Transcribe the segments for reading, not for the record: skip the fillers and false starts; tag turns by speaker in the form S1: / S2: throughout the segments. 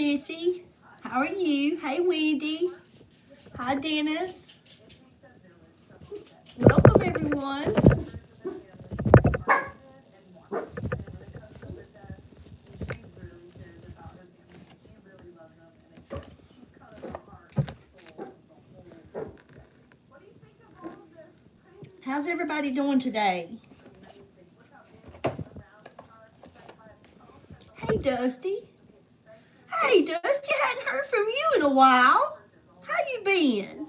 S1: Missy. How are you? Hey, Wendy. Hi, Dennis. Welcome, everyone. How's everybody doing today? Hey, Dusty. Hey, Dusty, hadn't heard from you in a while. How you been?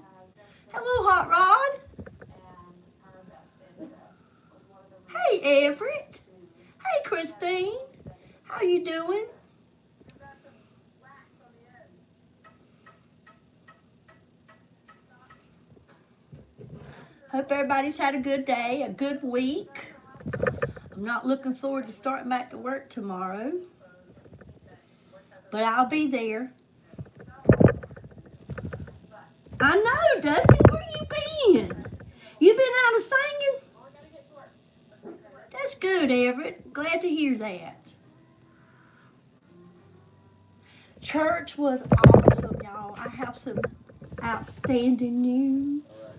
S1: Hello, Hot Rod. Hey, Everett. Hey, Christine. How you doing? Hope everybody's had a good day, a good week. I'm not looking forward to starting back to work tomorrow, but I'll be there. I know, Dusty, where you been? You been out of singing? That's good, Everett. Glad to hear that. Church was awesome, y'all. I have some outstanding news.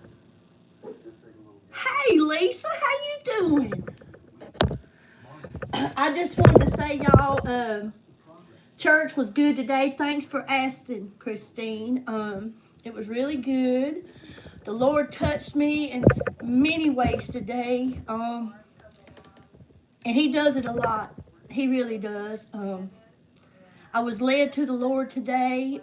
S1: Hey, Lisa, how you doing? I just wanted to say, y'all, church was good today. Thanks for asking, Christine. It was really good. The Lord touched me in many ways today, and He does it a lot. He really does. I was led to the Lord today.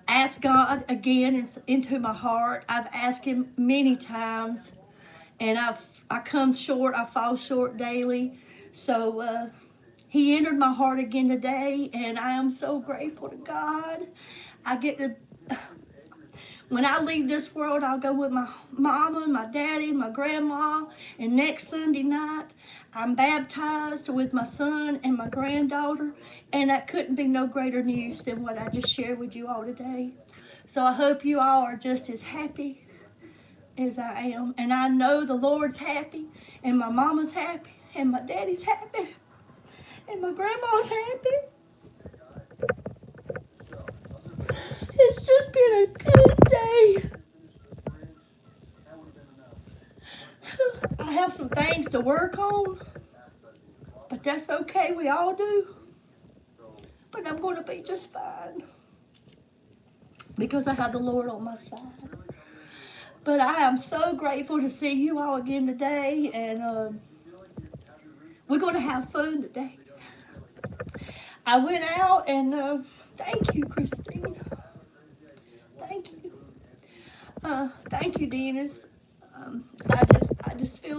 S1: Asked God again into my heart. I've asked Him many times, and I come short. I fall short daily. So He entered my heart again today, and I am so grateful to God. I get to, when I leave this world, I'll go with my mama, my daddy, my grandma, and next Sunday night, I'm baptized with my son and my granddaughter, and that couldn't be no greater news than what I just shared with you all today. So I hope you all are just as happy as I am, and I know the Lord's happy, and my mama's happy, and my daddy's happy, and my grandma's happy. It's just been a good day. I have some things to work on, but that's okay. We all do. But I'm going to be just fine because I have the Lord on my side. But I am so grateful to see you all again today, and we're going to have fun today. I went out and thank you, Christine. Thank you. Thank you, Dennis. I just feel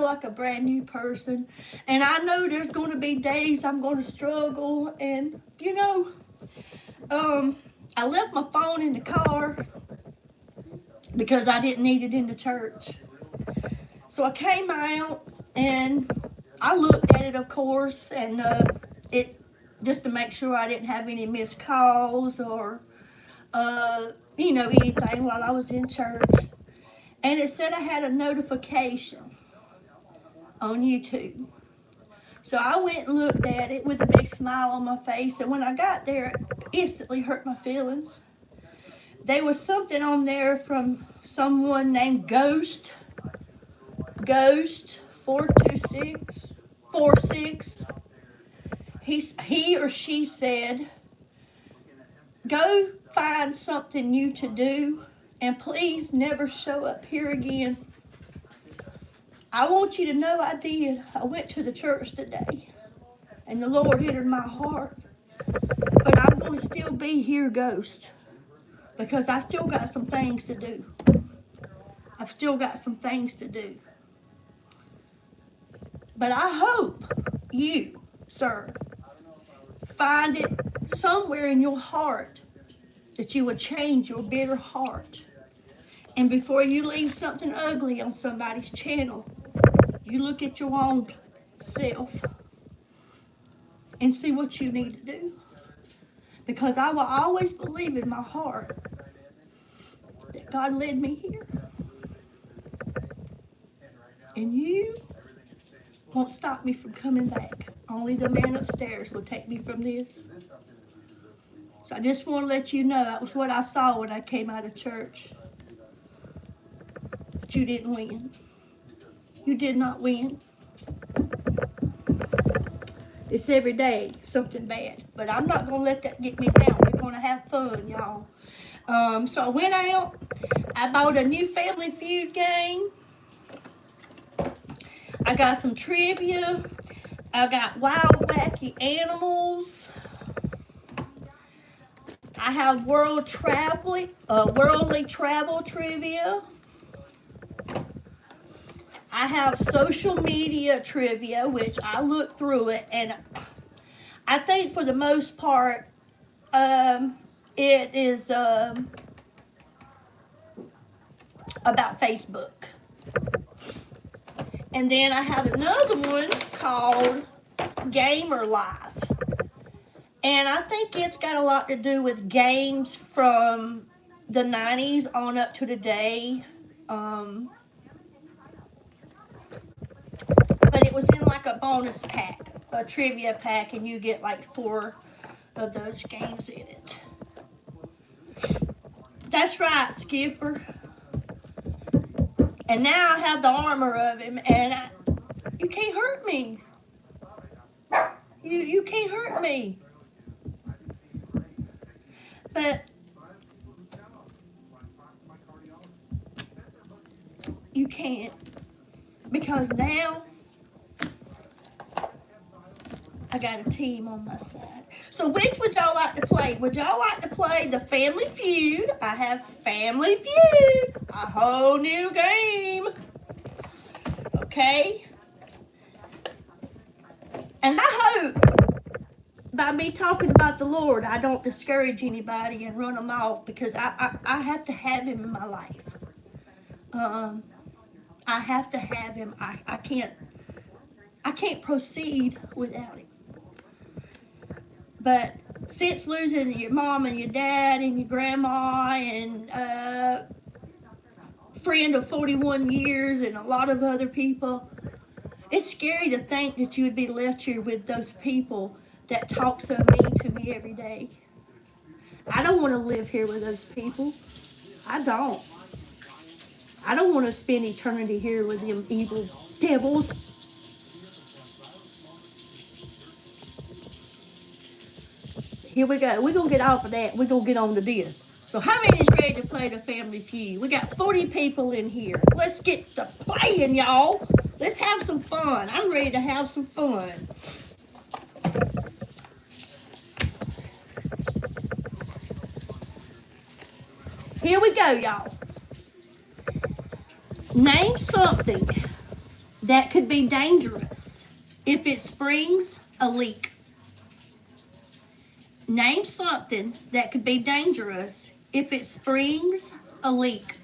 S1: like a brand new person, and I know there's going to be days I'm going to struggle, and I left my phone in the car because I didn't need it in the church. So I came out and I looked at it, of course, and it just to make sure I didn't have any missed calls or anything while I was in church. And it said I had a notification on YouTube. So I went and looked at it with a big smile on my face. And when I got there, it instantly hurt my feelings. There was something on there from someone named Ghost 42646. He or she said, go find something new to do, and please never show up here again. I want you to know I did. I went to the church today, and the Lord entered my heart. But I'm going to still be here, Ghost, because I still got some things to do. I've still got some things to do. But I hope you, sir, find it somewhere in your heart that you would change your bitter heart. And before you leave something ugly on somebody's channel, you look at your own self and see what you need to do. Because I will always believe in my heart that God led me here. And you won't stop me from coming back. Only the man upstairs will take me from this. So I just want to let you know that was what I saw when I came out of church. But you didn't win. You did not win. It's every day something bad. But I'm not going to let that get me down. We're going to have fun, y'all. So I went out. I bought a new Family Feud game. I got some trivia. I got wild, wacky animals. I have worldly travel trivia. I have social media trivia, which I looked through it, and I think for the most part, it is about Facebook. And then I have another one called Gamer Life. And I think it's got a lot to do with games from the 90s on up to today. But it was in like a bonus pack, a trivia pack, and you get like 4 of those games in it. That's right, Skipper. And now I have the armor of him, and you can't hurt me. You can't hurt me. But you can't, because now I got a team on my side. So which would y'all like to play? Would y'all like to play the Family Feud? I have Family Feud, a whole new game. Okay? And I hope by me talking about the Lord, I don't discourage anybody and run them off, because I have to have him in my life. I have to have him. I can't proceed without him. But since losing your mom and your dad and your grandma and friend of 41 years and a lot of other people, it's scary to think that you would be left here with those people that talk so mean to me every day. I don't want to live here with those people. I don't. I don't want to spend eternity here with them evil devils. Here we go. We're going to get off of that. We're going to get on to this. So how many is ready to play the Family Feud? We got 40 people in here. Let's get to playing, y'all. Let's have some fun. I'm ready to have some fun. Here we go, y'all. Name something that could be dangerous if it springs a leak. Name something that could be dangerous if it springs a leak.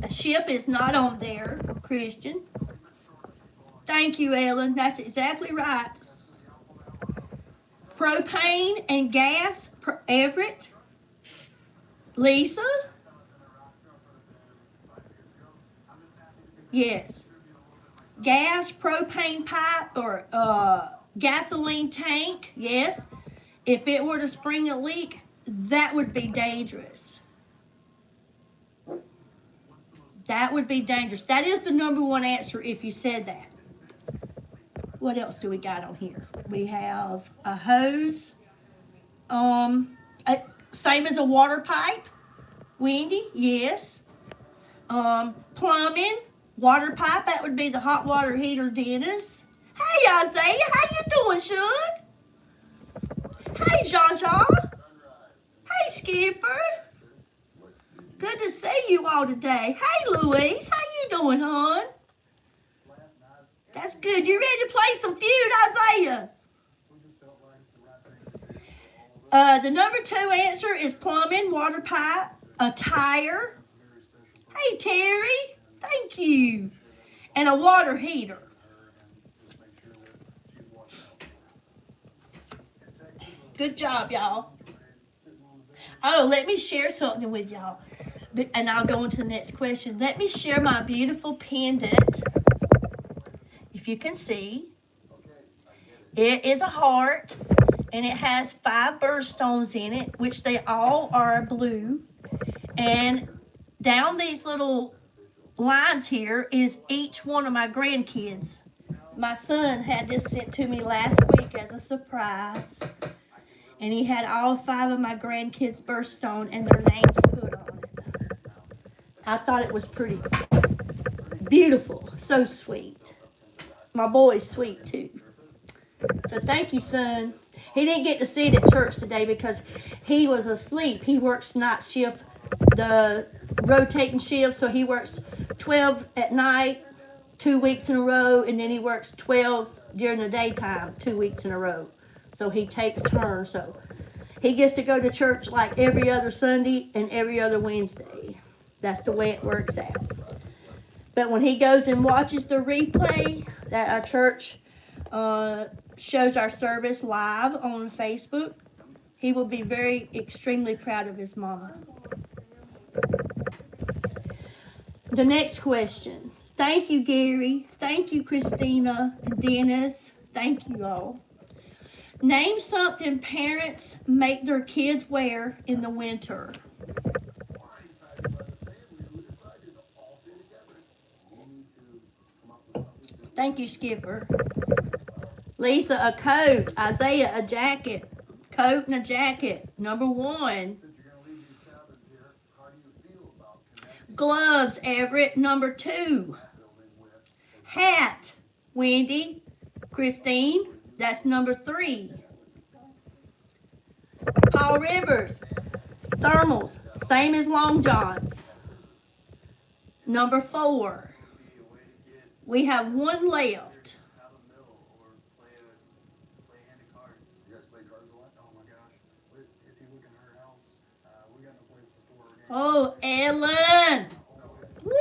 S1: A ship is not on there, Christian. Thank you, Ellen. That's exactly right. Propane and gas, Everett. Lisa? Yes. Gas, propane pipe, or gasoline tank, yes. If it were to spring a leak, that would be dangerous. That would be dangerous. That is the number one answer if you said that. What else do we got on here? We have a hose. Same as a water pipe. Wendy, yes. Plumbing, water pipe, that would be the hot water heater, Dennis. Hey, Isaiah, how you doing, Shug? Hey, Zsa. Hey, Skipper. Good to see you all today. Hey, Louise, how you doing, hon? That's good. You ready to play some feud, Isaiah? The number 2 answer is plumbing, water pipe, a tire. Hey, Terry. Thank you. And a water heater. Good job, y'all. Oh, let me share something with y'all. And I'll go into the next question. Let me share my beautiful pendant. If you can see, it is a heart, and it has 5 birthstones in it, which they all are blue. And down these little lines here is each one of my grandkids. My son had this sent to me last week as a surprise. And he had all 5 of my grandkids' birthstone and their names put on it. I thought it was pretty beautiful. So sweet. My boy's sweet too. So thank you, son. He didn't get to see it at church today because he was asleep. He works night shift, the rotating shift, so he works 12 at night, 2 weeks in a row, and then he works 12 during the daytime, 2 weeks in a row. So he takes turns. So he gets to go to church like every other Sunday and every other Wednesday. That's the way it works out. But when he goes and watches the replay, that our church shows our service live on Facebook, he will be extremely proud of his mama. The next question. Thank you, Gary. Thank you, Christina and Dennis. Thank you all. Name something parents make their kids wear in the winter. Thank you, Skipper. Lisa, a coat. Isaiah, a jacket. Coat and a jacket. Number 1. Gloves, Everett. Number 2. Hat, Wendy. Christine, that's number 3. Paul Rivers, thermals, same as long johns. Number 4. We have 1 left. Oh, Ellen. Woo,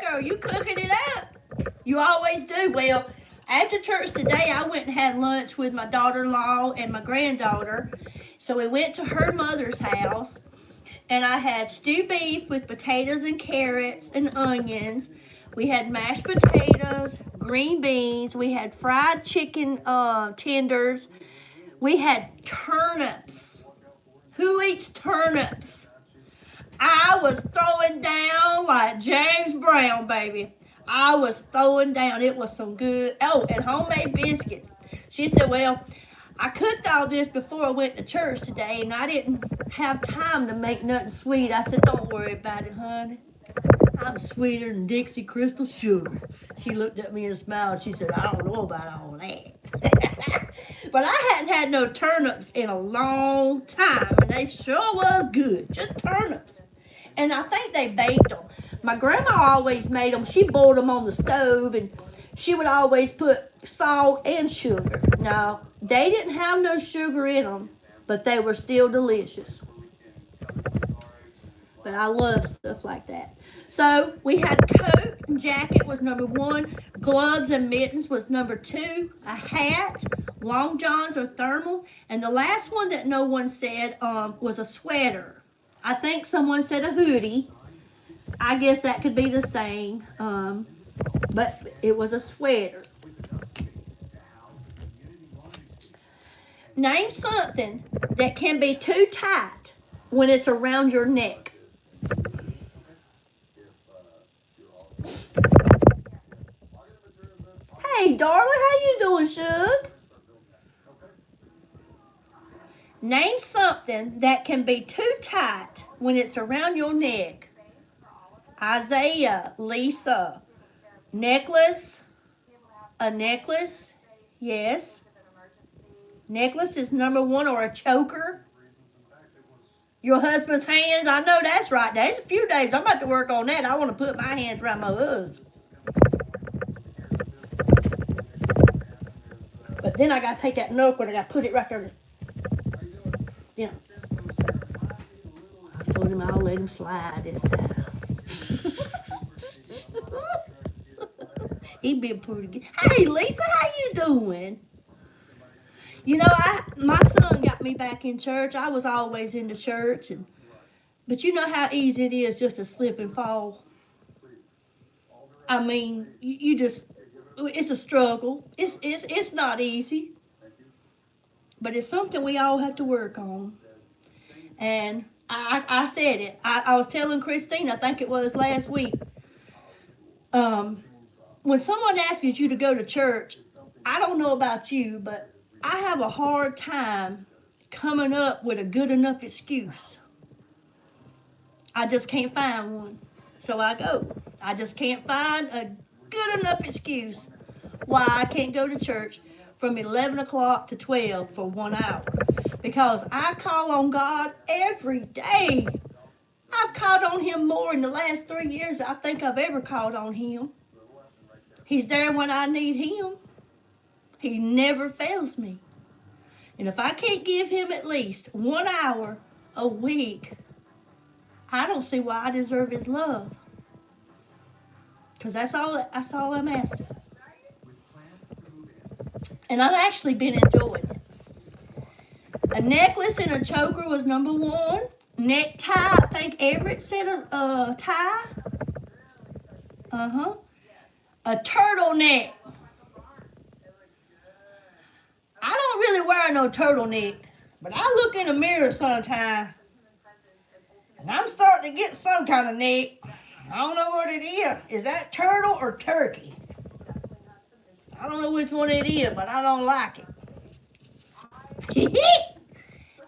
S1: girl, you cooking it up. You always do. Well, after church today, I went and had lunch with my daughter-in-law and my granddaughter. So we went to her mother's house, and I had stewed beef with potatoes and carrots and onions. We had mashed potatoes, green beans. We had fried chicken tenders. We had turnips. Who eats turnips? I was throwing down like James Brown, baby. I was throwing down. It was some good. Oh, and homemade biscuits. She said, well, I cooked all this before I went to church today, and I didn't have time to make nothing sweet. I said, don't worry about it, honey. I'm sweeter than Dixie Crystal Sugar. She looked at me and smiled. She said, I don't know about all that. But I hadn't had no turnips in a long time, and they sure was good. Just turnips. And I think they baked them. My grandma always made them. She boiled them on the stove, and she would always put salt and sugar. Now, they didn't have no sugar in them, but they were still delicious. But I love stuff like that. So we had coat and jacket was number 1. Gloves and mittens was number 2. A hat, long johns or thermal. And the last one that no one said was a sweater. I think someone said a hoodie. I guess that could be the same. But it was a sweater. Name something that can be too tight when it's around your neck. Hey, darling, how you doing, Shug? Name something that can be too tight when it's around your neck. Isaiah, Lisa, necklace, a necklace, yes. Necklace is number 1, or a choker. Your husband's hands, I know that's right. There's a few days I'm about to work on that. I want to put my hands around my husband. But then I got to take that knuckle and I got to put it right there. You know. I told him I'll let him slide this time. He been pretty good. Hey, Lisa, how you doing? You know, my son got me back in church. I was always into church, but you know how easy it is just to slip and fall. I mean, you just, it's a struggle. It's not easy, but it's something we all have to work on. And I said it. I was telling Christine, I think it was last week. When someone asks you to go to church, I don't know about you, but I have a hard time coming up with a good enough excuse. I just can't find one. So I go. I just can't find a good enough excuse why I can't go to church from 11 o'clock to 12 for 1 hour. Because I call on God every day. I've called on him more in the last 3 years than I think I've ever called on him. He's there when I need him. He never fails me. And if I can't give him at least 1 hour a week, I don't see why I deserve his love. Because that's all I'm asking. And I've actually been enjoying it. A necklace and a choker was number 1. Necktie, I think Everett said a tie. A turtleneck. I don't really wear no turtleneck, but I look in the mirror sometime, and I'm starting to get some kind of neck. I don't know what it is. Is that turtle or turkey? I don't know which one it is, but I don't like it.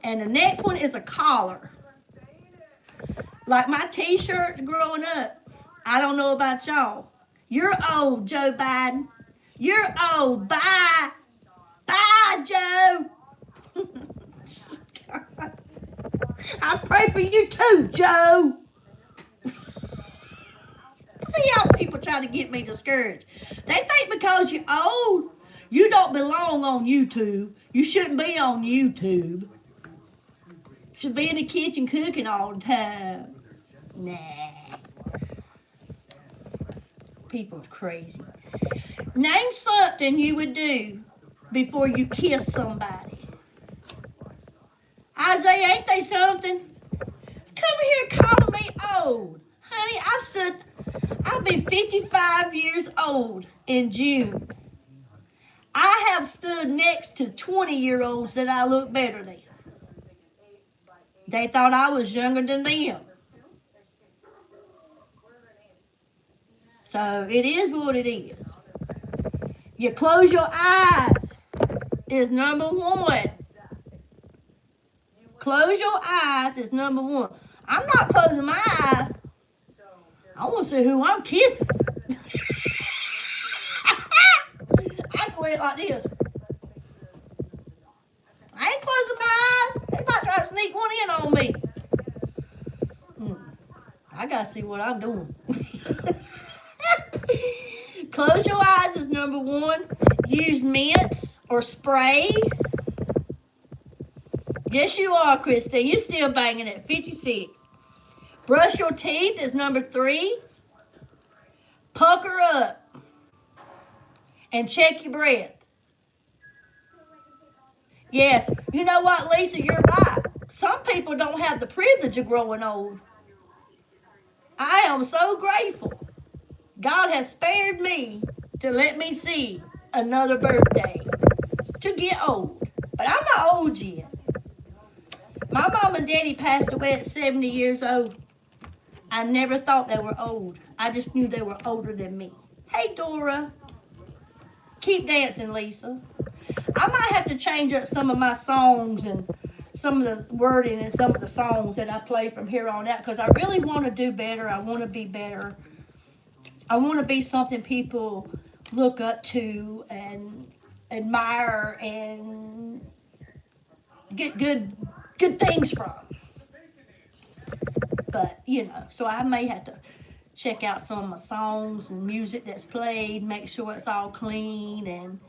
S1: And the next one is a collar. Like my t-shirts growing up. I don't know about y'all. You're old, Joe Biden. You're old. Bye. Bye, Joe. I pray for you too, Joe. See how people try to get me discouraged. They think because you're old, you don't belong on YouTube. You shouldn't be on YouTube. Should be in the kitchen cooking all the time. Nah. People are crazy. Name something you would do before you kiss somebody. Isaiah, ain't they something? Come here calling me old. Honey, I'll be 55 years old in June. I have stood next to 20-year-olds that I look better than. They thought I was younger than them. So it is what it is. You close your eyes is number 1. Close your eyes is number 1. I'm not closing my eyes. I want to see who I'm kissing. I go in like this. I ain't closing my eyes. They might try to sneak one in on me. I got to see what I'm doing. Close your eyes is number 1. Use mints or spray. Yes, you are, Christine. You're still banging at 56. Brush your teeth is number 3. Pucker up. And check your breath. Yes, you know what, Lisa, you're right. Some people don't have the privilege of growing old. I am so grateful. God has spared me to let me see another birthday to get old. But I'm not old yet. My mom and daddy passed away at 70 years old. I never thought they were old. I just knew they were older than me. Hey, Dora. Keep dancing, Lisa. I might have to change up some of my songs and some of the wording and some of the songs that I play from here on out because I really want to do better. I want to be better. I want to be something people look up to and admire and get good things from. But, you know, so I may have to check out some of my songs and music that's played, make sure it's all clean, and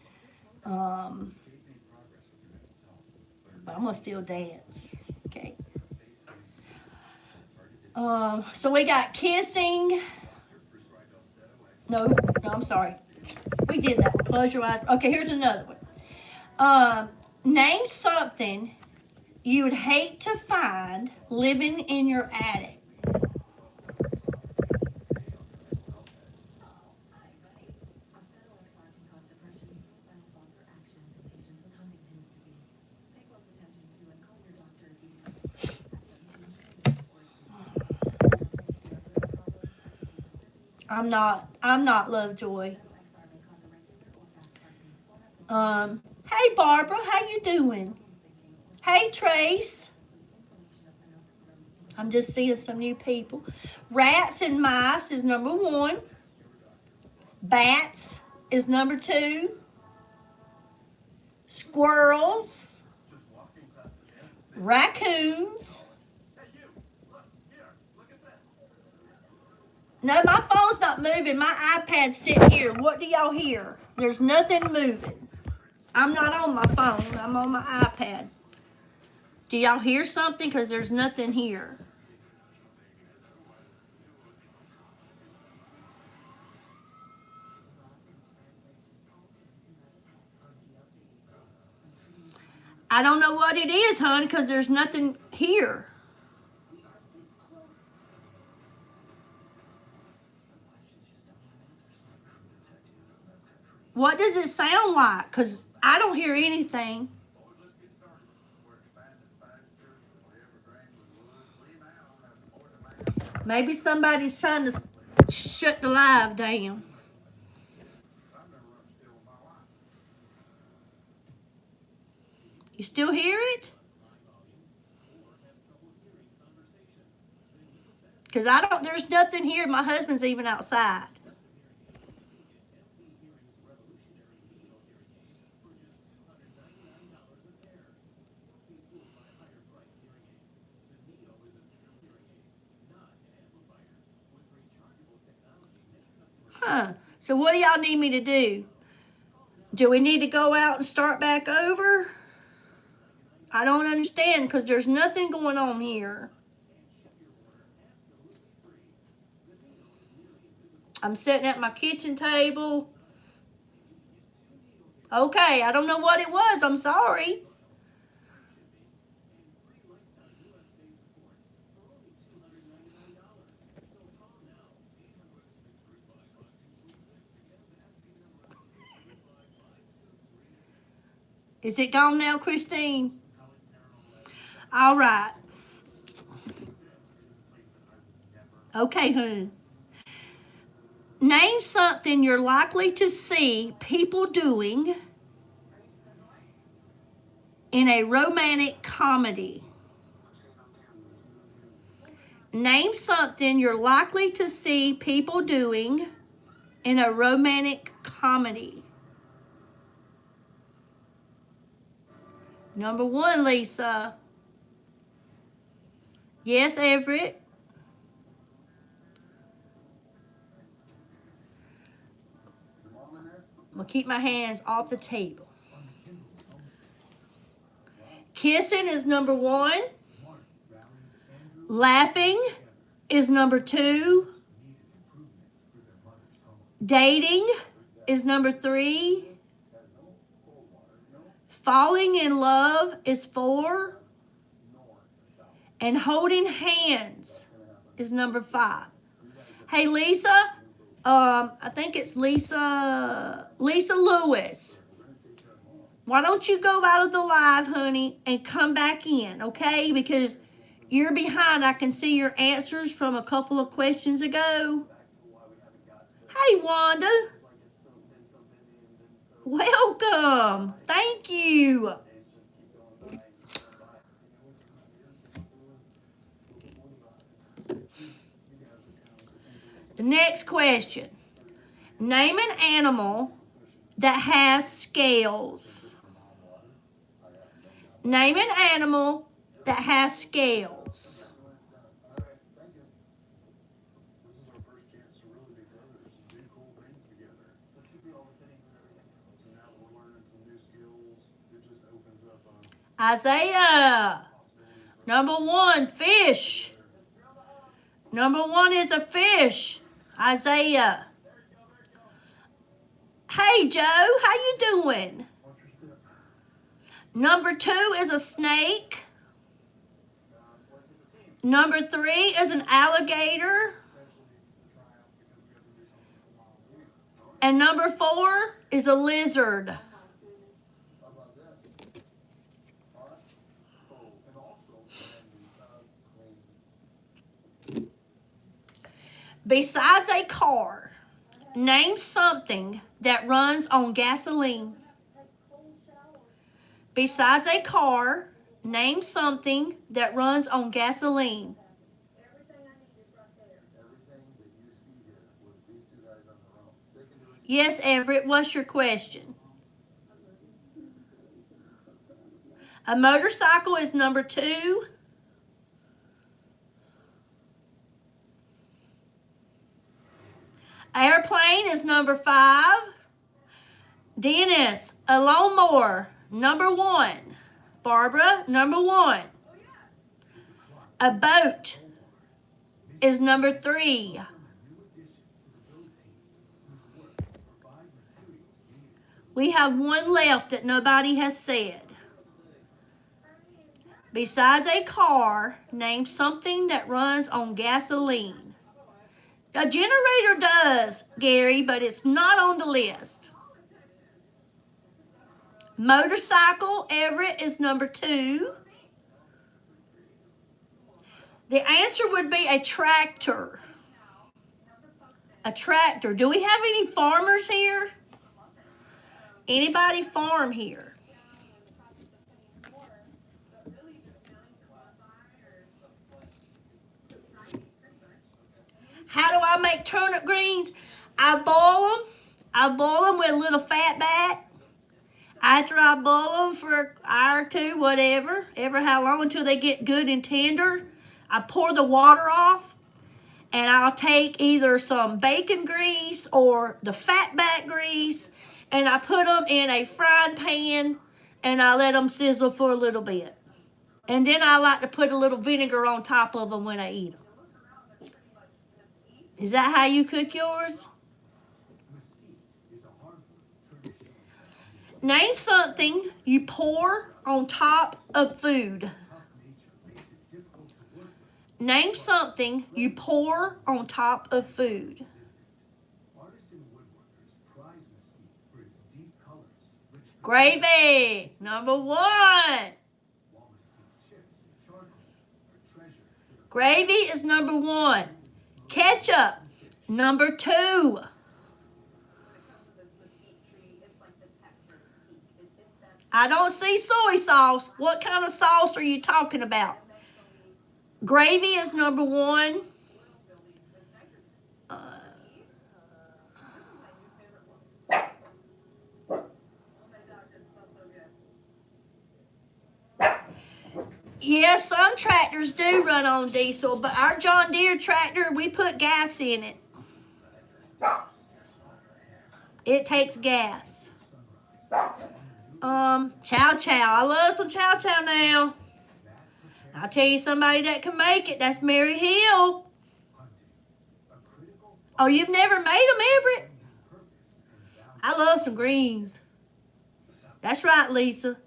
S1: but I'm gonna still dance. Okay. So we got kissing. No, I'm sorry. We did that one. Close your eyes. Okay, here's another one. Name something you would hate to find living in your attic. I'm not Lovejoy. Hey Barbara, how you doing? Hey Trace. I'm just seeing some new people. Rats and mice is number 1. Bats is number 2. Squirrels. Raccoons. No, my phone's not moving. My iPad's sitting here. What do y'all hear? There's nothing moving. I'm not on my phone. I'm on my iPad. Do y'all hear something? Because there's nothing here. I don't know what it is, hon, because there's nothing here. What does it sound like? Because I don't hear anything. Maybe somebody's trying to shut the live down. You still hear it? Because there's nothing here. My husband's even outside. Huh. So what do y'all need me to do? Do we need to go out and start back over? I don't understand because there's nothing going on here. I'm sitting at my kitchen table. Okay, I don't know what it was. I'm sorry. Is it gone now, Christine? All right. Okay, honey. Name something you're likely to see people doing in a romantic comedy. Name something you're likely to see people doing in a romantic comedy. Number 1, Lisa. Yes, Everett. I'm going to keep my hands off the table. Kissing is number 1. Laughing is number 2. Dating is number 3. Falling in love is 4. And holding hands is number 5. Hey, Lisa. I think it's Lisa Lewis. Why don't you go out of the live, honey, and come back in, okay? Because you're behind. I can see your answers from a couple of questions ago. Hey, Wanda. Welcome. Thank you. The next question. Name an animal that has scales. Name an animal that has scales. Isaiah. Number 1, fish. Number 1 is a fish. Isaiah. Hey, Joe. How you doing? Number 2 is a snake. Number 3 is an alligator. And number 4 is a lizard. Besides a car, name something that runs on gasoline. Besides a car, name something that runs on gasoline. Yes, Everett, what's your question? A motorcycle is number 2. Airplane is number 5. Dennis, a lawnmower, number 1. Barbara, number 1. A boat is number 3. We have one left that nobody has said. Besides a car, name something that runs on gasoline. A generator does, Gary, but it's not on the list. Motorcycle, Everett, is number 2. The answer would be a tractor. A tractor. Do we have any farmers here? Anybody farm here? How do I make turnip greens? I boil them. I boil them with a little fat back. After I boil them for an hour or 2, whatever, ever how long, until they get good and tender, I pour the water off, and I'll take either some bacon grease or the fat back grease, and I put them in a frying pan, and I let them sizzle for a little bit. And then I like to put a little vinegar on top of them when I eat them. Is that how you cook yours? Name something you pour on top of food. Name something you pour on top of food. Gravy, number 1. Gravy is number 1. Ketchup, number 2. I don't see soy sauce. What kind of sauce are you talking about? Gravy is number 1. Yes, some tractors do run on diesel, but our John Deere tractor, we put gas in it. It takes gas. Chow chow. I love some chow chow now. I'll tell you somebody that can make it. That's Mary Hill. Oh, you've never made them, Everett? I love some greens. That's right, Lisa.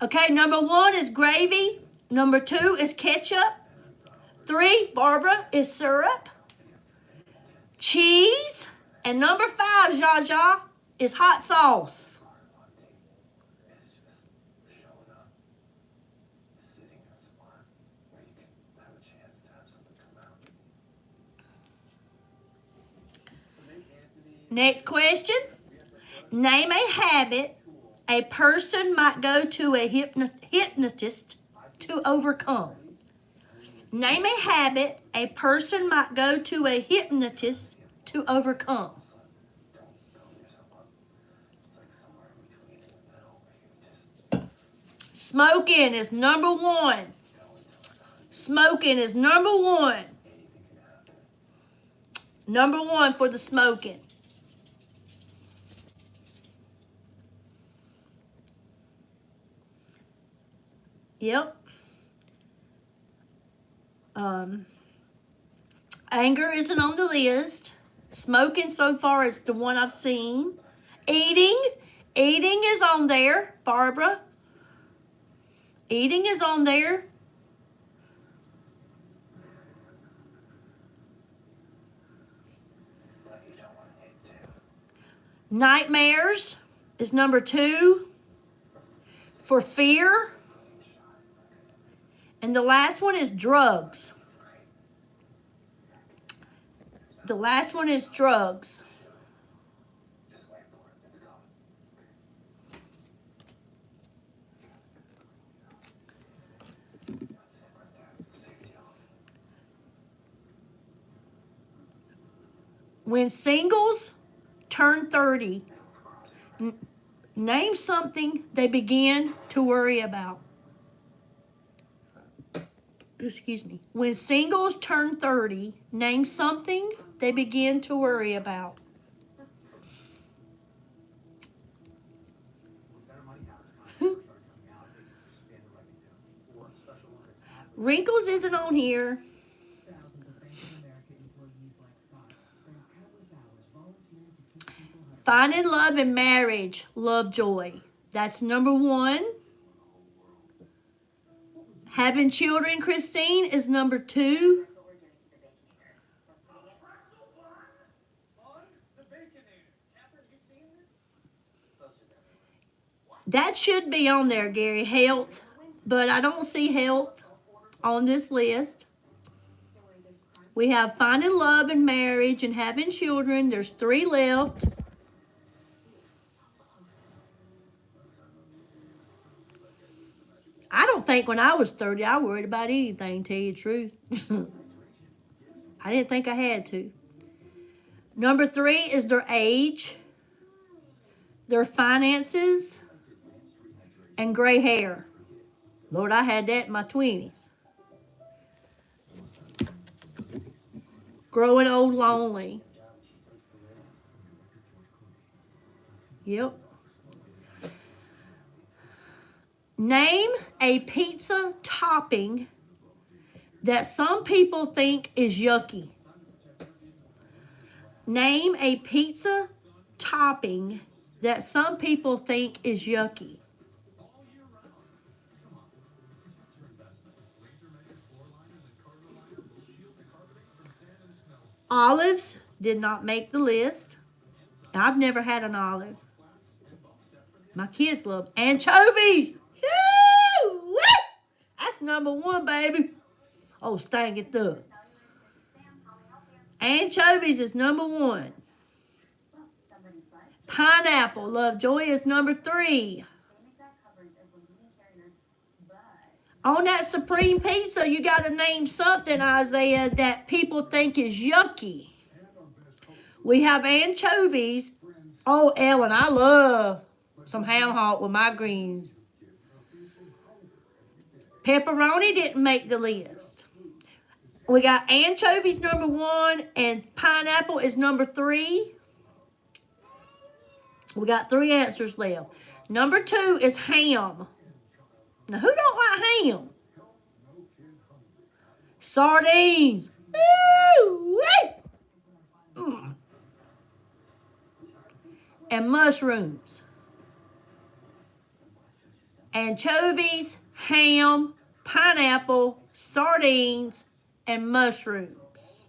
S1: Okay, number 1 is gravy. Number 2 is ketchup. 3, Barbara, is syrup. Cheese. And number 5, Zsa Zsa, is hot sauce. Next question. Name a habit a person might go to a hypnotist to overcome. Name a habit a person might go to a hypnotist to overcome. Smoking is number 1. Smoking is number 1. Number 1 for the smoking. Yep. Anger isn't on the list. Smoking so far is the one I've seen. Eating is on there, Barbara. Eating is on there. Nightmares is number 2 for fear. And the last one is drugs. The last one is drugs. When singles turn 30, name something they begin to worry about. Excuse me. When singles turn 30, name something they begin to worry about. Wrinkles isn't on here. Finding love in marriage, Lovejoy. That's number 1. Having children, Christine, is number 2. That should be on there, Gary, health. But I don't see health on this list. We have finding love in marriage and having children. There's 3 left. I don't think when I was 30, I worried about anything, to tell you the truth. I didn't think I had to. Number 3 is their age, their finances, and gray hair. Lord, I had that in my 20s. Growing old lonely. Yep. Name a pizza topping that some people think is yucky. Name a pizza topping that some people think is yucky. Olives did not make the list. I've never had an olive. My kids love anchovies. Woo! That's number 1, baby. Oh, stank it up. Anchovies is number 1. Pineapple, Lovejoy, is number 3. On that Supreme Pizza, you got to name something, Isaiah, that people think is yucky. We have anchovies. Oh, Ellen, I love some ham hock with my greens. Pepperoni didn't make the list. We got anchovies number 1 and pineapple is number 3. We got 3 answers left. Number 2 is ham. Now, who don't like ham? Sardines. Woo! And mushrooms. Anchovies, ham, pineapple, sardines, and mushrooms.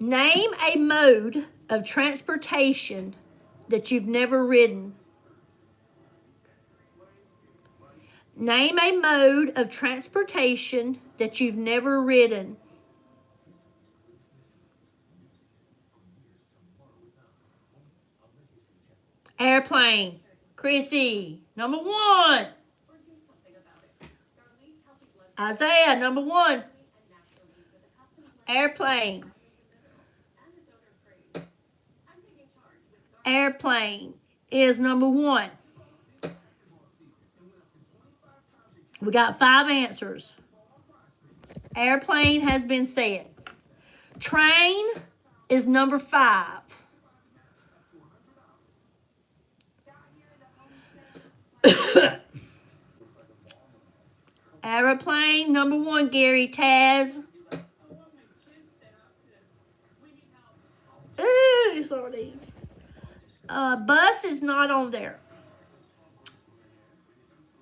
S1: Name a mode of transportation that you've never ridden. Name a mode of transportation that you've never ridden. Airplane. Chrissy, number 1. Isaiah, number 1. Airplane. Airplane is number 1. We got 5 answers. Airplane has been said. Train is number 5. Airplane, number 1, Gary. Taz. sardines. Bus is not on there.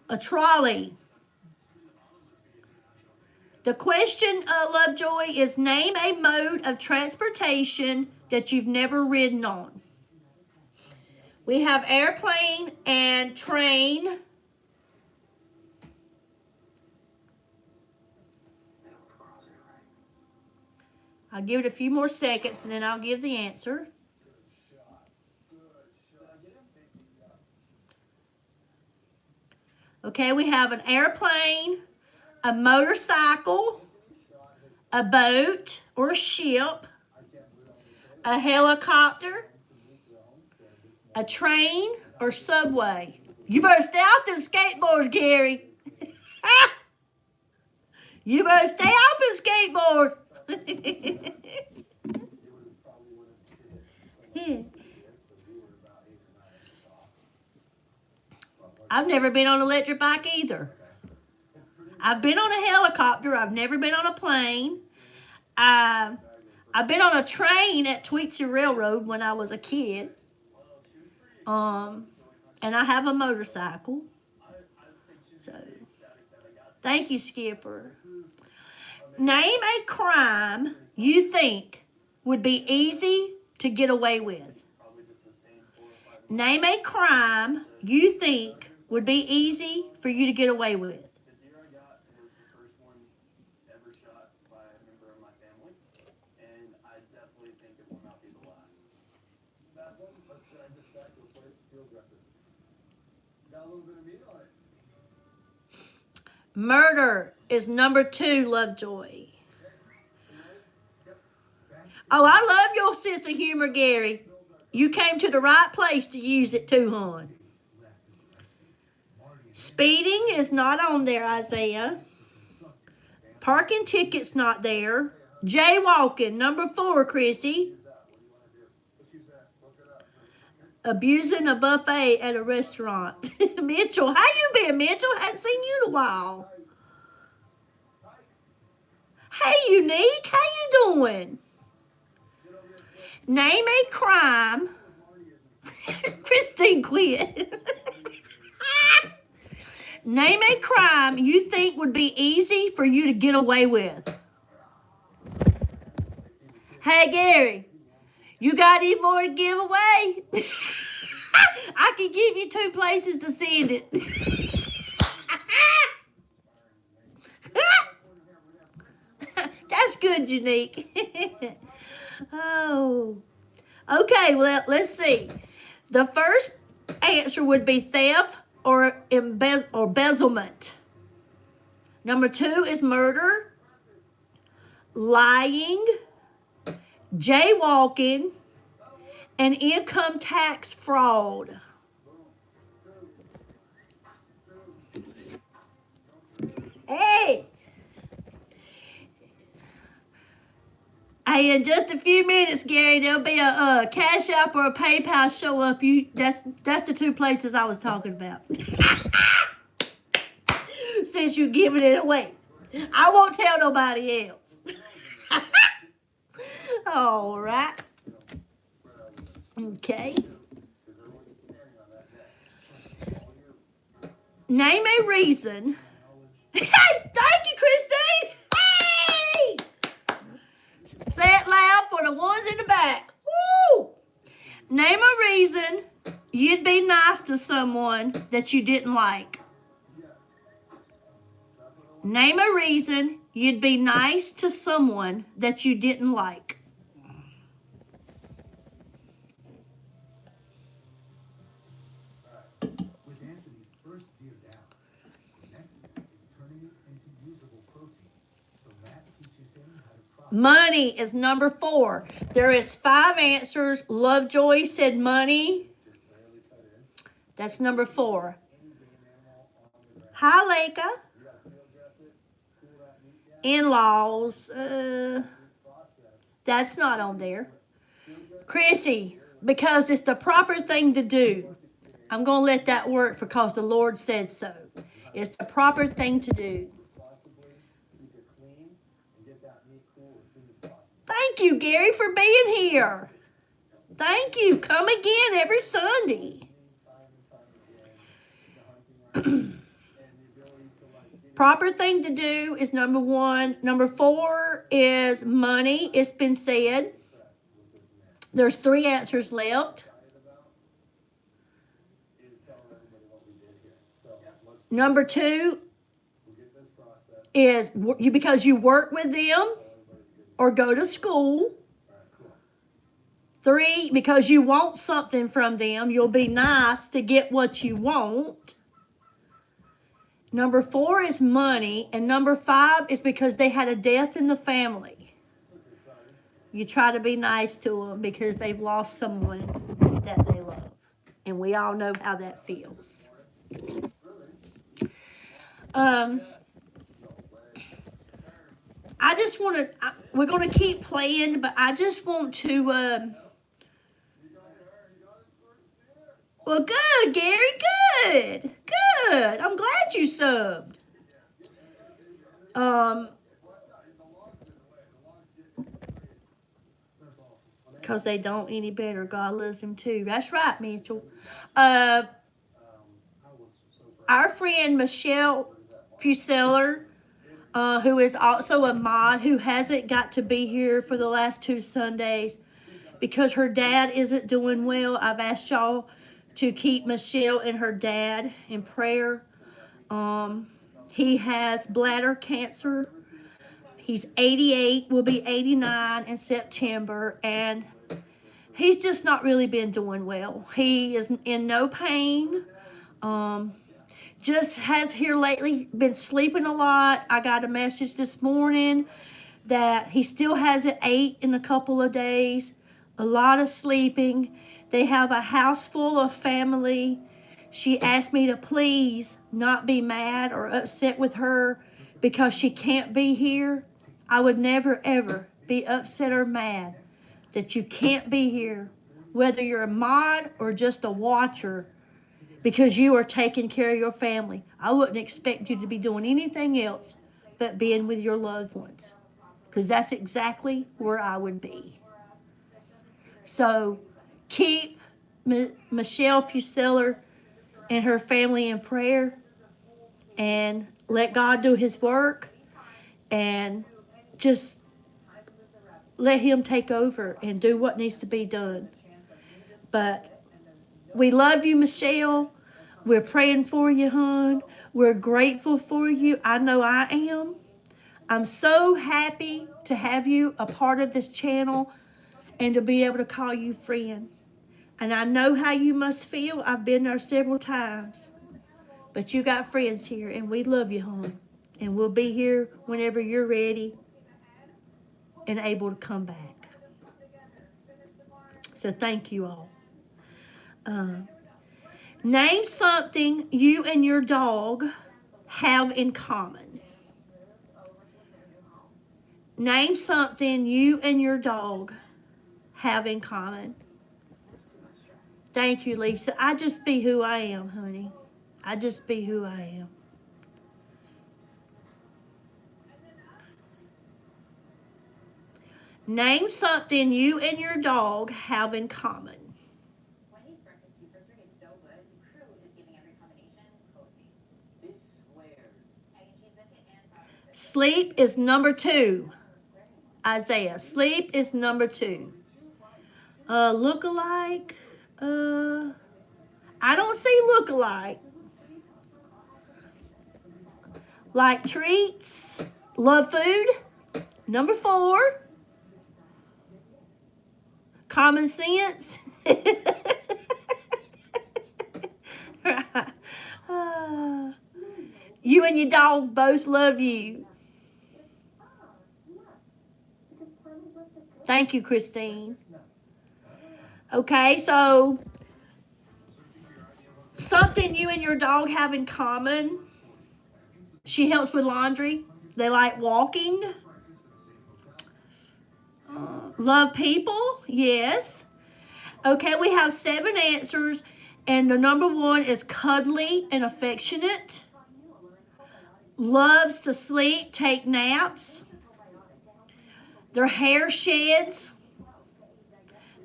S1: A trolley. The question, Lovejoy, is name a mode of transportation that you've never ridden on. We have airplane and train. I'll give it a few more seconds and then I'll give the answer. Okay, we have an airplane, a motorcycle, a boat or a ship, a helicopter, a train, or subway. You better stay off them skateboards, Gary. You better stay off them skateboards. I've never been on an electric bike either. I've been on a helicopter. I've never been on a plane. I've been on a train at Tweetsie Railroad when I was a kid. And I have a motorcycle. So, thank you, Skipper. Name a crime you think would be easy to get away with. Name a crime you think would be easy for you to get away with. Murder is number 2, Lovejoy. Oh, I love your sense of humor, Gary. You came to the right place to use it too, hon. Speeding is not on there, Isaiah. Parking ticket's not there. Jaywalking, number 4, Chrissy. Abusing a buffet at a restaurant. Mitchell, how you been, Mitchell? Hadn't seen you in a while. Hey, Unique, how you doing? Name a crime. Christine quit. Name a crime you think would be easy for you to get away with. Hey, Gary, you got any more to give away? I can give you 2 places to send it. That's good, Unique. Oh. Okay, well, let's see. The first answer would be theft or embezzlement. Number 2 is murder, lying, jaywalking, and income tax fraud. Hey! Hey, in just a few minutes, Gary, there'll be a Cash App or a PayPal show up. That's the 2 places I was talking about. Since you're giving it away. I won't tell nobody else. All right. Okay. Name a reason. Hey, thank you, Christine. Hey! Say it loud for the ones in the back. Woo! Name a reason you'd be nice to someone that you didn't like. Name a reason you'd be nice to someone that you didn't like. Money is number 4. There is 5 answers. Lovejoy said money. That's number 4. Hi, Leica. In-laws. That's not on there. Chrissy, because it's the proper thing to do. I'm going to let that work because the Lord said so. It's the proper thing to do. Thank you, Gary, for being here. Thank you. Come again every Sunday. Proper thing to do is number 1. Number 4 is money. It's been said. There's 3 answers left. Number 2 is because you work with them or go to school. 3, because you want something from them. You'll be nice to get what you want. Number 4 is money. And number 5 is because they had a death in the family. You try to be nice to them because they've lost someone that they love. And we all know how that feels. I just want to, we're going to keep playing, but I just want to, well, good, Gary, good, good. I'm glad you subbed. Because they don't any better. God loves them too. That's right, Mitchell. Our friend Michelle Fuseller, who is also a mod, who hasn't got to be here for the last 2 Sundays because her dad isn't doing well. I've asked y'all to keep Michelle and her dad in prayer. He has bladder cancer. He's 88, will be 89 in September, and he's just not really been doing well. He is in no pain. Just has here lately been sleeping a lot. I got a message this morning that he still hasn't ate in a couple of days. A lot of sleeping. They have a house full of family. She asked me to please not be mad or upset with her because she can't be here. I would never, ever be upset or mad that you can't be here, whether you're a mod or just a watcher, because you are taking care of your family. I wouldn't expect you to be doing anything else but being with your loved ones, because that's exactly where I would be. So keep Michelle Fuseller and her family in prayer, and let God do his work, and just let him take over and do what needs to be done. But we love you, Michelle. We're praying for you, hon. We're grateful for you. I know I am. I'm so happy to have you a part of this channel and to be able to call you friend. And I know how you must feel. I've been there several times. But you got friends here, and we love you, hon. And we'll be here whenever you're ready and able to come back. So thank you all. Name something you and your dog have in common. Name something you and your dog have in common. Thank you, Lisa. I just be who I am, honey. I just be who I am. Name something you and your dog have in common. Sleep is number 2. Isaiah. Sleep is number 2. Look-alike. I don't see look-alike. Like treats. Love food. Number 4. Common sense. You and your dog both love you. Thank you, Christine. Okay, so something you and your dog have in common. She helps with laundry. They like walking. Love people. Yes. Okay, we have 7 answers. And the number 1 is cuddly and affectionate. Loves to sleep, take naps. Their hair sheds.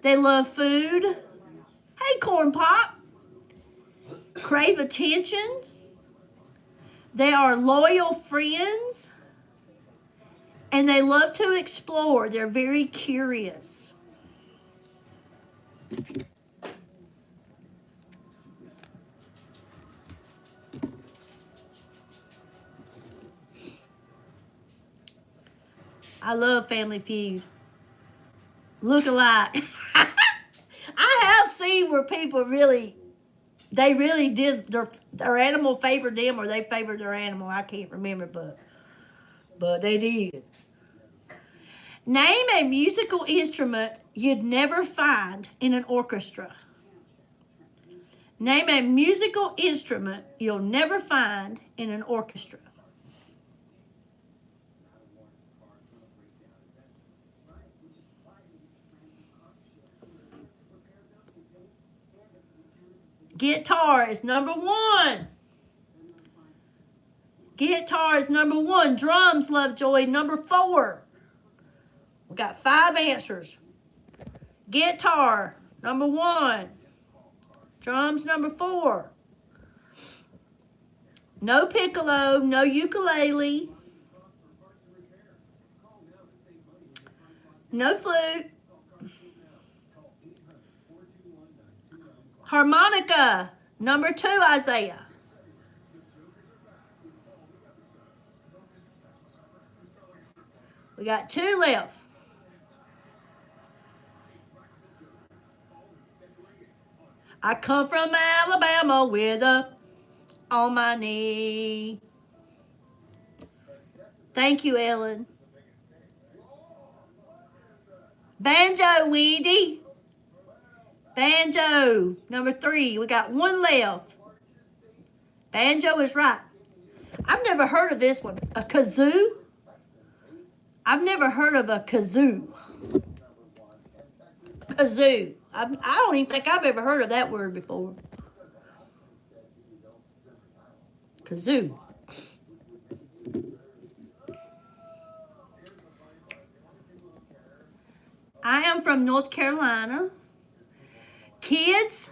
S1: They love food. Hey, Corn Pop. Crave attention. They are loyal friends. And they love to explore. They're very curious. I love Family Feud. Look alike. I have seen where people they really did, their animal favored them or they favored their animal. I can't remember, but they did. Name a musical instrument you'd never find in an orchestra. Name a musical instrument you'll never find in an orchestra. Guitar is number one. Guitar is number one. Drums, Lovejoy, number 4. We got 5 answers. Guitar, number 1. Drums, number 4. No piccolo, no ukulele. No flute. Harmonica, number 2, Isaiah. We got 2 left. I come from Alabama with a on my knee. Thank you, Ellen. Banjo, Wendy. Banjo, number 3. We got 1 left. Banjo is right. I've never heard of this one. A kazoo? I've never heard of a kazoo. Kazoo. I don't even think I've ever heard of that word before. Kazoo. I am from North Carolina. Kids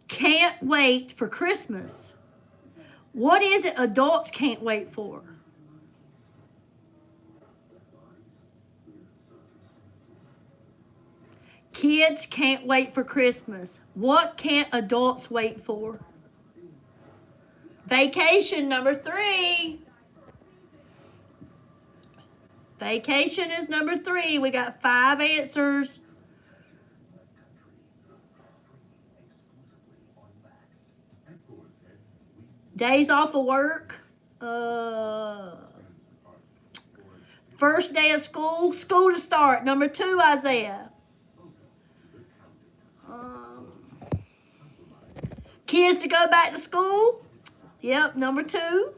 S1: can't wait for Christmas. What is it adults can't wait for? Kids can't wait for Christmas. What can't adults wait for? Vacation, number 3. Vacation is number 3. We got 5 answers. Days off of work. First day of school. School to start. Number 2, Isaiah. Kids to go back to school. Yep, number 2.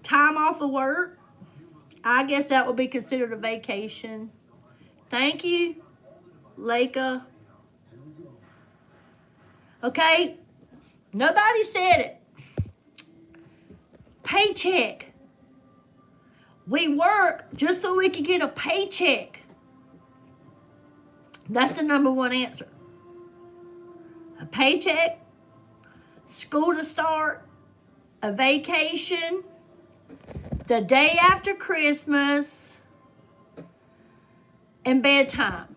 S1: Time off of work. I guess that would be considered a vacation. Thank you, Leica. Okay, nobody said it. Paycheck. We work just so we can get a paycheck. That's the number 1 answer. A paycheck, school to start, a vacation, the day after Christmas, and bedtime.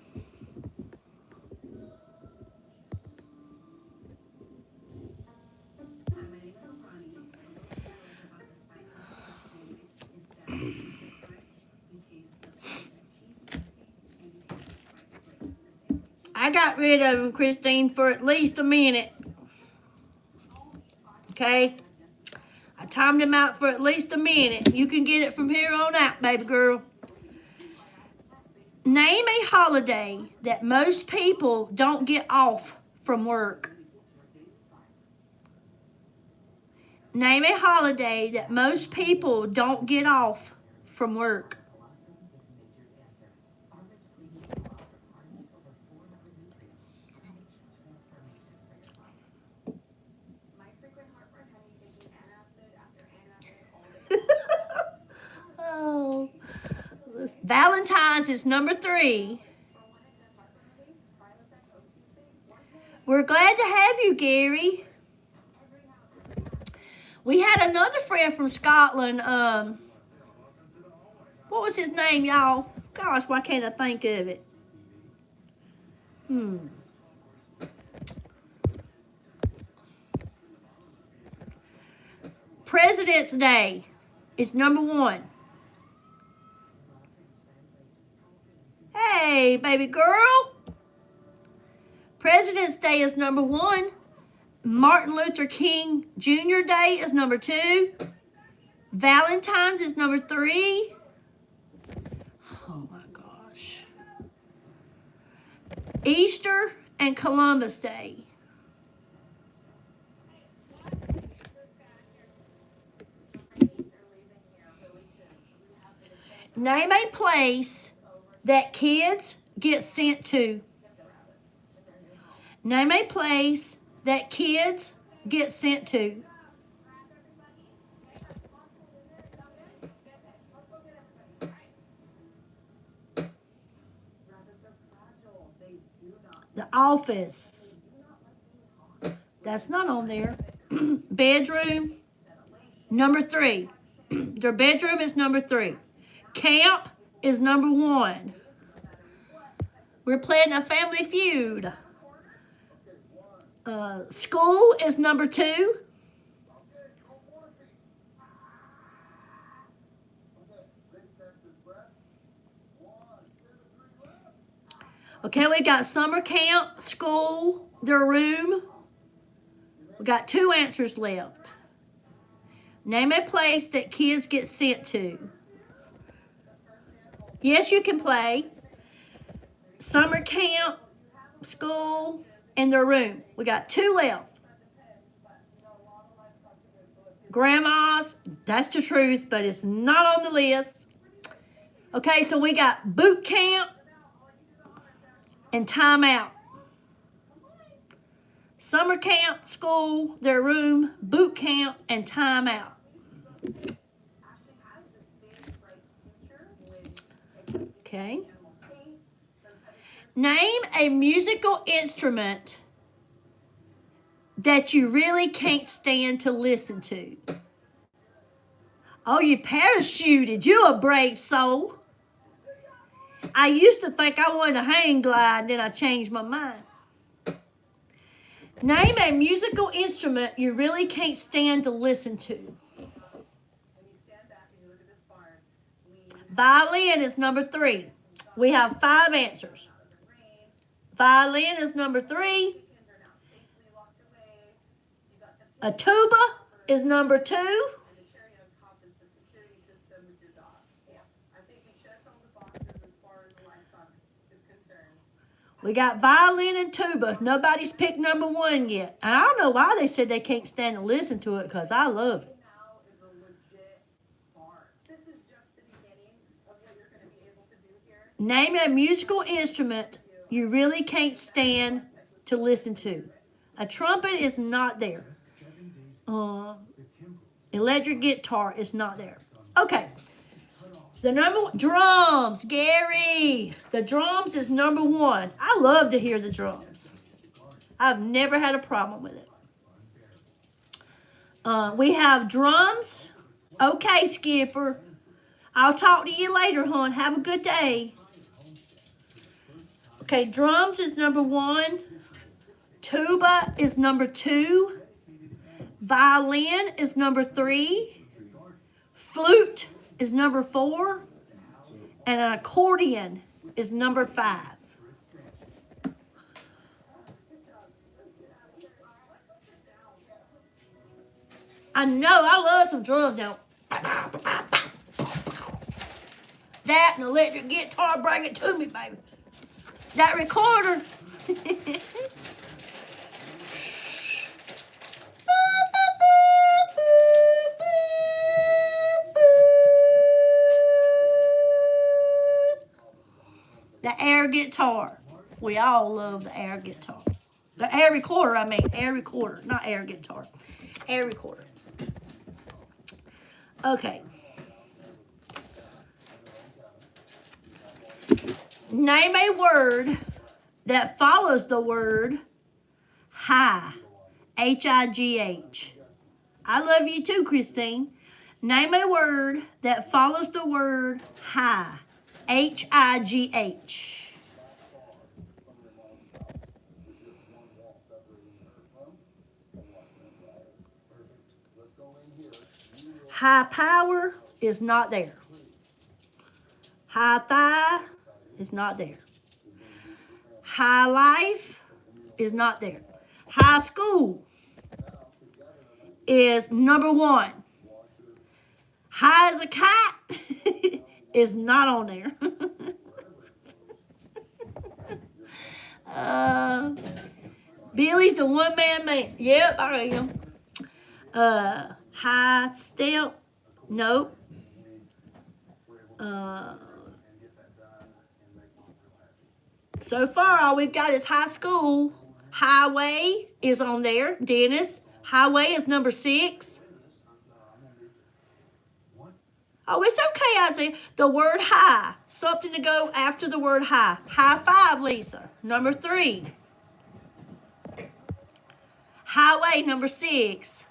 S1: I got rid of him, Christine, for at least a minute. Okay? I timed him out for at least a minute. You can get it from here on out, baby girl. Name a holiday that most people don't get off from work. Name a holiday that most people don't get off from work. Oh, Valentine's is number 3. We're glad to have you, Gary. We had another friend from Scotland. What was his name, y'all? Gosh, why can't I think of it? President's Day is number 1. Hey, baby girl. President's Day is number 1. Martin Luther King Jr. Day is number 2. Valentine's is number 3. Oh my gosh. Easter and Columbus Day. Name a place that kids get sent to. Name a place that kids get sent to. The office. That's not on there. Bedroom, number 3. Their bedroom is number 3. Camp is number 1. We're playing a family feud. School is number 2. Okay, we got summer camp, school, their room. We got 2 answers left. Name a place that kids get sent to. Yes, you can play. Summer camp, school, and their room. We got 2 left. Grandma's, that's the truth, but it's not on the list. Okay, so we got boot camp and timeout. Summer camp, school, their room, boot camp, and timeout. Okay. Name a musical instrument that you really can't stand to listen to. Oh, you parachuted. You a brave soul. I used to think I wanted to hang glide, then I changed my mind. Name a musical instrument you really can't stand to listen to. Violin is number 3. We have 5 answers. Violin is number 3. A tuba is number 2. We got violin and tuba. Nobody's picked number 1 yet. And I don't know why they said they can't stand to listen to it, because I love it. Name a musical instrument you really can't stand to listen to. A trumpet is not there. Electric guitar is not there. Okay. Drums, Gary. The drums is number 1. I love to hear the drums. I've never had a problem with it. We have drums. Okay, Skipper. I'll talk to you later, hon. Have a good day. Okay, drums is number 1. Tuba is number 2. Violin is number 3. Flute is number 4. And an accordion is number 5. I know, I love some drums now. That and electric guitar, bring it to me, baby. That recorder. The air guitar. We all love the air guitar. The air recorder, I mean. Air recorder, not air guitar. Air recorder. Okay. Name a word that follows the word High. H-I-G-H. I love you too, Christine. Name a word that follows the word high. H-I-G-H. High power is not there. High thigh is not there. High life is not there. High school is number one. High as a kite is not on there. Billie's the one-man man. Yep, I am. High step. Nope. So far, all we've got is high school. Highway is on there. Dennis. Highway is number 6. Oh, it's okay, Isaiah. The word high. Something to go after the word high. High five, Lisa. Number 3. Highway, number 6.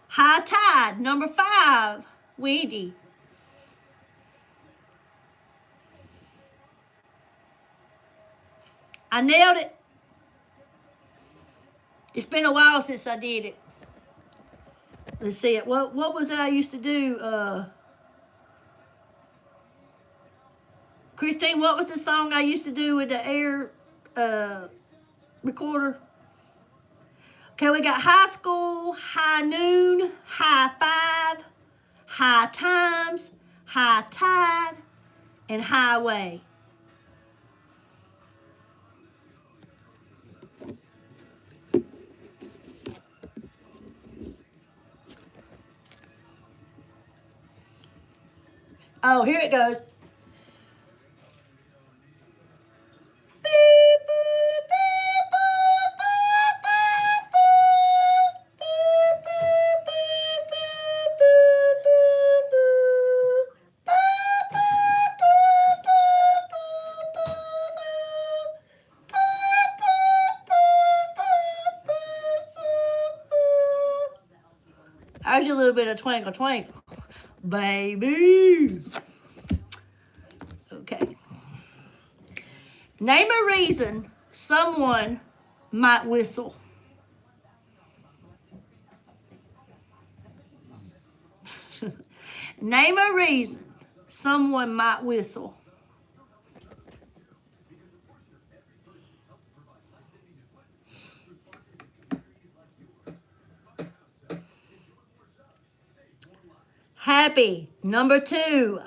S1: High tide, number 5. Wendy. I nailed it. It's been a while since I did it. Let's see it. What was it I used to do? Christine, what was the song I used to do with the air recorder? Okay, we got high school, high noon, high five, high times, high tide, and highway. Oh, here it goes. There's a little bit of twinkle, twinkle. Baby. Okay. Name a reason someone might whistle. Name a reason someone might whistle. Happy, number 2.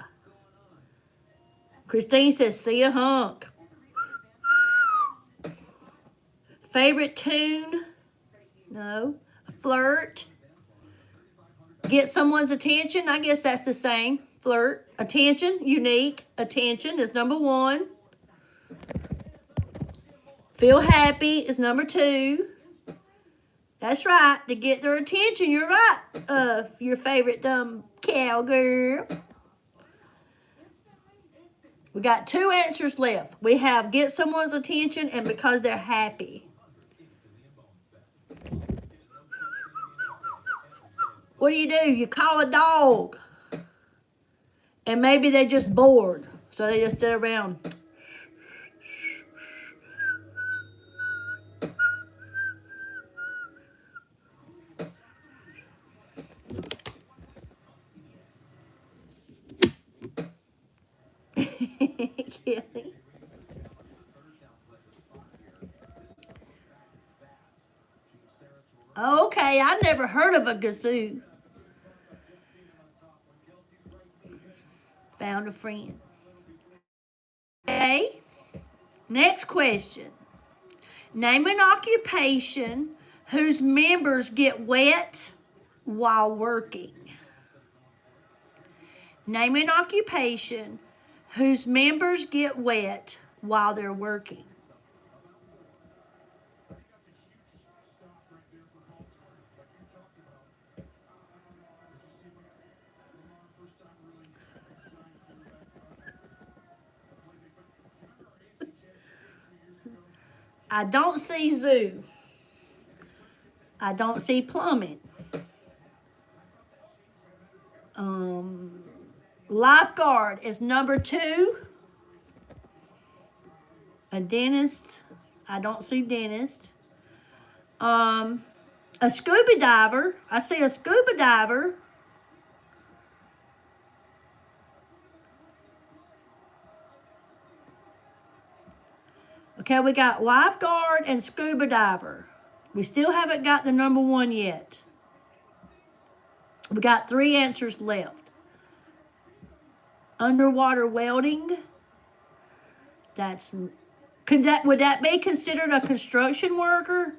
S1: Christine says, see a hunk. Favorite tune? No. A flirt. Get someone's attention? I guess that's the same. Flirt. Attention, unique. Attention is number 1. Feel happy is number 2. That's right. To get their attention, you're right. Your favorite cowgirl. We got 2 answers left. We have get someone's attention and because they're happy. What do? You call a dog. And maybe they're just bored. So they just sit around. Okay, I've never heard of a gazoo. Found a friend. Okay, next question. Name an occupation whose members get wet while working. Name an occupation whose members get wet while they're working. I don't see zoo. I don't see plumbing. Lifeguard is number 2. A dentist. I don't see dentist. A scuba diver. I see a scuba diver. Okay, we got lifeguard and scuba diver. We still haven't got the number 1 yet. We got 3 answers left. Underwater welding. Would that be considered a construction worker?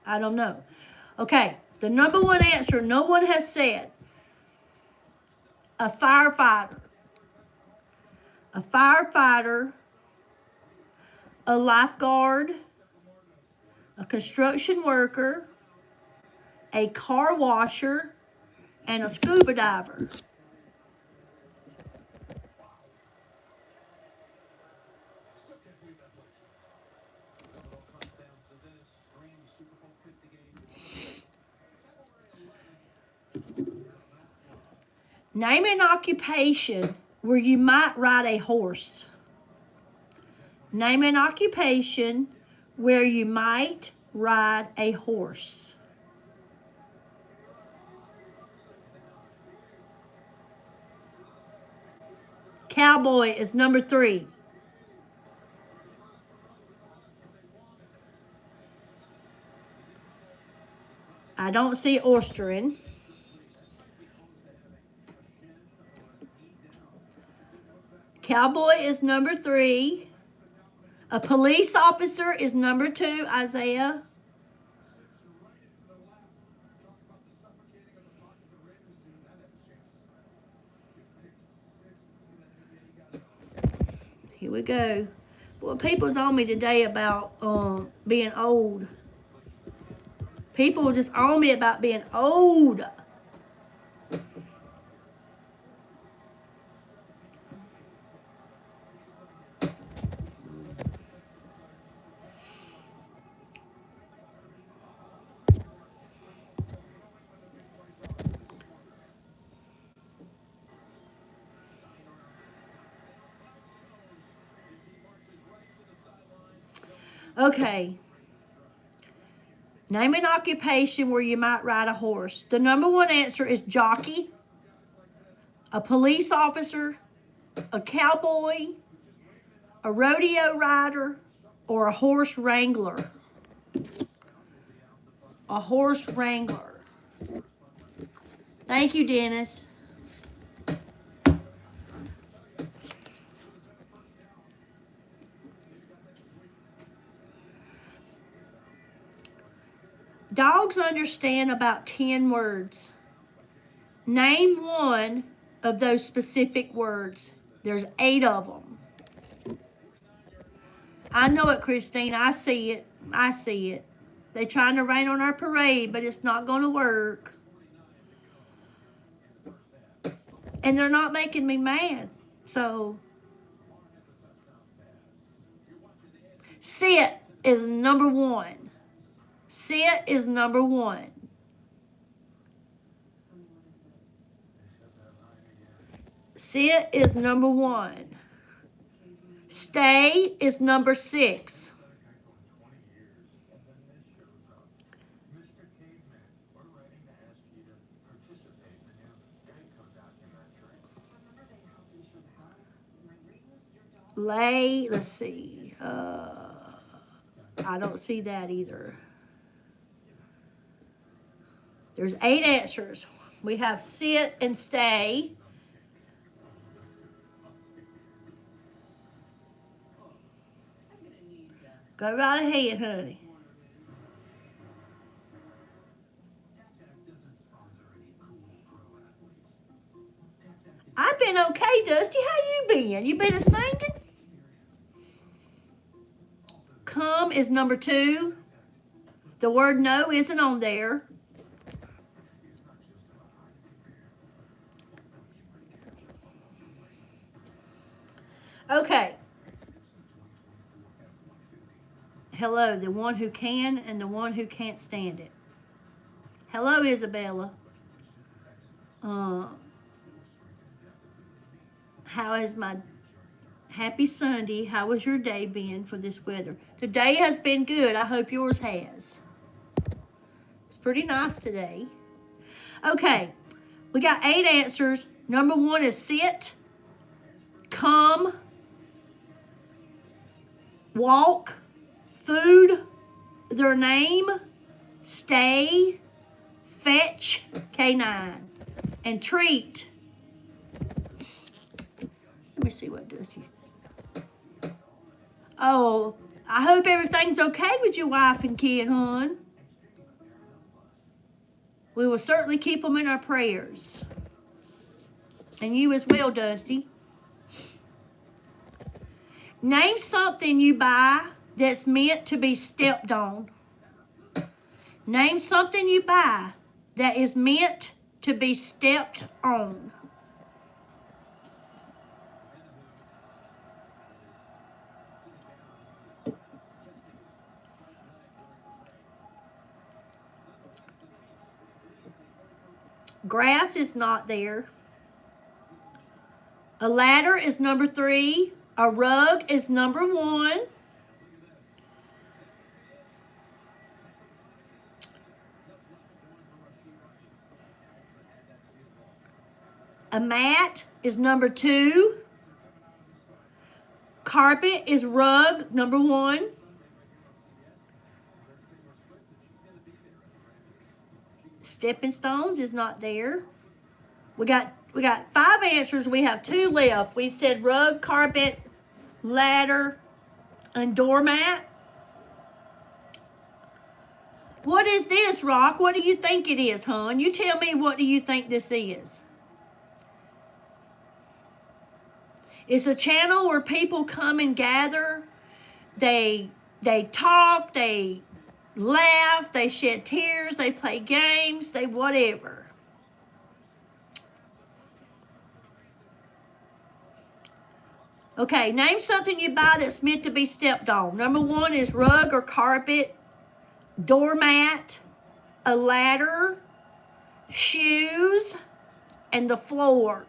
S1: I don't know. Okay, the number 1 answer no one has said. A firefighter. A firefighter. A lifeguard. A construction worker. A car washer. And a scuba diver. Name an occupation where you might ride a horse. Name an occupation where you might ride a horse. Cowboy is number 3. I don't see oystering. Cowboy is number 3. A police officer is number 2, Isaiah. Here we go. Well, people's on me today about being old. People just on me about being old. Okay. Name an occupation where you might ride a horse. The number 1 answer is jockey, a police officer, a cowboy, a rodeo rider, or a horse wrangler. A horse wrangler. Thank you, Dennis. Dogs understand about 10 words. Name one of those specific words. There's 8 of them. I know it, Christine. I see it. I see it. They're trying to rain on our parade, but it's not going to work. And they're not making me mad. So, sit is number 1. Sit is number 1. Sit is number 1. Stay is number 6. Lay, let's see. I don't see that either. There's 8 answers. We have sit and stay. Go right ahead, honey. I've been okay, Dusty. How you been? You been a singing? Come is number 2. The word no isn't on there. Okay. Hello, the one who can and the one who can't stand it. Hello, Isabella. How is my happy Sunday? How has your day been for this weather? The day has been good. I hope yours has. It's pretty nice today. Okay, we got 8 answers. Number 1 is sit, come, walk, food, their name, stay, fetch, K9, and treat. Let me see what Dusty. Oh, I hope everything's okay with your wife and kid, hon. We will certainly keep them in our prayers. And you as well, Dusty. Name something you buy that's meant to be stepped on. Name something you buy that is meant to be stepped on. Grass is not there. A ladder is number 3. A rug is number 1. A mat is number 2. Carpet is rug, number 1. Stepping stones is not there. We got 5 answers. We have 2 left. We said rug, carpet, ladder, and doormat. What is this, Rock? What do you think it is, hon? You tell me, what do you think this is? It's a channel where people come and gather. They talk, they laugh, they shed tears, they play games, they whatever. Okay, name something you buy that's meant to be stepped on. Number 1 is rug or carpet, doormat, a ladder, shoes, and the floor.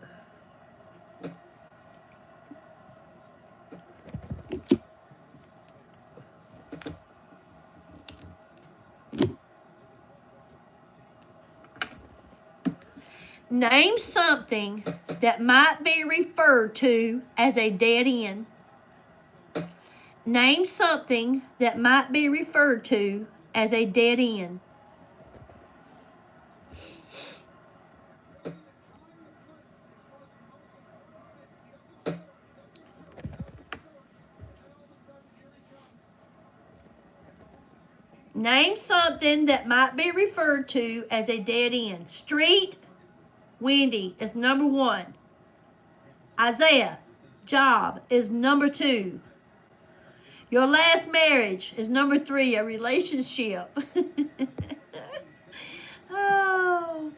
S1: Name something that might be referred to as a dead end. Name something that might be referred to as a dead end. Name something that might be referred to as a dead end. Street, Wendy, is number 1. Isaiah, job, is number 2. Your last marriage is number 3, a relationship. Oh.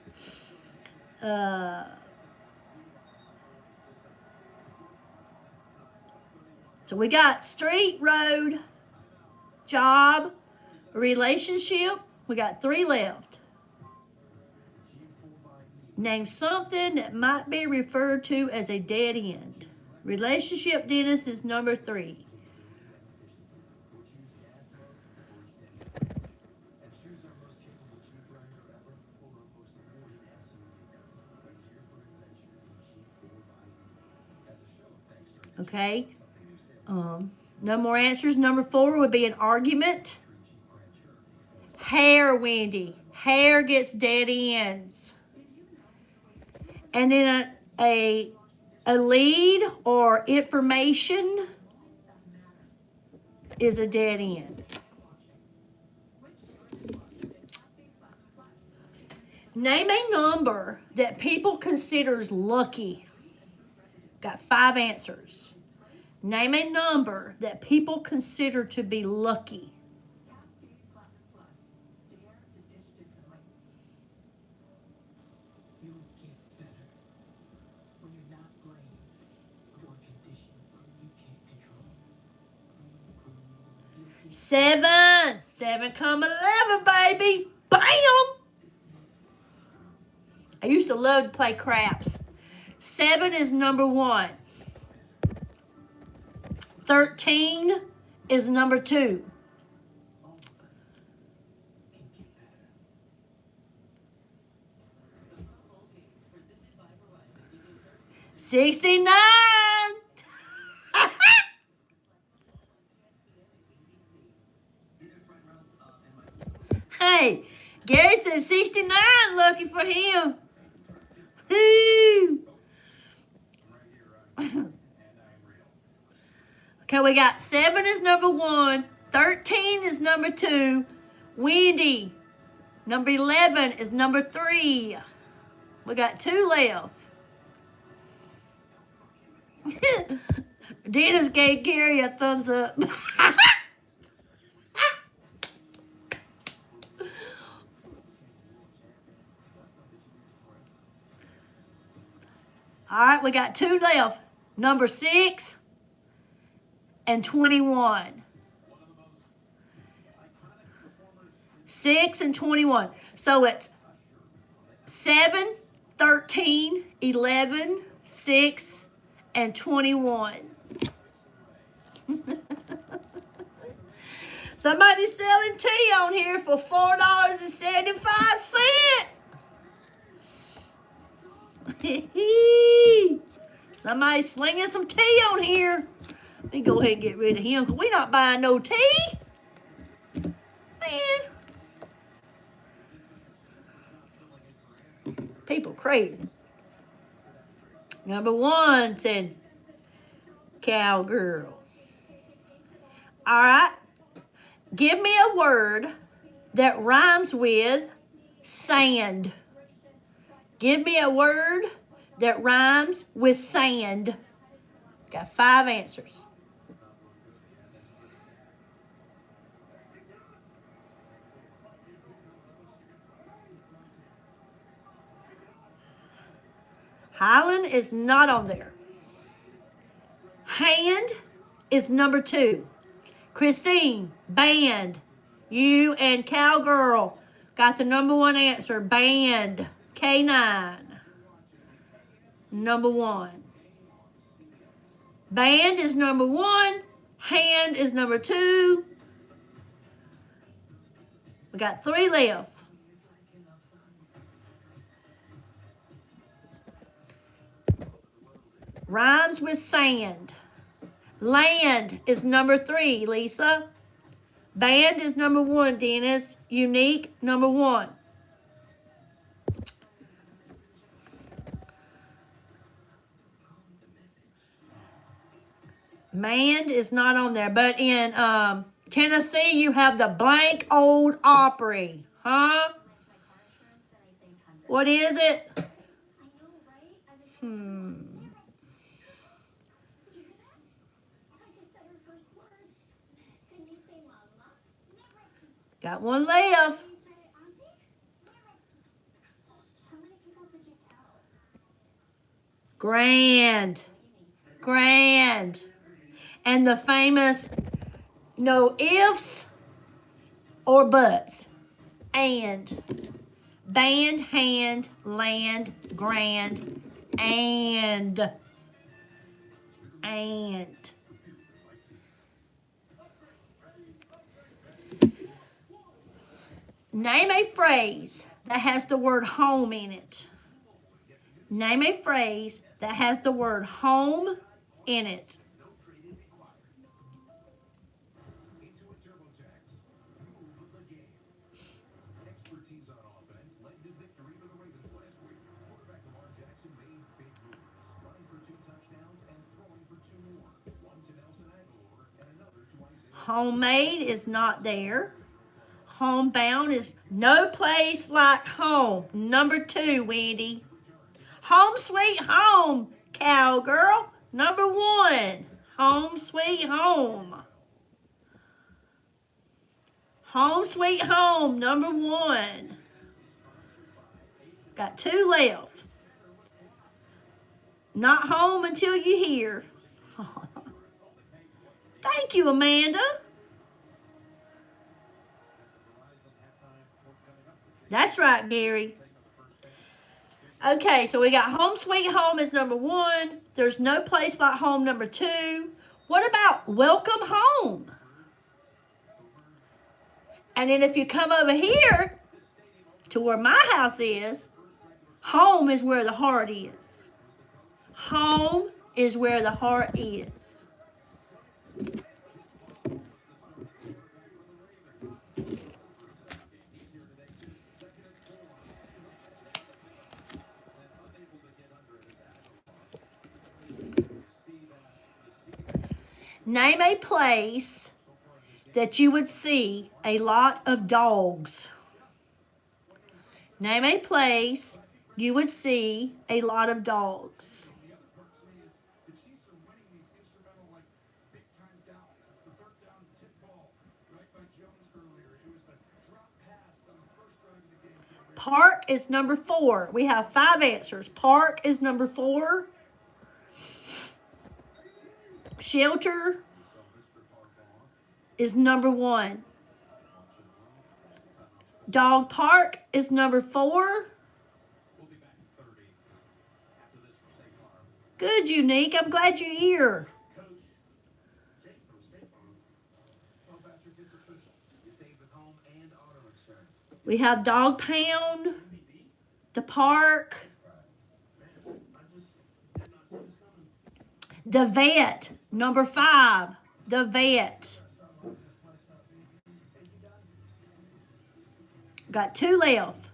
S1: So we got street, road, job, relationship. We got 3 left. Name something that might be referred to as a dead end. Relationship, Dennis, is number 3. Okay. No more answers. Number 4 would be an argument. Hair, Wendy. Hair gets dead ends. And then a lead or information is a dead end. Name a number that people considers lucky. Got 5 answers. Name a number that people consider to be lucky. 7. 7 come 11, baby. Bam! I used to love to play craps. 7 is number 1. 13 is number 2. 69. Hey, Gary said 69. Lucky for him. Woo. Okay, we got 7 is number 1. 13 is number 2. Wendy, number 11 is number 3. We got 2 left. Dennis gave Gary a thumbs up. All right, we got 2 left. Number 6 and 21. 6 and 21. So it's 7, 13, 11, 6, and 21. Somebody's selling tea on here for $4.75. Somebody's slinging some tea on here. Let me go ahead and get rid of him because we're not buying no tea. Man. People crazy. Number 1 said cowgirl. All right. Give me a word that rhymes with sand. Give me a word that rhymes with sand. Got 5 answers. Highland is not on there. Hand is number 2. Christine, band. You and cowgirl got the number 1 answer. Band. K9. Number 1. Band is number 1. Hand is number 2. We got 3 left. Rhymes with sand. Land is number 3, Lisa. Band is number 1, Dennis. Unique, number 1. Mand is not on there, but in Tennessee, you have the blank old Opry. Huh? What is it? Got 1 left. Grand. Grand. And the famous no ifs or buts. And. Band, hand, land, grand, and. Name a phrase that has the word home in it. Name a phrase that has the word home in it. Homemade is not there. Homebound is no place like home. Number 2, Wendy. Home sweet home, cowgirl. Number 1. Home sweet home. Home sweet home, number 1. Got 2 left. Not home until you hear. Thank you, Amanda. That's right, Gary. Okay, so we got Home Sweet Home is number 1. There's No Place Like Home, number 2. What about Welcome Home? And then if you come over here to where my house is, home is where the heart is. Home is where the heart is. Name a place that you would see a lot of dogs. Name a place you would see a lot of dogs. Park is number 4. We have 5 answers. Park is number 4. Shelter is number 1. Dog park is number 4. Good, Unique. I'm glad you're here. We have Dog Pound, the park, the vet, number 5, the vet. Got 2 left.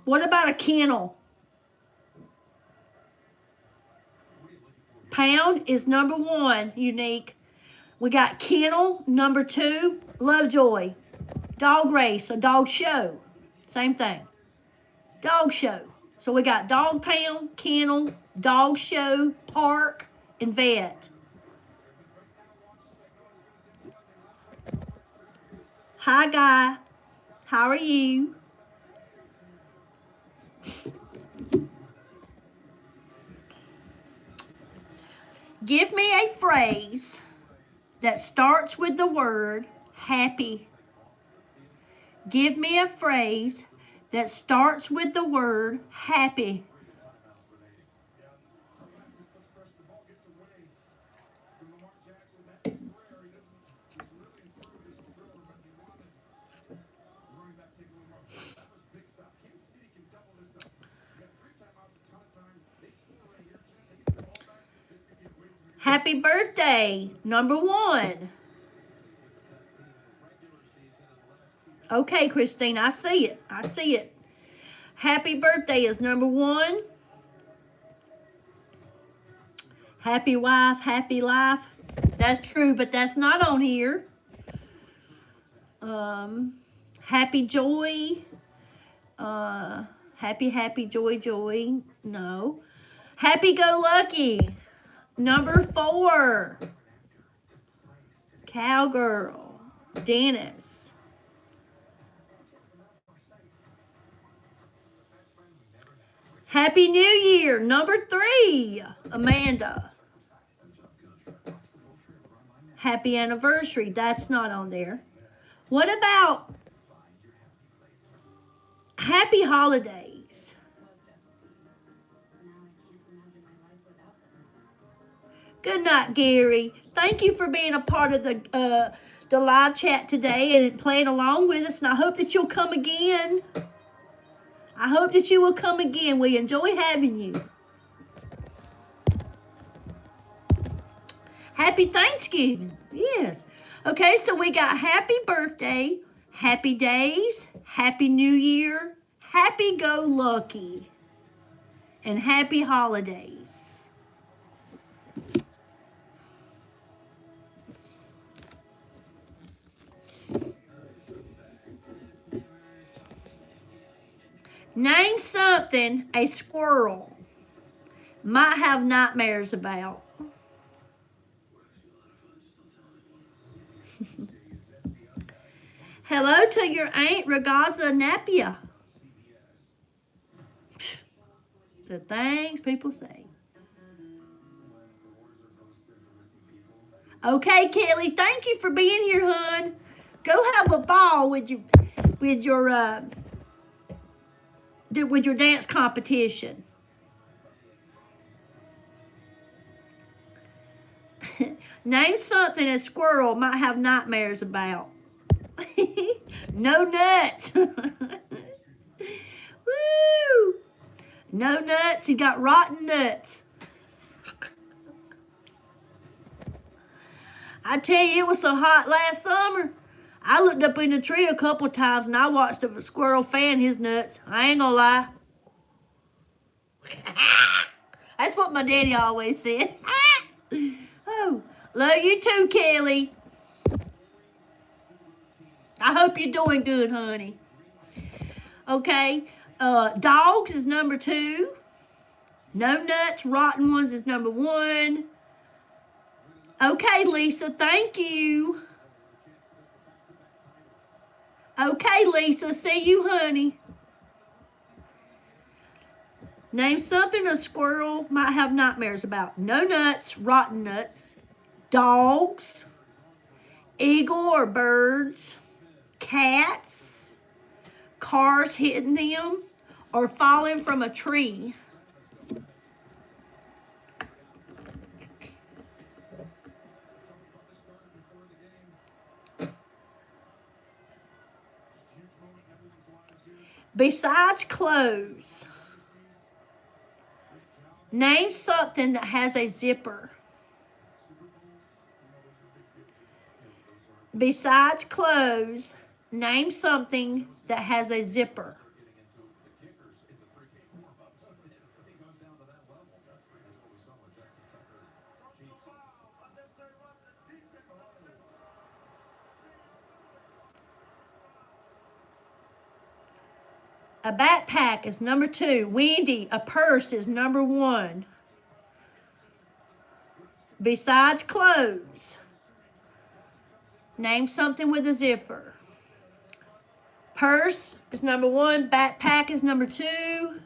S1: What about a kennel? Pound is number 1, Unique. We got kennel, number 2, Lovejoy. Dog race, a dog show. Same thing. Dog show. So we got dog pound, kennel, dog show, park, and vet. Hi, Guy. How are you? Give me a phrase that starts with the word happy. Give me a phrase that starts with the word happy. Happy birthday, number 1. Okay, Christine, I see it. I see it. Happy birthday is number 1. Happy wife, happy life. That's true, but that's not on here. Happy joy. Happy joy. No. Happy go lucky. Number 4. Cowgirl. Dennis. Happy New Year. Number 3. Amanda. Happy anniversary. That's not on there. What about happy holidays? Good night, Gary. Thank you for being a part of the live chat today and playing along with us. And I hope that you'll come again. I hope that you will come again. We enjoy having you. Happy Thanksgiving. Yes. Okay, so we got happy birthday, happy days, happy New Year, happy go lucky, and happy holidays. Name something a squirrel might have nightmares about. Hello to your Aunt Ragazza Napia. The things people say. Okay, Kelly, thank you for being here, hon. Go have a ball with your dance competition. Name something a squirrel might have nightmares about. No nuts. Woo! No nuts. He got rotten nuts. I tell you, it was so hot last summer. I looked up in the tree a couple of times and I watched a squirrel fan his nuts. I ain't gonna lie. That's what my daddy always said. Oh, love you too, Kelly. I hope you're doing good, honey. Okay, dogs is number 2. No nuts, rotten ones is number 1. Okay, Lisa, thank you. Okay, Lisa, see you, honey. Name something a squirrel might have nightmares about. No nuts, rotten nuts, dogs, eagle or birds, cats, cars hitting them, or falling from a tree. Besides clothes, name something that has a zipper. Besides clothes, name something that has a zipper. A backpack is number 2. Wendy, a purse is number 1. Besides clothes, name something with a zipper. Purse is number 1. Backpack is number 2.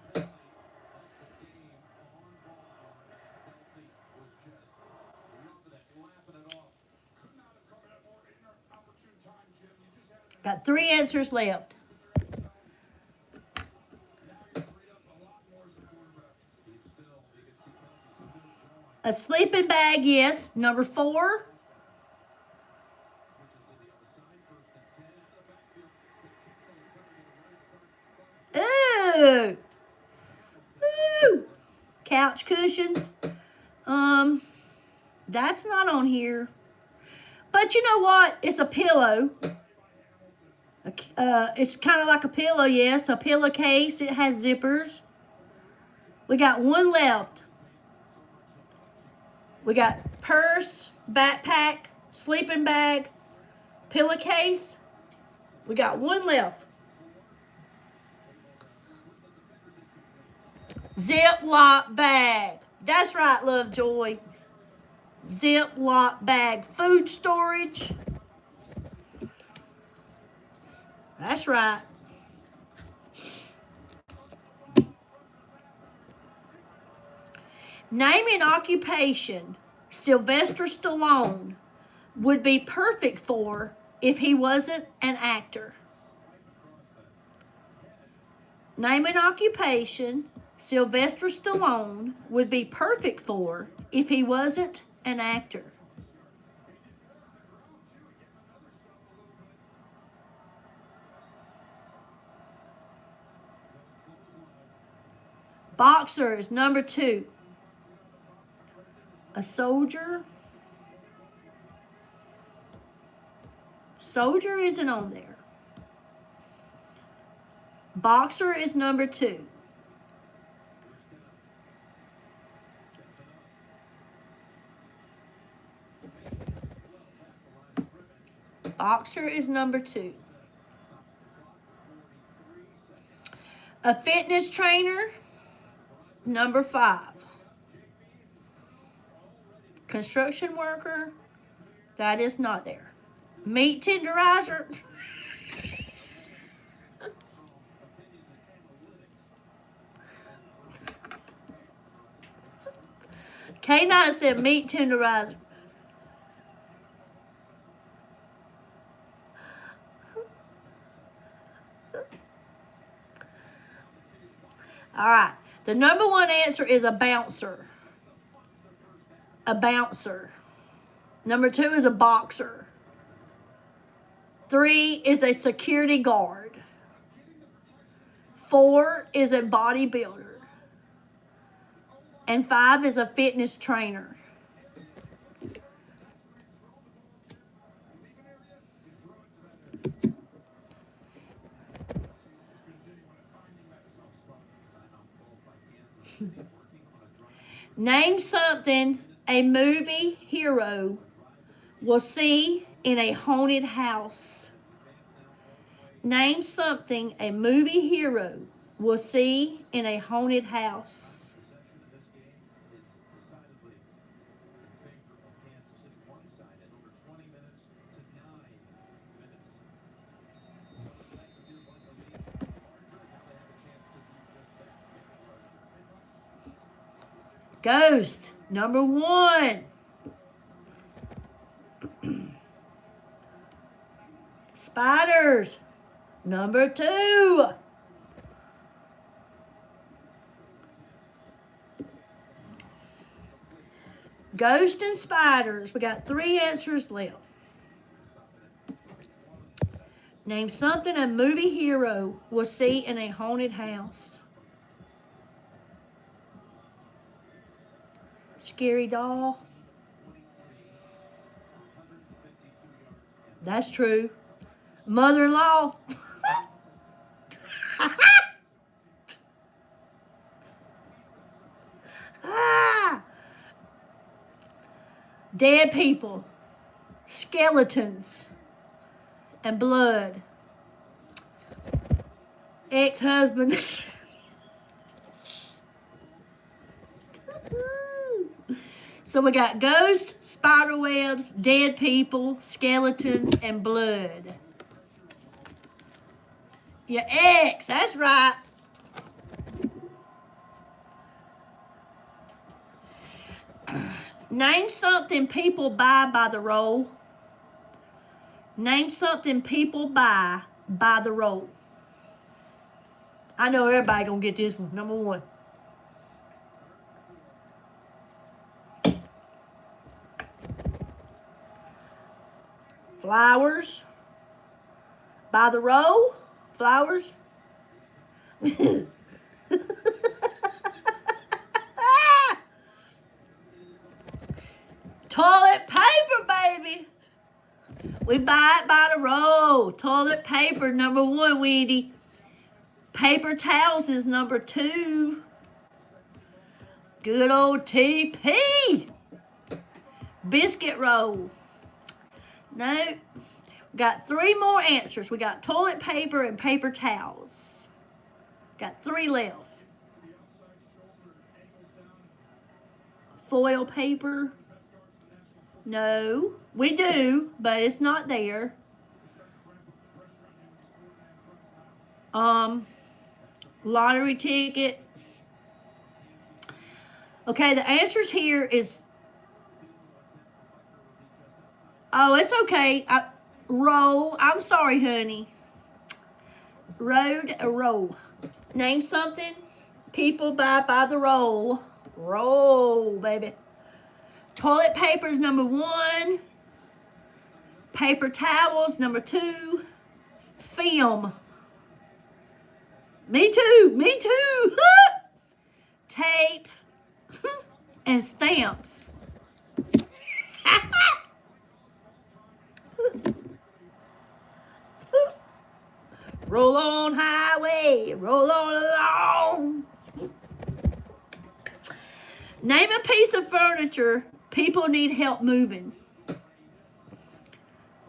S1: Got 3 answers left. A sleeping bag, yes. Number 4. Ooh. Ooh. Couch cushions. That's not on here. But you know what? It's a pillow. It's kind of like a pillow, yes. A pillowcase. It has zippers. We got 1 left. We got purse, backpack, sleeping bag, pillowcase. We got 1 left. Ziploc bag. That's right, Lovejoy. Ziploc bag. Food storage. That's right. Name an occupation Sylvester Stallone would be perfect for if he wasn't an actor. Name an occupation Sylvester Stallone would be perfect for if he wasn't an actor. Boxer is number 2. A soldier. Soldier isn't on there. Boxer is number 2. Boxer is number 2. A fitness trainer, number 5. Construction worker, that is not there. Meat tenderizer. K9 said meat tenderizer. All right. The number one answer is a bouncer. A bouncer. Number 2 is a boxer. 3 is a security guard. 4 is a bodybuilder. And 5 is a fitness trainer. Name something a movie hero will see in a haunted house. Name something a movie hero will see in a haunted house. Ghost, number 1. Spiders, number 2. Ghost and spiders. We got 3 answers left. Name something a movie hero will see in a haunted house. Scary doll. That's true. Mother-in-law. Dead people, skeletons, and blood. Ex-husband. So we got ghosts, spider webs, dead people, skeletons, and blood. Your ex, that's right. Name something people buy by the roll. Name something people buy by the roll. I know everybody gonna get this one. Number 1. Flowers. By the roll. Flowers. Toilet paper, baby. We buy it by the roll. Toilet paper, number 1, Weedy. Paper towels is number 2. Good old TP. Biscuit roll. No. We got 3 more answers. We got toilet paper and paper towels. Got 3 left. Foil paper. No, we do, but it's not there. Lottery ticket. Okay, the answers here is, oh, it's okay. Roll. I'm sorry, honey. Roll. Name something people buy by the roll. Roll, baby. Toilet paper is number 1. Paper towels, number 2. Film. Me too. Tape and stamps. Roll on highway, roll on along. Name a piece of furniture people need help moving.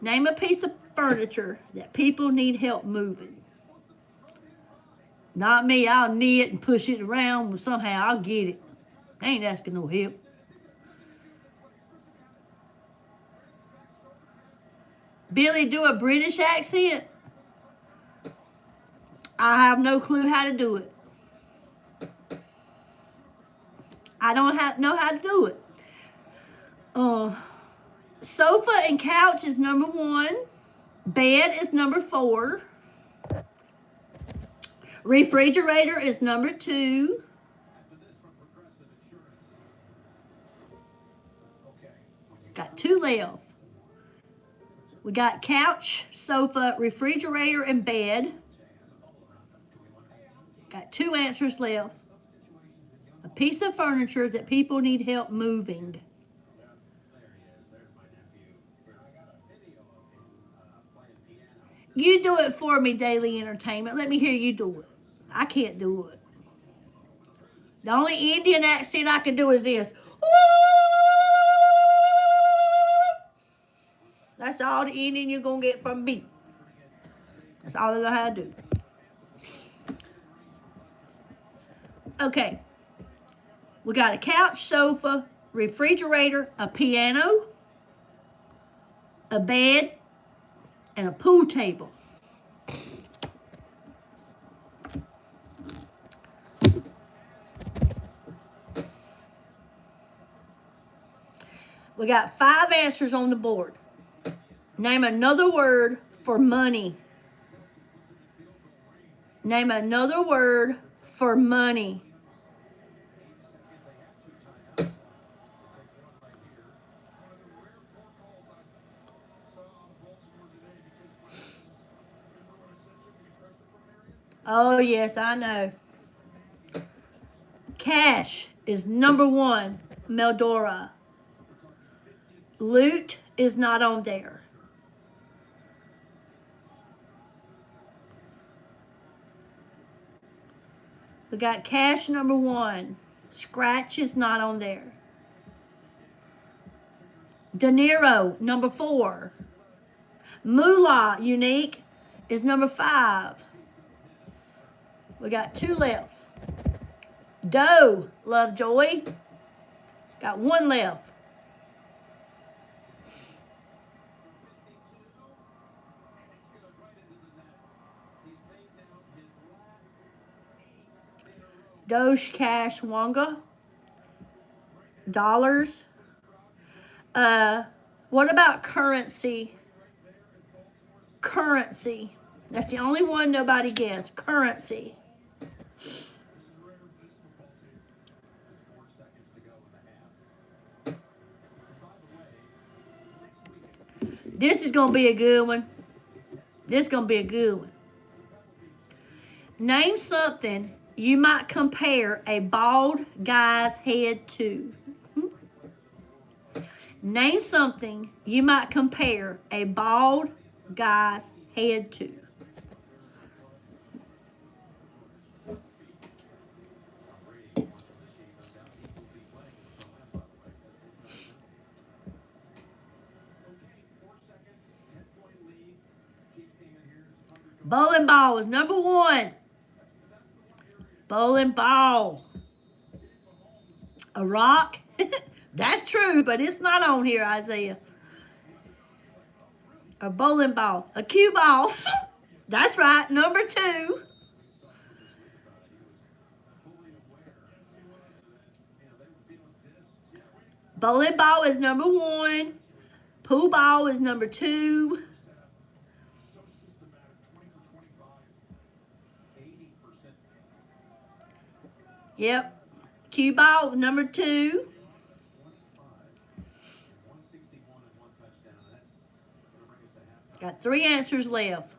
S1: Name a piece of furniture that people need help moving. Not me. I'll knee it and push it around. Somehow I'll get it. I ain't asking no help. Billie, do a British accent. I have no clue how to do it. I don't know how to do it. Sofa and couch is number 1. Bed is number 4. Refrigerator is number 2. Got 2 left. We got couch, sofa, refrigerator, and bed. Got 2 answers left. A piece of furniture that people need help moving. You do it for me, Daily Entertainment. Let me hear you do it. I can't do it. The only Indian accent I can do is this. That's all the Indian you're going to get from me. That's all I know how to do. Okay. We got a couch, sofa, refrigerator, a piano, a bed, and a pool table. We got 5 answers on the board. Name another word for money. Name another word for money. Oh, yes, I know. Cash is number 1, Meldora. Loot is not on there. We got cash number 1. Scratch is not on there. De Niro, number 4. Moolah, unique, is number 5. We got 2 left. Doe, Lovejoy, got 1 left. Doge, cash, Wonga, dollars. What about currency? Currency. That's the only one nobody guessed. Currency. This is going to be a good one. This is going to be a good one. Name something you might compare a bald guy's head to. Name something you might compare a bald guy's head to. Bowling ball is number 1. Bowling ball. A rock. That's true, but it's not on here, Isaiah. A bowling ball. A cue ball. That's right, number 2. Bowling ball is number 1. Pool ball is number 2. Yep. Cue ball, number 2. Got 3 answers left.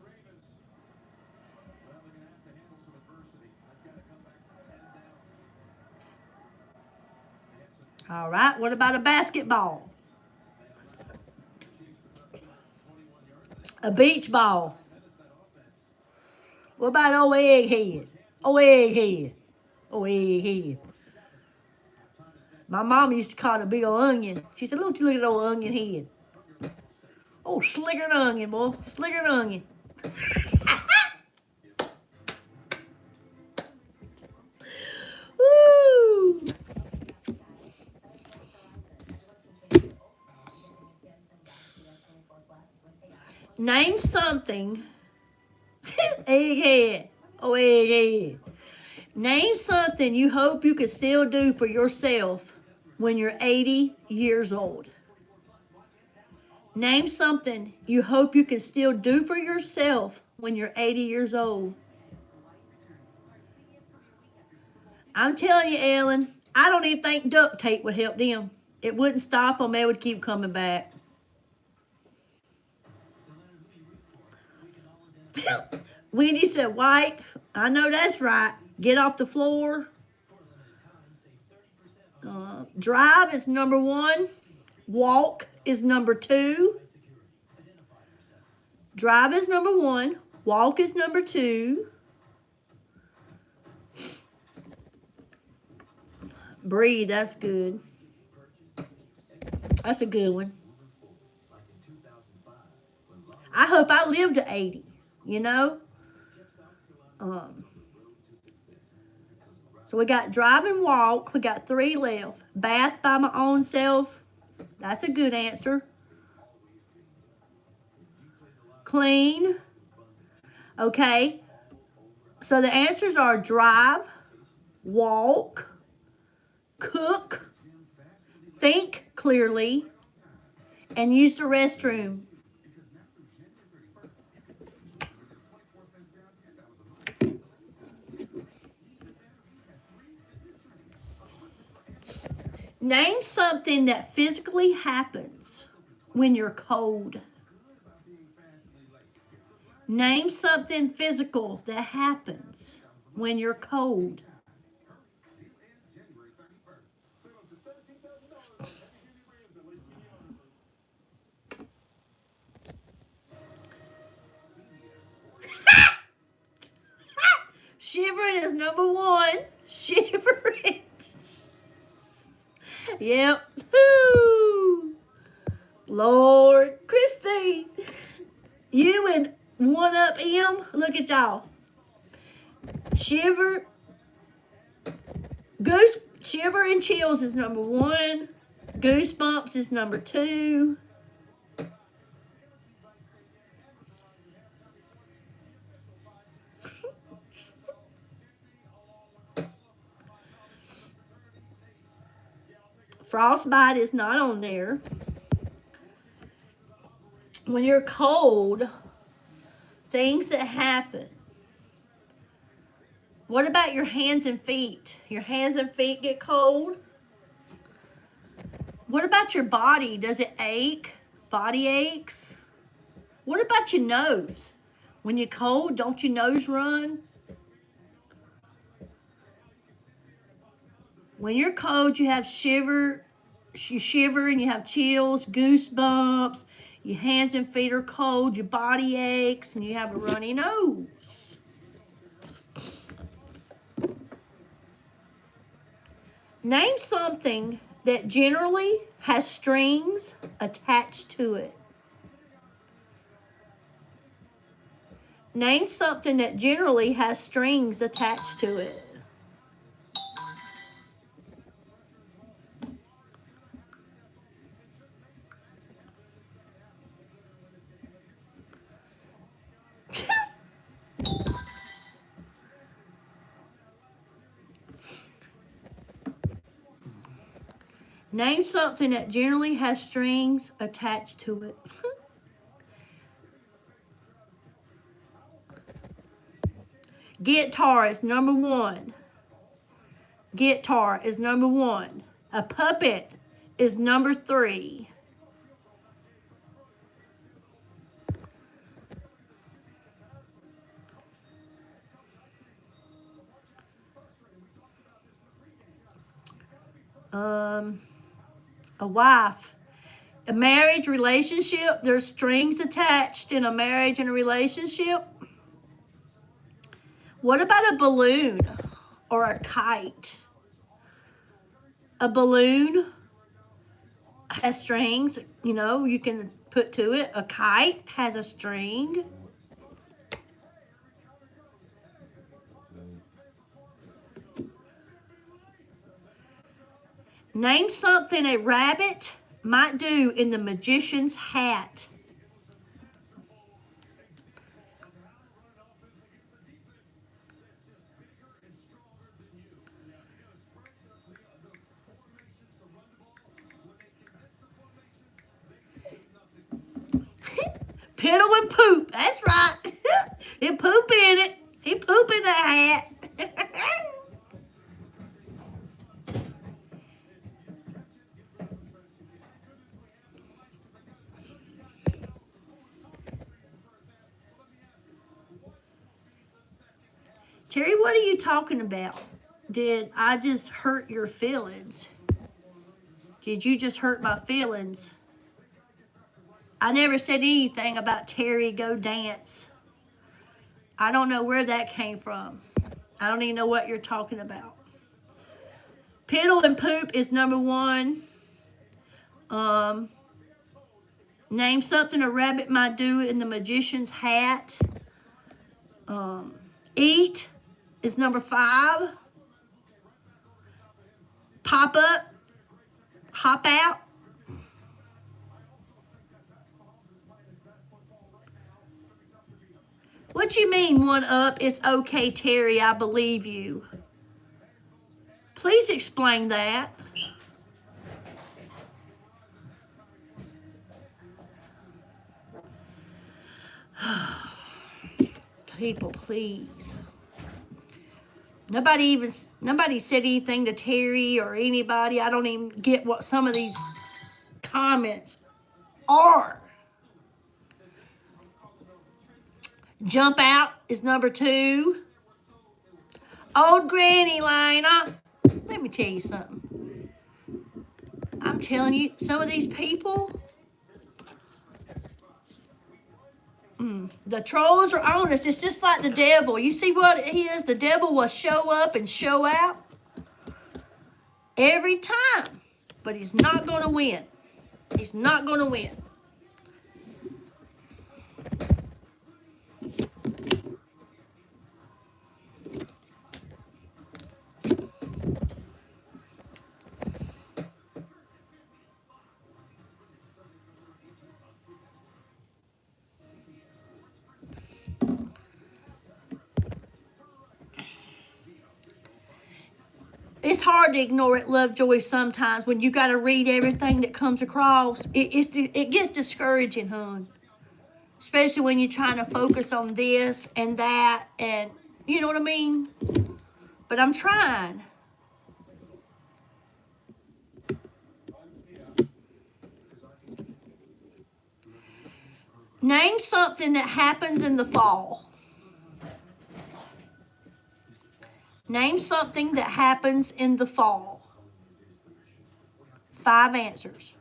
S1: All right, what about a basketball? A beach ball. What about old egghead? Old egghead. Oh, egghead. My mom used to call it a big old onion. She said, "Don't you look at old onion head." Oh, slicker than onion, boy. Slicker than onion. Woo! Name something. Egghead. Oh, egghead. Name something you hope you can still do for yourself when you're 80 years old. Name something you hope you can still do for yourself when you're 80 years old. I'm telling you, Ellen, I don't even think duct tape would help them. It wouldn't stop them. They would keep coming back. Wendy said, wipe. I know that's right. Get off the floor. Drive is number 1. Walk is number 2. Drive is number 1. Walk is number 2. Breathe, that's good. That's a good one. I hope I live to 80, you know? So we got drive and walk. We got 3 left. Bath by my own self. That's a good answer. Clean. Okay. So the answers are drive, walk, cook, think clearly, and use the restroom. Name something that physically happens when you're cold. Name something physical that happens when you're cold. Shivering is number 1. Shivering. Yep. Woo. Lord. Christine. You and 1UP. Look at y'all. Shiver. Shiver and chills is number 1. Goosebumps is number 2. Frostbite is not on there. When you're cold, things that happen. What about your hands and feet? Your hands and feet get cold? What about your body? Does it ache? Body aches? What about your nose? When you're cold, don't your nose run? When you're cold, you shiver and you have chills, goosebumps, your hands and feet are cold, your body aches, and you have a runny nose. Name something that generally has strings attached to it. Name something that generally has strings attached to it. Name something that generally has strings attached to it. Guitar is number 1. Guitar is number 1. A puppet is number 3. A wife. A marriage, relationship, there's strings attached in a marriage and a relationship. What about a balloon or a kite? A balloon has strings, you know, you can put to it. A kite has a string. Name something a rabbit might do in the magician's hat. Piddle and poop. That's right. He poop in it. He poop in the hat. Terry, what are you talking about? Did I just hurt your feelings? Did you just hurt my feelings? I never said anything about Terry go dance. I don't know where that came from. I don't even know what you're talking about. Piddle and poop is number 1. Name something a rabbit might do in the magician's hat. Eat is number 5. Pop up, hop out. What you mean, one up? It's okay, Terry, I believe you. Please explain that. People, please. Nobody said anything to Terry or anybody. I don't even get what some of these comments are. Jump out is number 2. Old Granny Lena. Let me tell you something. I'm telling you, some of these people, the trolls are on us. It's just like the devil. You see what it is? The devil will show up and show out every time. But he's not going to win. He's not going to win. It's hard to ignore it, Lovejoy, sometimes when you got to read everything that comes across. It gets discouraging, hon. Especially when you're trying to focus on this and that, and you know what I mean? But I'm trying. Name something that happens in the fall. Name something that happens in the fall. 5 answers.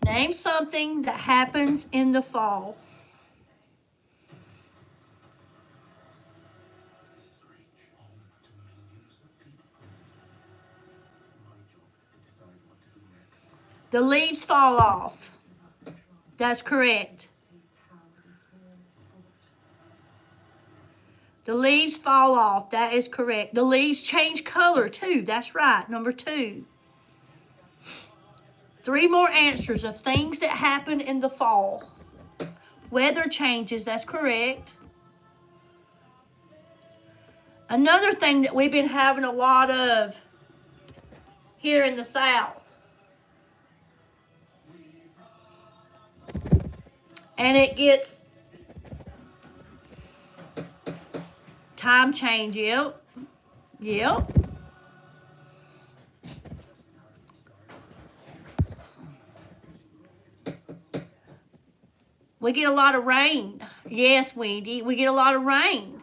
S1: Name something that happens in the fall. The leaves fall off. That's correct. The leaves fall off. That is correct. The leaves change color too. That's right. Number 2. 3 more answers of things that happen in the fall. Weather changes. That's correct. Another thing that we've been having a lot of here in the South. And it gets time change. Yep. We get a lot of rain. Yes, Wendy, we get a lot of rain.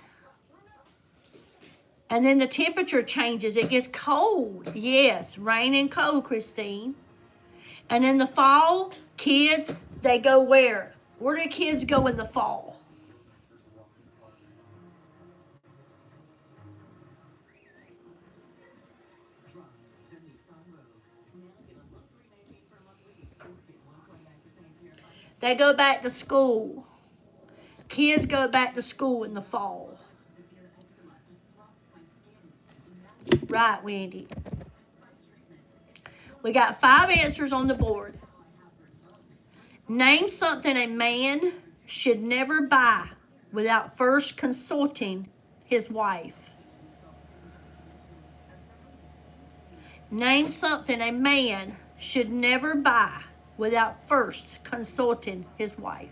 S1: And then the temperature changes. It gets cold. Yes, rain and cold, Christine. And in the fall, kids, they go where? Where do kids go in the fall? They go back to school. Kids go back to school in the fall. Right, Wendy. We got 5 answers on the board. Name something a man should never buy without first consulting his wife. Name something a man should never buy without first consulting his wife.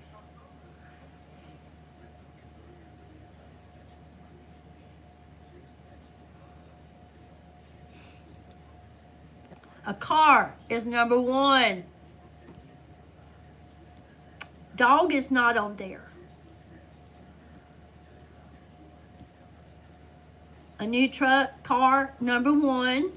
S1: A car is number 1. Dog is not on there. A new truck, car, number 1.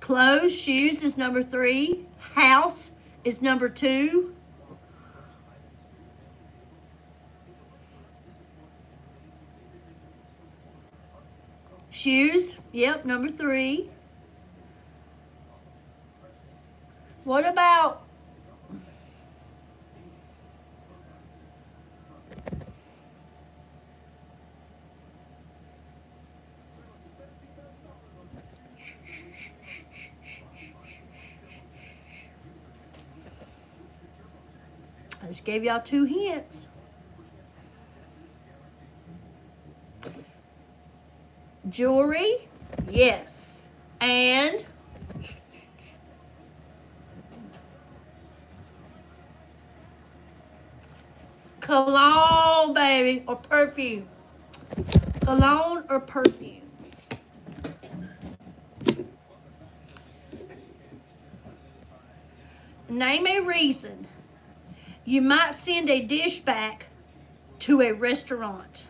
S1: Clothes, shoes is number 3. House is number 2. Shoes, yep, number 3. What about I just gave y'all 2 hints. Jewelry, yes. And cologne, baby, or perfume. Cologne or perfume. Name a reason you might send a dish back to a restaurant.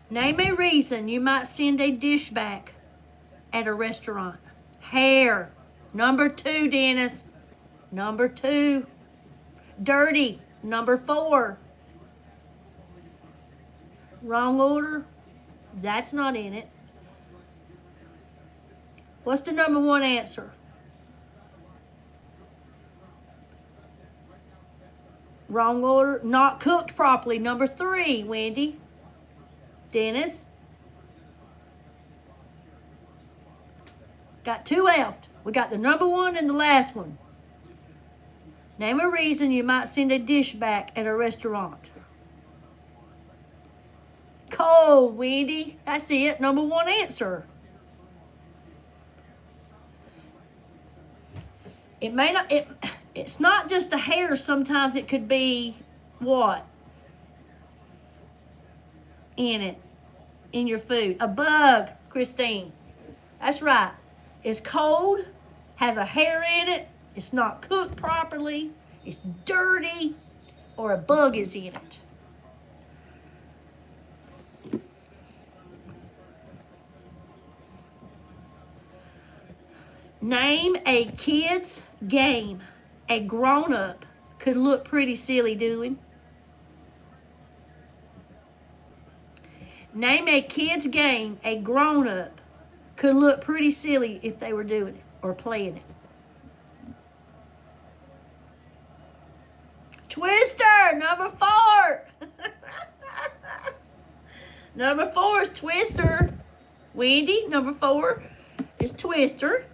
S1: Name a reason you might send a dish back at a restaurant. Hair, number 2, Dennis. Number 2. Dirty, number 4. Wrong order, that's not in it. What's the number 1 answer? Wrong order, not cooked properly, number 3, Wendy. Dennis? Got 2 left. We got the number 1 and the last one. Name a reason you might send a dish back at a restaurant. Cold, Wendy. That's it. Number 1 answer. It may not. It's not just the hair. Sometimes it could be what in it, in your food. A bug, Christine. That's right. It's cold, has a hair in it, it's not cooked properly, it's dirty, or a bug is in it. Name a kid's game a grown-up could look pretty silly doing. Name a kid's game a grown-up could look pretty silly if they were doing it or playing it. Twister, number 4. Number 4 is Twister. Wendy, number 4 is Twister.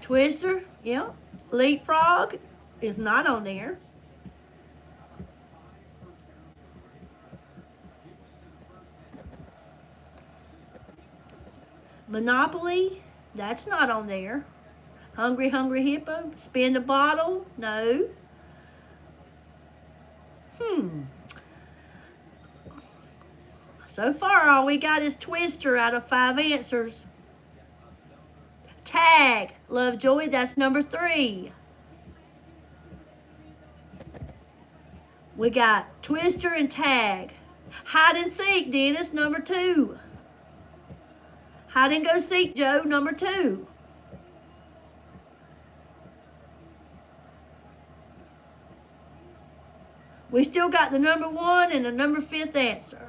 S1: Twister, yeah. Leapfrog is not on there. Monopoly, that's not on there. Hungry, Hungry Hippo, Spin the Bottle, no. So far, all we got is Twister out of 5 answers. Tag, Lovejoy, that's number 3. We got Twister and Tag. Hide and Seek, Dennis, number 2. Hide and Go Seek, Joe, number 2. We still got the number 1 and the number 5th answer.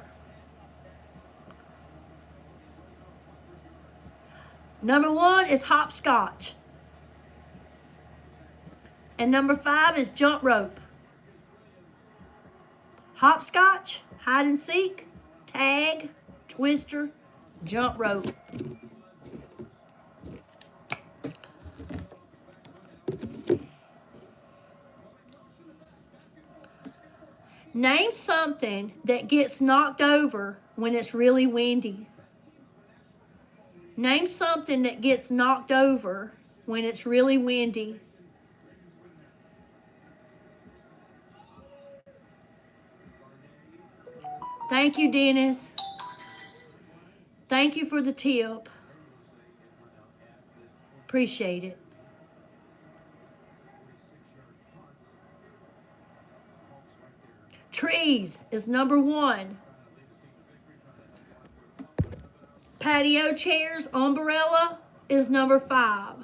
S1: Number 1 is hopscotch. And number 5 is jump rope. Hopscotch, hide and seek, tag, twister, jump rope. Name something that gets knocked over when it's really windy. Name something that gets knocked over when it's really windy. Thank you, Dennis. Thank you for the tip. Appreciate it. Trees is number 1. Patio chairs, umbrella is number 5.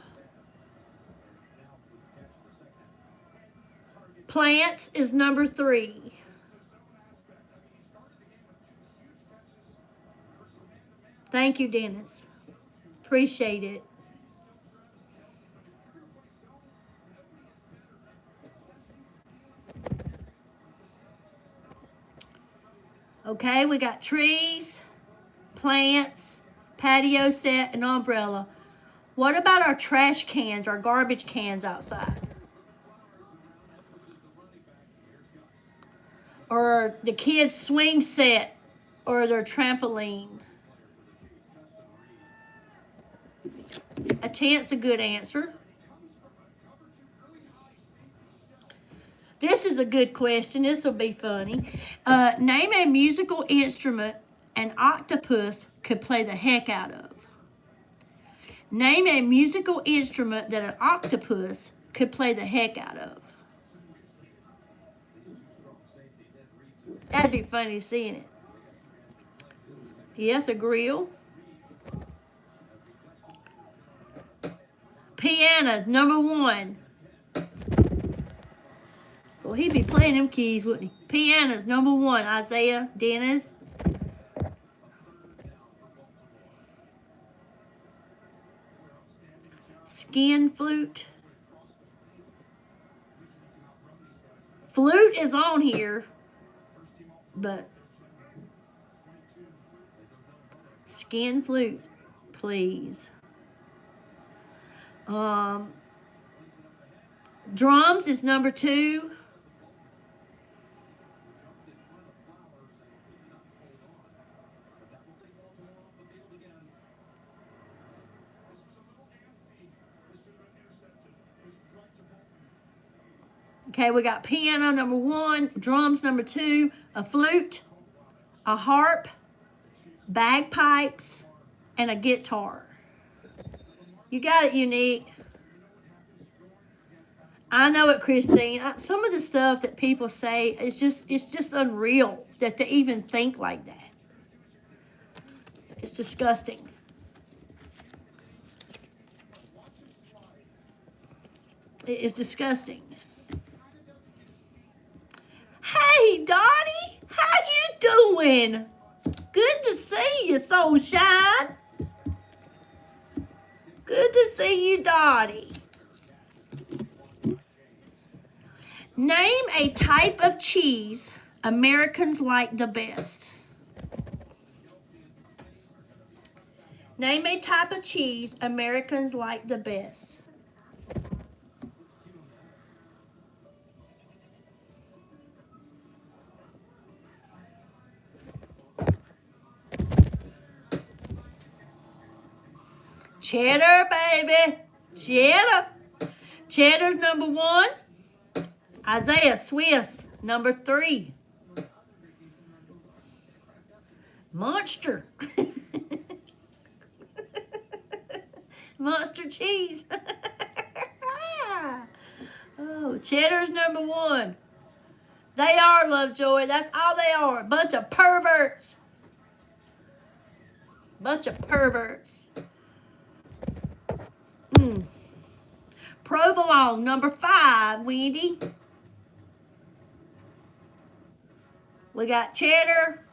S1: Plants is number 3. Thank you, Dennis. Appreciate it. Okay, we got trees, plants, patio set, and umbrella. What about our trash cans, our garbage cans outside? Or the kids' swing set, or their trampoline? A tent's a good answer. This is a good question. This will be funny. Name a musical instrument an octopus could play the heck out of. Name a musical instrument that an octopus could play the heck out of. That'd be funny seeing it. Yes, a grill. Piano, number 1. Well, he'd be playing them keys, wouldn't he? Piano's number 1. Isaiah, Dennis. Skin flute. Flute is on here, but skin flute, please. Drums is number 2. Okay, we got piano number 1, drums number 2, a flute, a harp, bagpipes, and a guitar. You got it, Unique. I know it, Christine. Some of the stuff that people say is just unreal that they even think like that. It's disgusting. It is disgusting. Hey, Dottie, how you doing? Good to see you, Soulshine. Good to see you, Dottie. Name a type of cheese Americans like the best. Name a type of cheese Americans like the best. Cheddar, baby. Cheddar. Cheddar's number 1. Isaiah, Swiss, number 3. Monster. Monster cheese. Oh, Cheddar's number 1. They are, Lovejoy. That's all they are. A bunch of perverts. Bunch of perverts. Provolone, number 5, Wendy. We got cheddar.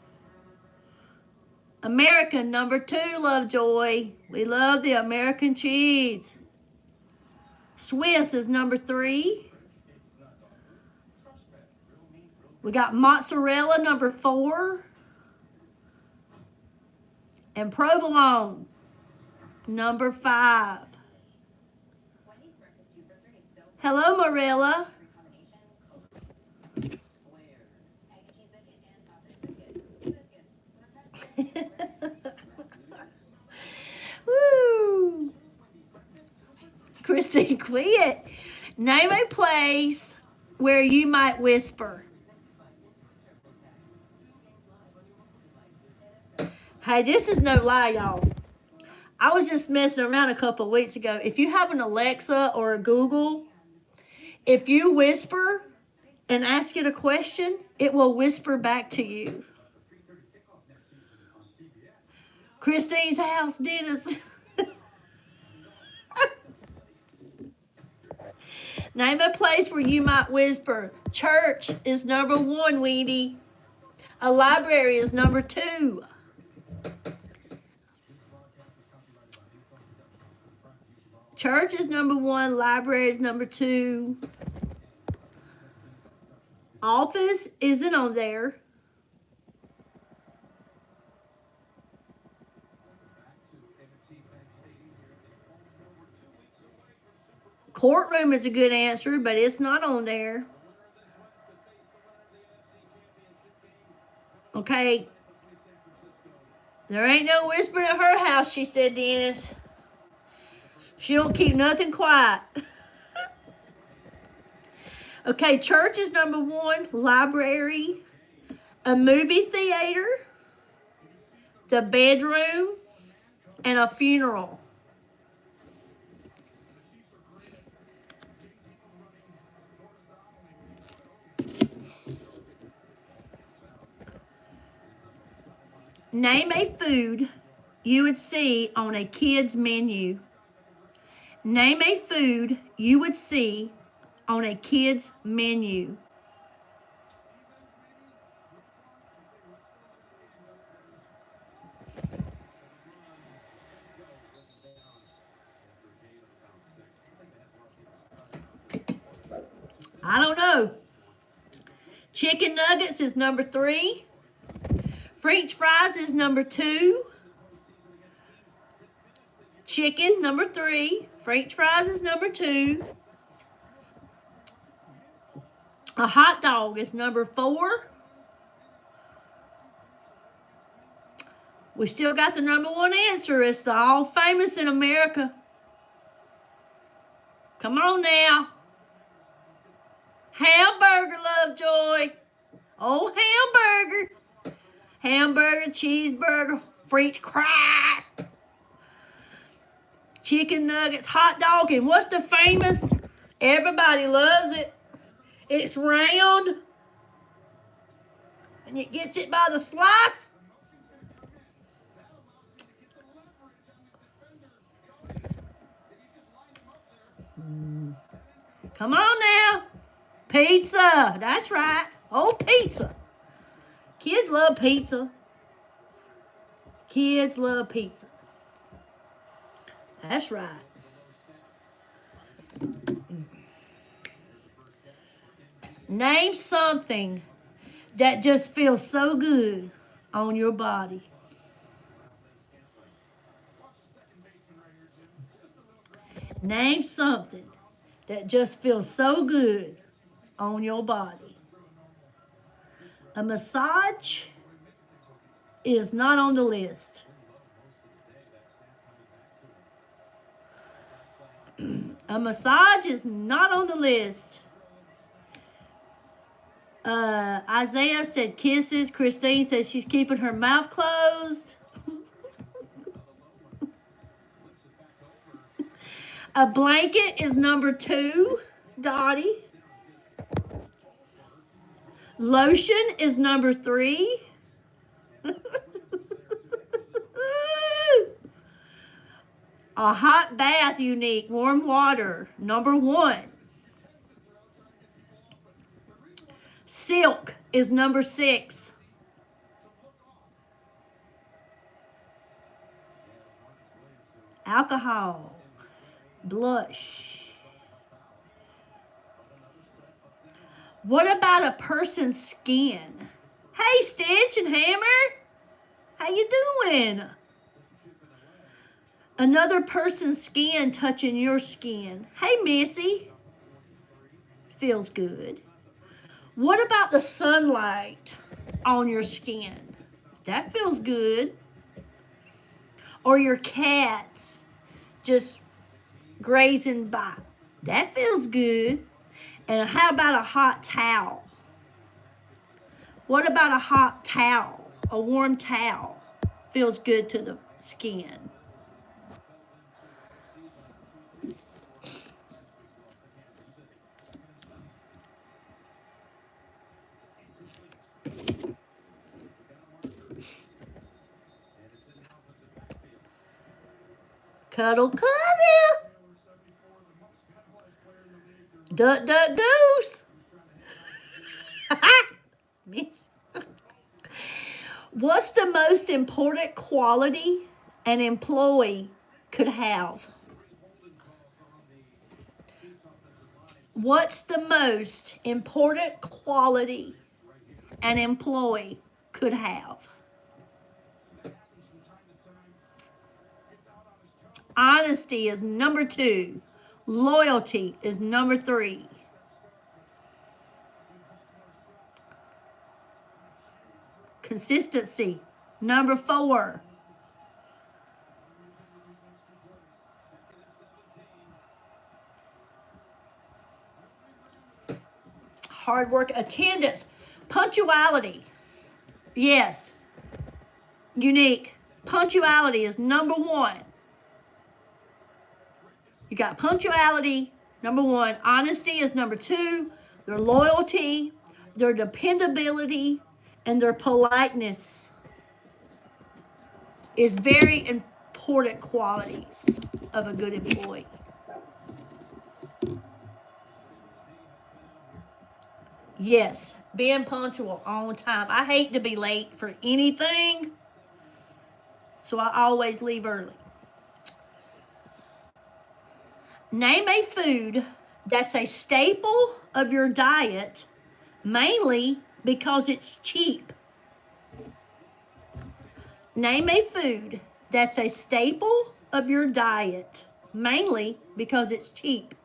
S1: American, number 2, Lovejoy. We love the American cheese. Swiss is number 3. We got mozzarella, number 4. And provolone, number 5. Hello, Marilla. Christine, quit. Name a place where you might whisper. Hey, this is no lie, y'all. I was just messing around a couple of weeks ago. If you have an Alexa or a Google, if you whisper and ask it a question, it will whisper back to you. Christine's house, Dennis. Name a place where you might whisper. Church is number 1, Weenie. A library is number 2. Church is number 1. Library is number 2. Office isn't on there. Courtroom is a good answer, but it's not on there. Okay. There ain't no whispering at her house, she said, Dennis. She don't keep nothing quiet. Okay, church is number 1. Library. A movie theater. The bedroom. And a funeral. Name a food you would see on a kid's menu. Name a food you would see on a kid's menu. I don't know. Chicken nuggets is number 3. French fries is number 2. Chicken, number 3. French fries is number 2. A hot dog is number 4. We still got the number 1 answer. It's the all famous in America. Come on now. Hamburger, Lovejoy. Oh, hamburger. Hamburger, cheeseburger, French fries, chicken nuggets, hot dog, and what's the famous? Everybody loves it. It's round, and it gets it by the slice. Come on now. Pizza. That's right. Oh, pizza. Kids love pizza. Kids love pizza. That's right. Name something that just feels so good on your body. Name something that just feels so good on your body. A massage is not on the list. A massage is not on the list. Isaiah said kisses. Christine said she's keeping her mouth closed. A blanket is number 2, Dottie. Lotion is number 3. A hot bath, unique, warm water, number 1. Silk is number 6. Alcohol, blush. What about a person's skin? Hey, Stitch and Hammer. How you doing? Another person's skin touching your skin. Hey, Missy. Feels good. What about the sunlight on your skin? That feels good. Or your cats just grazing by. That feels good. And how about a hot towel? What about a hot towel? A warm towel feels good to the skin. Cuddle, cuddle. Duck, duck, goose. Miss. What's the most important quality an employee could have? What's the most important quality an employee could have? Honesty is number 2. Loyalty is number 3. Consistency, number 4. Hard work, attendance, punctuality. Yes, unique. Punctuality is number 1. You got punctuality, number 1. Honesty is number 2. Their loyalty, their dependability, and their politeness is very important qualities of a good employee. Yes, being punctual on time. I hate to be late for anything, so I always leave early. Name a food that's a staple of your diet, mainly because it's cheap. Name a food that's a staple of your diet, mainly because it's cheap.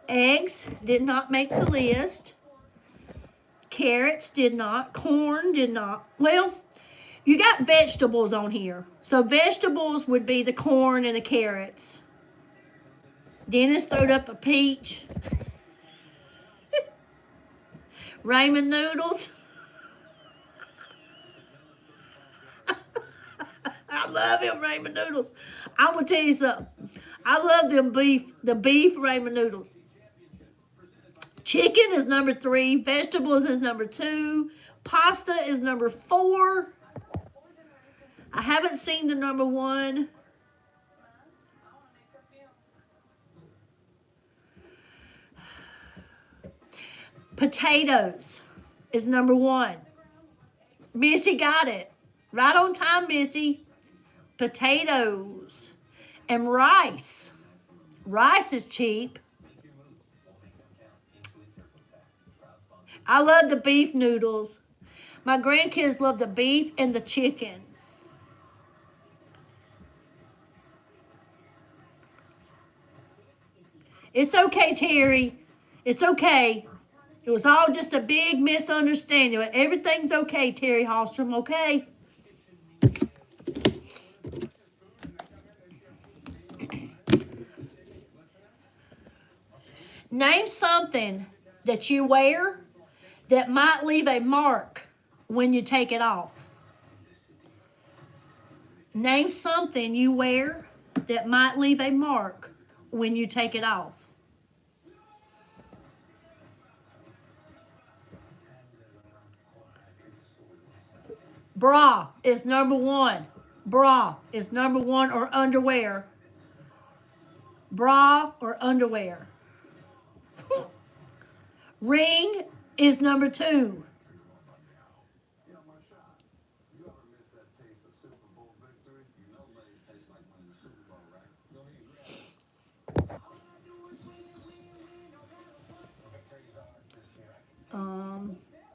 S1: Eggs did not make the list. Carrots did not. Corn did not. Well, you got vegetables on here. So vegetables would be the corn and the carrots. Dennis throwed up a peach. Ramen noodles. I love them ramen noodles. I'm gonna tell you something. I love the beef ramen noodles. Chicken is number 3. Vegetables is number 2. Pasta is number 4. I haven't seen the number 1. Potatoes is number 1. Missy got it. Right on time, Missy. Potatoes. And rice. Rice is cheap. I love the beef noodles. My grandkids love the beef and the chicken. It's okay, Terry. It's okay. It was all just a big misunderstanding. But everything's okay, Terry Hallstrom, okay? Name something that you wear that might leave a mark when you take it off. Name something you wear that might leave a mark when you take it off. Bra is number 1. Bra is number 1, or underwear. Bra or underwear. Ring is number 2.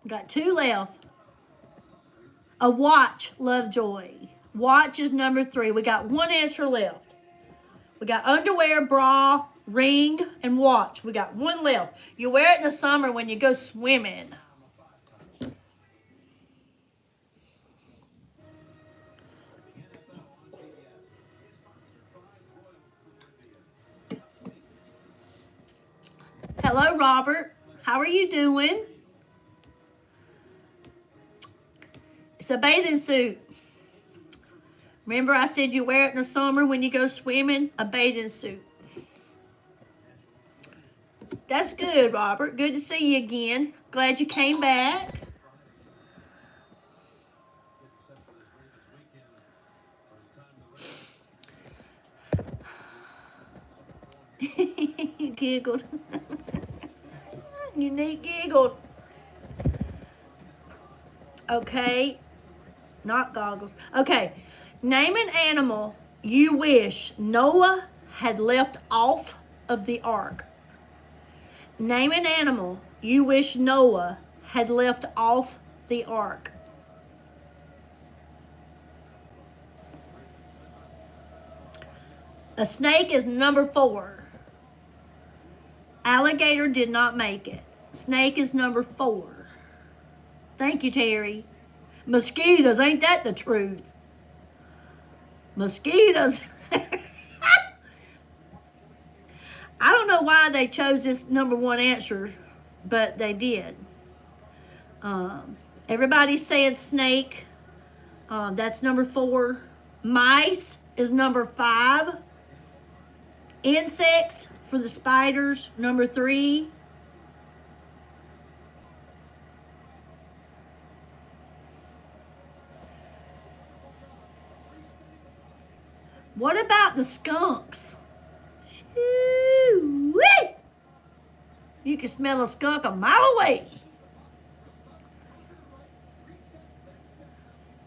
S1: Got 2 left. A watch, Lovejoy. Watch is number 3. We got 1 answer left. We got underwear, bra, ring, and watch. We got 1 left. You wear it in the summer when you go swimming. Hello, Robert. How are you doing? It's a bathing suit. Remember I said you wear it in the summer when you go swimming? A bathing suit. That's good, Robert. Good to see you again. Glad you came back. You giggled. Unique giggled. Okay. Not goggles. Okay. Name an animal you wish Noah had left off of the ark. Name an animal you wish Noah had left off the ark. A snake is number 4. Alligator did not make it. Snake is number 4. Thank you, Terry. Mosquitoes, ain't that the truth? Mosquitoes. I don't know why they chose this number 1 answer, but they did. Everybody said snake. That's number 4. Mice is number 5. Insects for the spiders, number 3. What about the skunks? Shoo-wee! You can smell a skunk a mile away.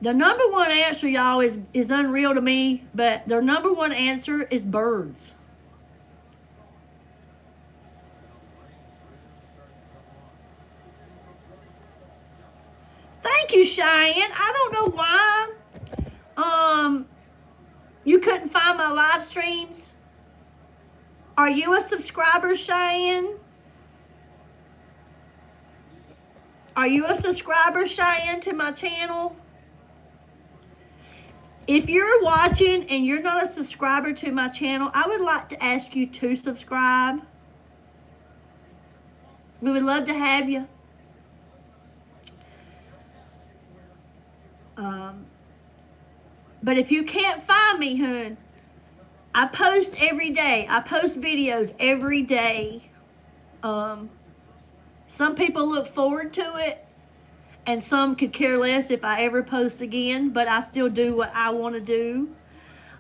S1: The number 1 answer, y'all, is unreal to me, but their number 1 answer is birds. Thank you, Cheyenne. I don't know why you couldn't find my live streams. Are you a subscriber, Cheyenne? Are you a subscriber, Cheyenne, to my channel? If you're watching and you're not a subscriber to my channel, I would like to ask you to subscribe. We would love to have you. But if you can't find me, hun, I post every day. I post videos every day. Some people look forward to it, and some could care less if I ever post again, but I still do what I want to do.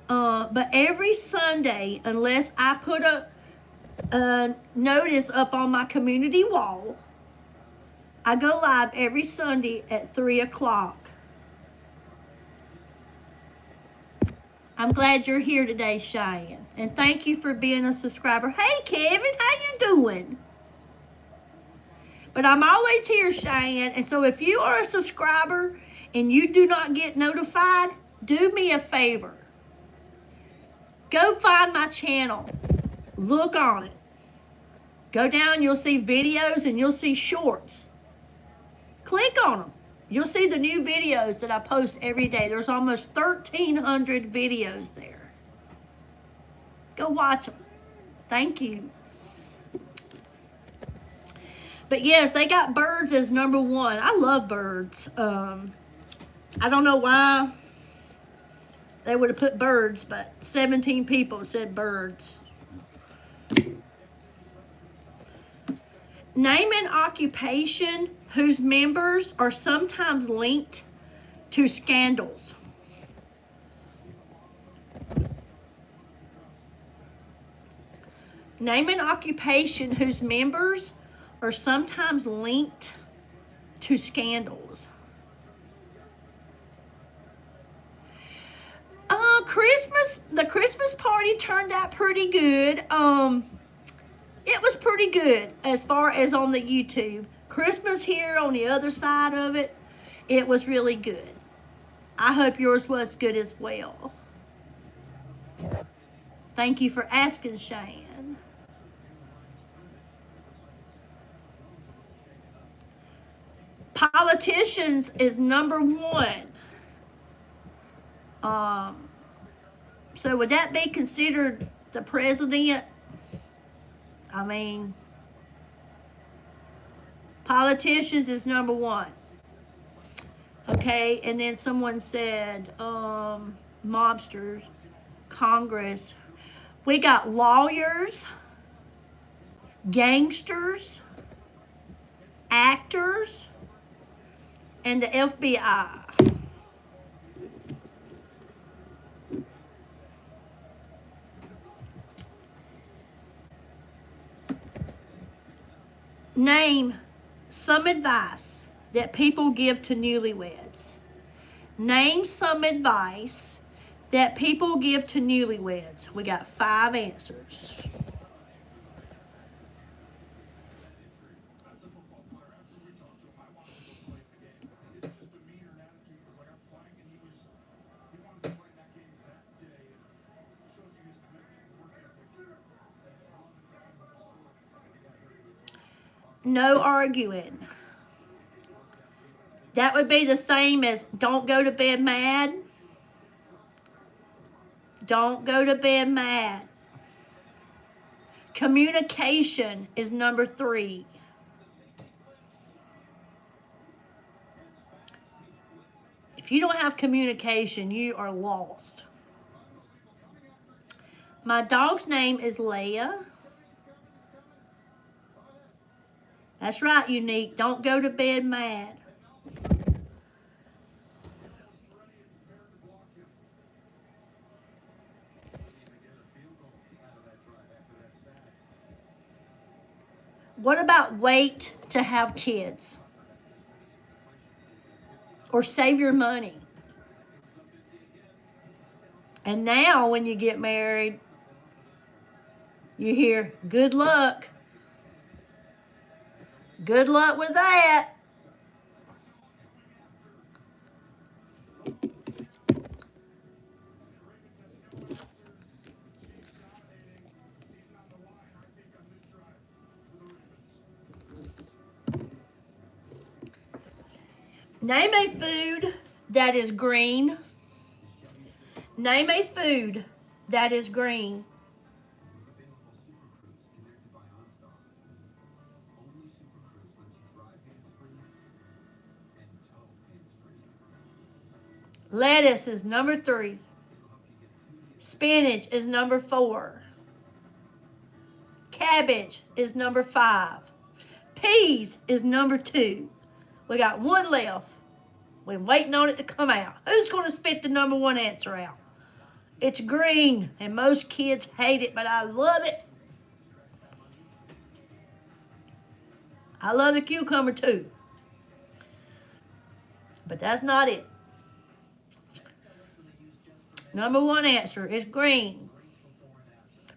S1: But every Sunday, unless I put a notice up on my community wall, I go live every Sunday at 3 o'clock. I'm glad you're here today, Cheyenne. And thank you for being a subscriber. Hey, Kevin, how you doing? But I'm always here, Cheyenne. And so if you are a subscriber and you do not get notified, do me a favor. Go find my channel. Look on it. Go down, you'll see videos and you'll see shorts. Click on them. You'll see the new videos that I post every day. There's almost 1,300 videos there. Go watch them. Thank you. But yes, they got birds as number 1. I love birds. I don't know why they would have put birds, but 17 people said birds. Name an occupation whose members are sometimes linked to scandals. Name an occupation whose members are sometimes linked to scandals. The Christmas party turned out pretty good. It was pretty good as far as on the YouTube. Christmas here on the other side of it, it was really good. I hope yours was good as well. Thank you for asking, Cheyenne. Politicians is number 1. So would that be considered the president? I mean, Politicians is number 1. Okay, and then someone said mobsters, Congress. We got lawyers, gangsters, actors, and the FBI. Name some advice that people give to newlyweds. Name some advice that people give to newlyweds. We got 5 answers. No arguing. That would be the same as don't go to bed mad. Don't go to bed mad. Communication is number 3. If you don't have communication, you are lost. My dog's name is Leia. That's right, Unique. Don't go to bed mad. What about wait to have kids? Or save your money? And now when you get married, you hear, good luck. Good luck with that. Name a food that is green. Name a food that is green. Lettuce is number 3. Spinach is number 4. Cabbage is number 5. Peas is number 2. We got 1 left. We're waiting on it to come out. Who's going to spit the number 1 answer out? It's green, and most kids hate it, but I love it. I love the cucumber too. But that's not it. Number 1 answer is green.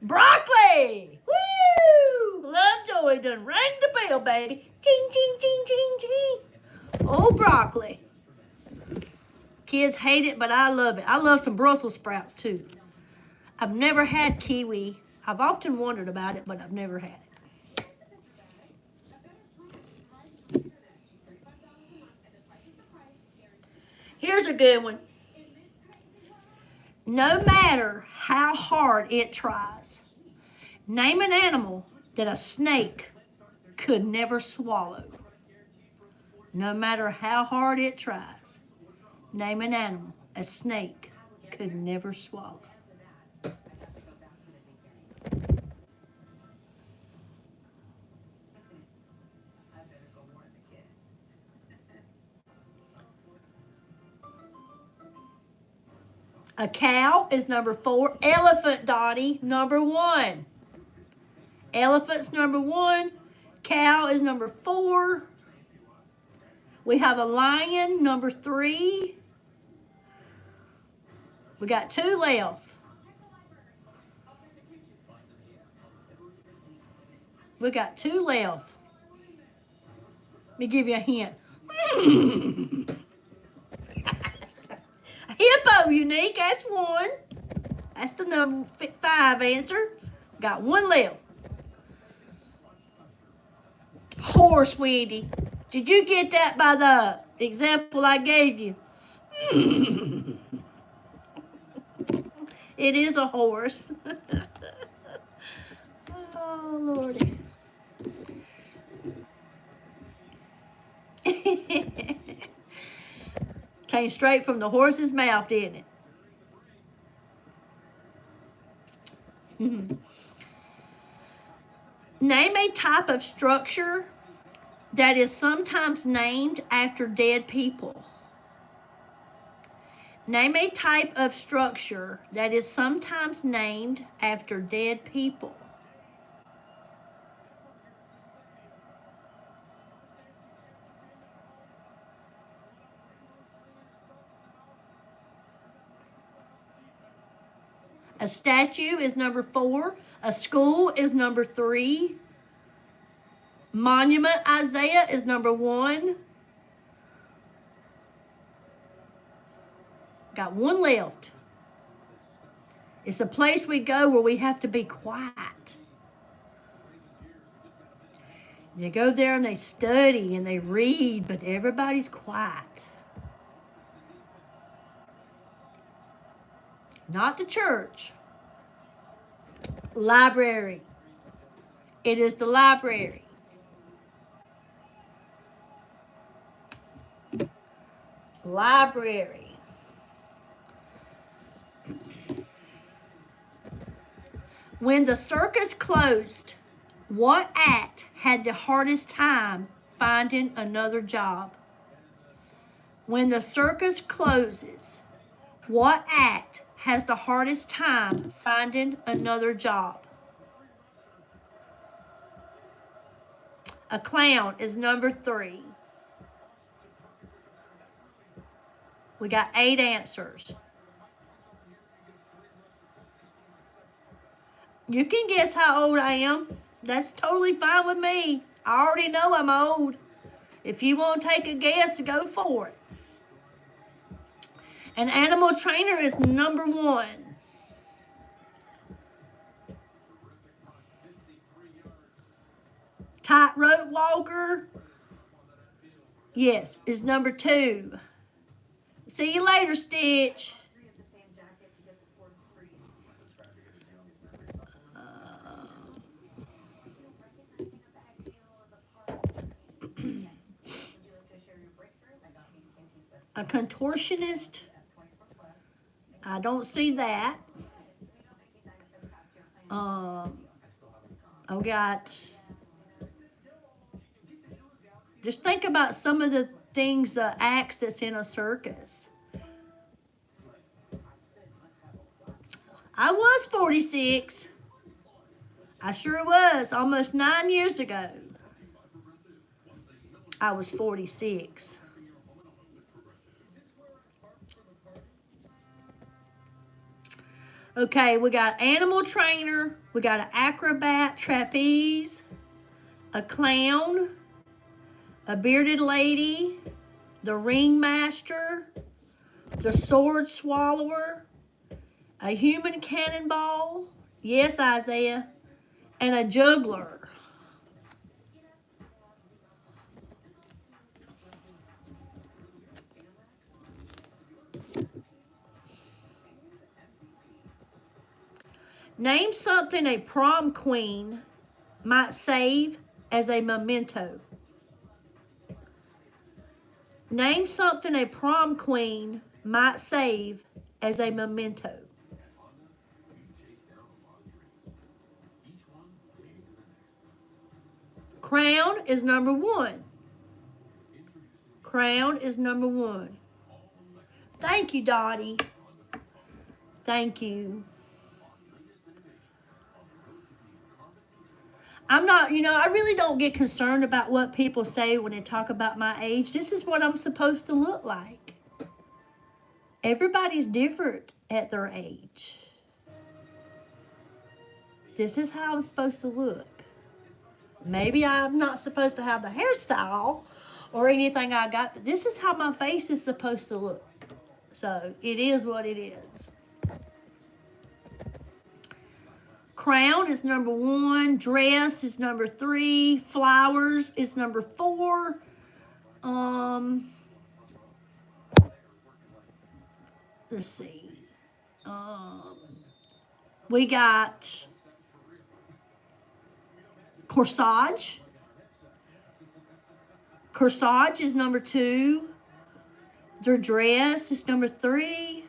S1: Broccoli! Woo! Lovejoy done rang the bell, baby. Ching, ching, ching, ching, ching. Oh, broccoli. Kids hate it, but I love it. I love some Brussels sprouts too. I've never had kiwi. I've often wondered about it, but I've never had it. Here's a good one. No matter how hard it tries, name an animal that a snake could never swallow. No matter how hard it tries, name an animal a snake could never swallow. A cow is number 4. Elephant, Dottie, number 1. Elephant's number 1. Cow is number 4. We have a lion, number 3. We got 2 left. We got 2 left. Let me give you a hint. Hippo, Unique, that's 1. That's the number 5 answer. Got 1 left. Horse, Wendy. Did you get that by the example I gave you? It is a horse. Oh, Lordy. Came straight from the horse's mouth, didn't it? Name a type of structure that is sometimes named after dead people. Name a type of structure that is sometimes named after dead people. A statue is number 4. A school is number 3. Monument, Isaiah, is number 1. Got one left. It's a place we go where we have to be quiet. They go there and they study and they read, but everybody's quiet. Not the church. Library. It is the library. Library. When the circus closed, what act had the hardest time finding another job? When the circus closes, what act has the hardest time finding another job? A clown is number 3. We got 8 answers. You can guess how old I am. That's totally fine with me. I already know I'm old. If you want to take a guess, go for it. An animal trainer is number 1. Tightrope walker, yes, is number 2. See you later, Stitch. A contortionist, I don't see that. I've got, just think about some of the things, the acts that's in a circus. I was 46. I sure was, almost 9 years ago. I was 46. Okay, we got animal trainer, we got an acrobat, trapeze, a clown, a bearded lady, the ringmaster, the sword swallower, a human cannonball, yes, Isaiah, and a juggler. Name something a prom queen might save as a memento. Name something a prom queen might save as a memento. Crown is number 1. Crown is number 1. Thank you, Dottie. Thank you. I'm not, I really don't get concerned about what people say when they talk about my age. This is what I'm supposed to look like. Everybody's different at their age. This is how I'm supposed to look. Maybe I'm not supposed to have the hairstyle or anything I got, but this is how my face is supposed to look. So it is what it is. Crown is number 1. Dress is number 3. Flowers is number 4. Let's see. We got corsage. Corsage is number 2. Their dress is number 3.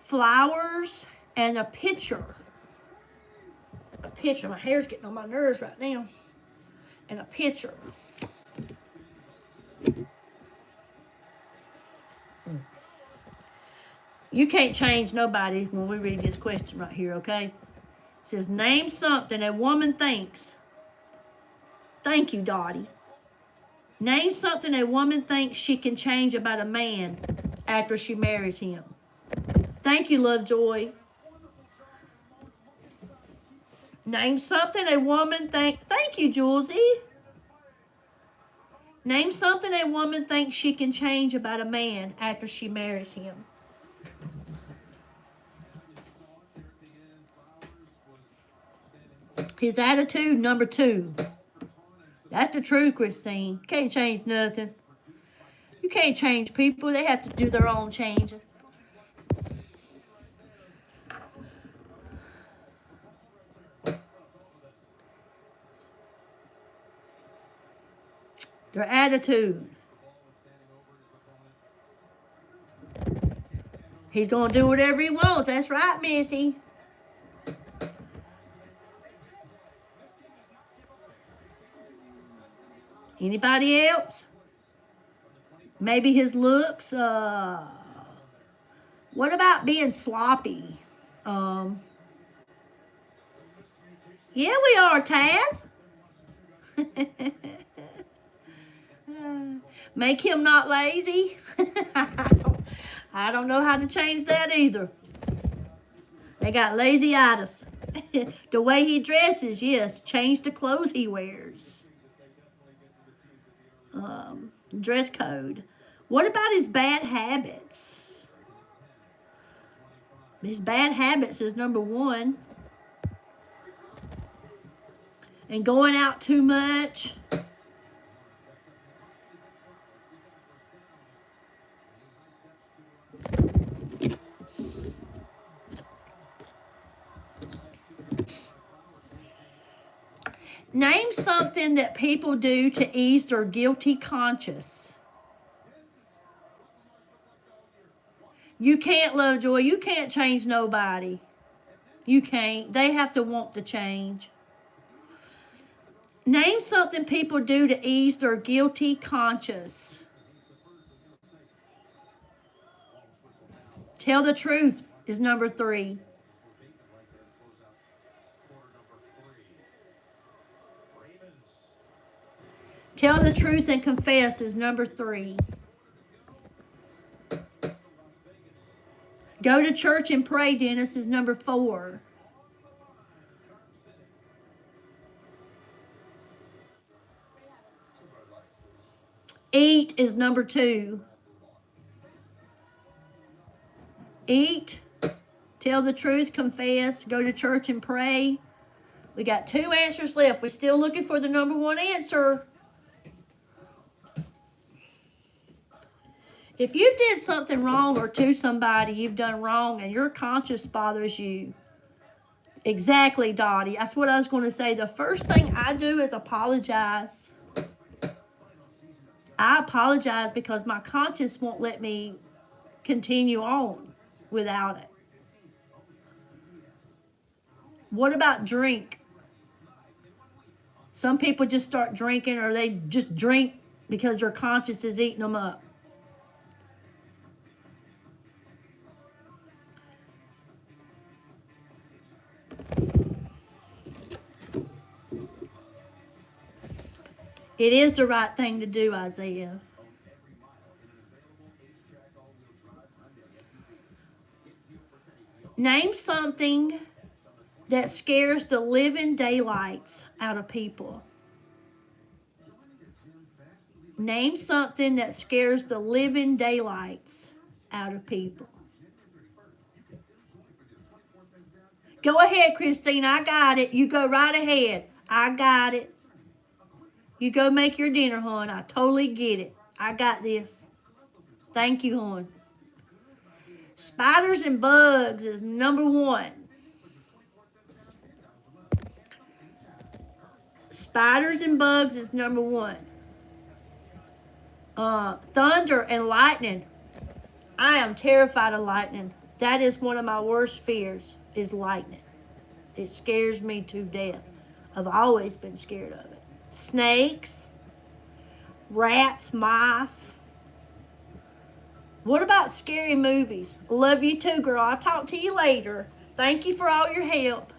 S1: Flowers and a picture. A picture. My hair's getting on my nerves right now. And a picture. You can't change nobody when we read this question right here, okay? It says, name something a woman thinks. Thank you, Dottie. Name something a woman thinks she can change about a man after she marries him. Thank you, Lovejoy. Name something a woman thinks. Thank you, Julesy. Name something a woman thinks she can change about a man after she marries him. His attitude, number 2. That's the truth, Christine. You can't change nothing. You can't change people. They have to do their own changing. Their attitude. He's going to do whatever he wants. That's right, Missy. Anybody else? Maybe his looks. What about being sloppy? Yeah, we are, Taz. Make him not lazy. I don't know how to change that either. They got lazy-itis. The way he dresses, yes. Change the clothes he wears. Dress code. What about his bad habits? His bad habits is number 1. And going out too much. Name something that people do to ease their guilty conscience. You can't, Lovejoy. You can't change nobody. You can't. They have to want to change. Name something people do to ease their guilty conscience. Tell the truth is number 3. Tell the truth and confess is number 3. Go to church and pray, Dennis, is number 4. Eat is number 2. Eat, tell the truth, confess, go to church and pray. We got 2 answers left. We're still looking for the number 1 answer. If you did something wrong or to somebody you've done wrong and your conscience bothers you, exactly, Dottie. That's what I was going to say. The first thing I do is apologize. I apologize because my conscience won't let me continue on without it. What about drink? Some people just start drinking, or they just drink because their conscience is eating them up. It is the right thing to do, Isaiah. Name something that scares the living daylights out of people. Name something that scares the living daylights out of people. Go ahead, Christine. I got it. You go right ahead. I got it. You go make your dinner, hon. I totally get it. I got this. Thank you, hon. Spiders and bugs is number 1. Spiders and bugs is number 1. Thunder and lightning. I am terrified of lightning. That is one of my worst fears, is lightning. It scares me to death. I've always been scared of it. Snakes, rats, mice. What about scary movies? Love you too, girl. I'll talk to you later. Thank you for all your help.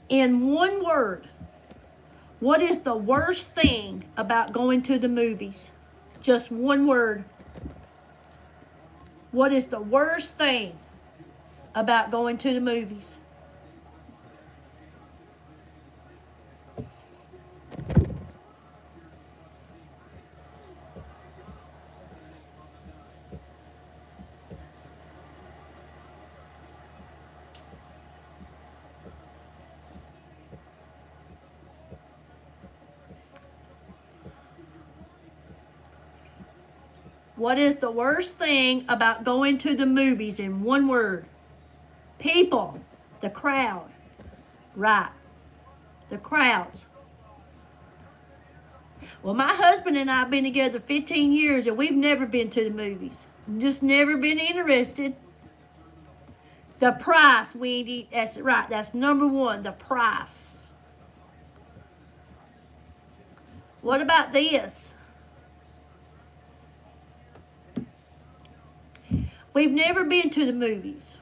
S1: In one word, what is the worst thing about going to the movies? Just one word. What is the worst thing about going to the movies? What is the worst thing about going to the movies in one word? People. The crowd. Right. The crowds. Well, my husband and I have been together 15 years and we've never been to the movies. Just never been interested. The price, Wendy. That's right. That's number one. The price. What about this? We've never been to the movies.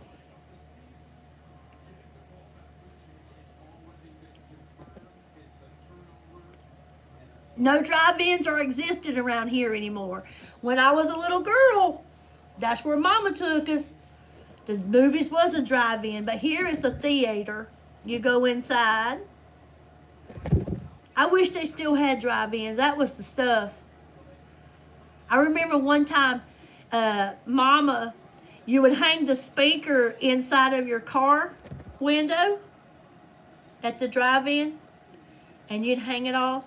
S1: No drive-ins are existed around here anymore. When I was a little girl, that's where Mama took us. The movies was a drive-in, but here it's a theater. You go inside. I wish they still had drive-ins. That was the stuff. I remember one time, Mama, you would hang the speaker inside of your car window at the drive-in, and you'd hang it off.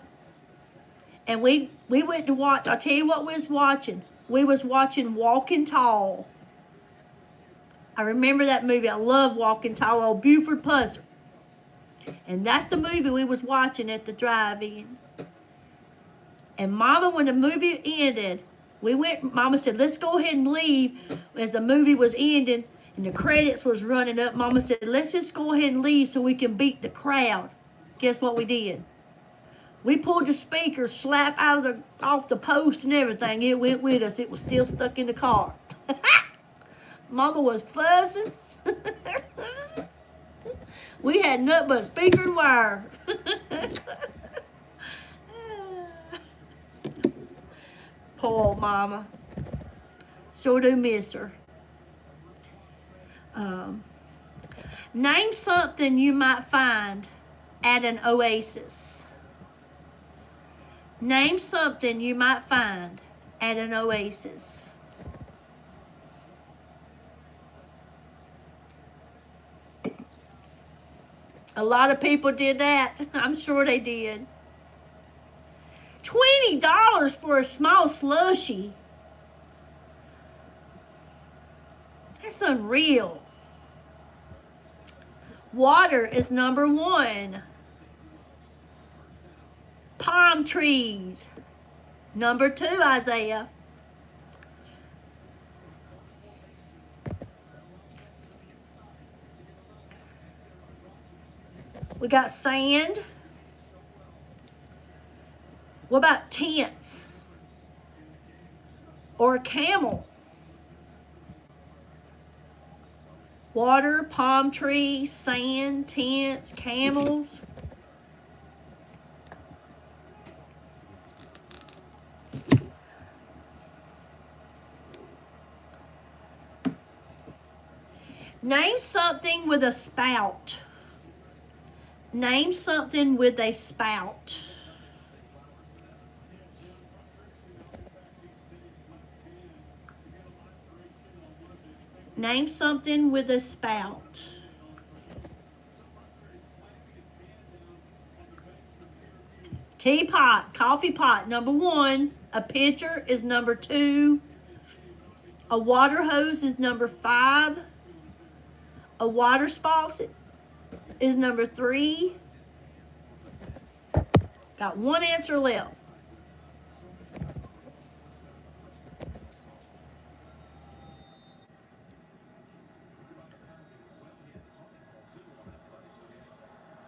S1: And we went to watch, I'll tell you what we was watching. We was watching Walking Tall. I remember that movie. I love Walking Tall, old Buford Pusser. And that's the movie we was watching at the drive-in. And Mama, when the movie ended, Mama said, let's go ahead and leave. As the movie was ending and the credits was running up, Mama said, let's just go ahead and leave so we can beat the crowd. Guess what we did? We pulled the speaker slap off the post and everything. It went with us. It was still stuck in the car. Mama was fussing. We had nothing but speaker and wire. Poor old Mama. Sure do miss her. Name something you might find at an oasis. Name something you might find at an oasis. A lot of people did that. I'm sure they did. $20 for a small slushie. That's unreal. Water is number one. Palm trees. Number two, Isaiah. We got sand. What about tents? Or a camel? Water, palm trees, sand, tents, camels. Name something with a spout. Name something with a spout. Name something with a spout. Teapot, coffee pot, number one. A pitcher is number two. A water hose is number 5. A water faucet is number 3. Got one answer left.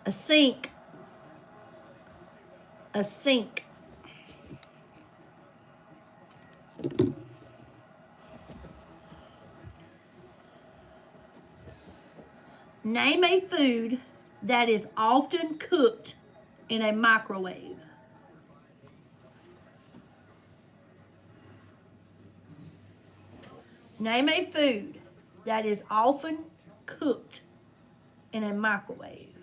S1: A sink. A sink. Name a food that is often cooked in a microwave. Name a food that is often cooked in a microwave.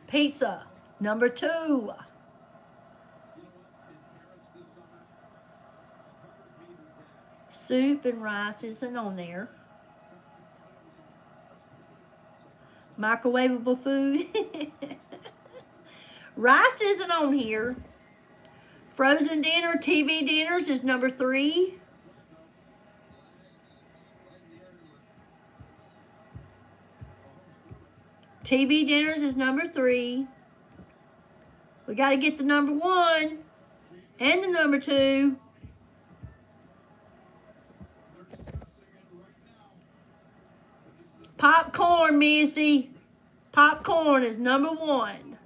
S1: Pizza, number 2. Soup and rice isn't on there. Microwavable food. Rice isn't on here. Frozen dinner, TV dinners is number 3. TV dinners is number 3. We got to get the number 1 and the number 2. Popcorn, Missy. Popcorn is number 1.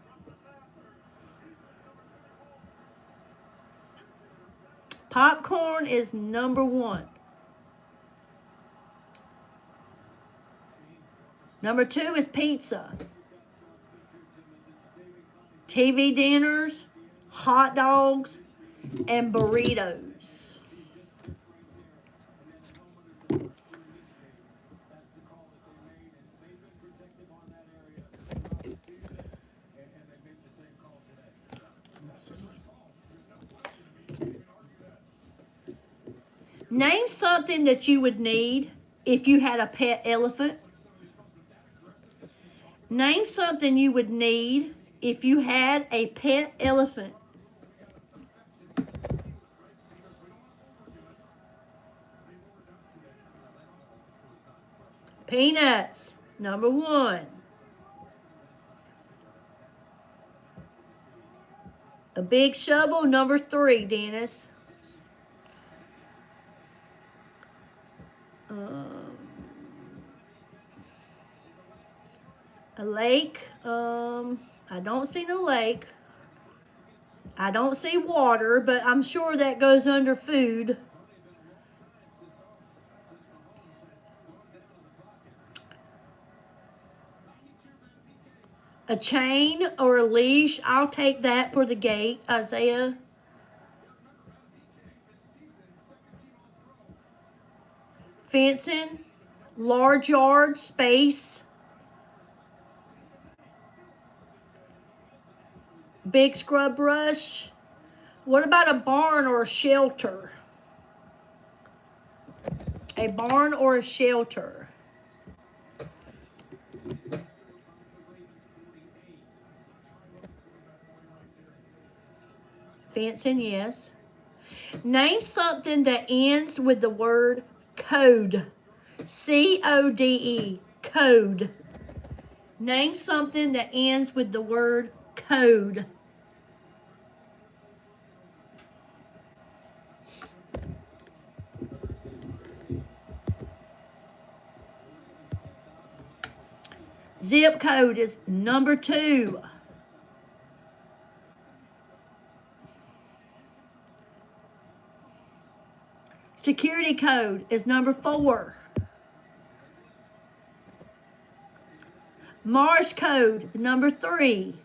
S1: Popcorn is number 1. Number 2 is pizza. TV dinners, hot dogs, and burritos. Name something that you would need if you had a pet elephant. Name something you would need if you had a pet elephant. Peanuts, number 1. A big shovel, number 3, Dennis. A lake, I don't see no lake. I don't see water, but I'm sure that goes under food. A chain or a leash, I'll take that for the gate, Isaiah. Fencing, large yard, space. Big scrub brush. What about a barn or a shelter? A barn or a shelter? Fencing, yes. Name something that ends with the word code. C-O-D-E. Code. Name something that ends with the word code. Zip code is number 2. Security code is number 4. Morse code, number 3.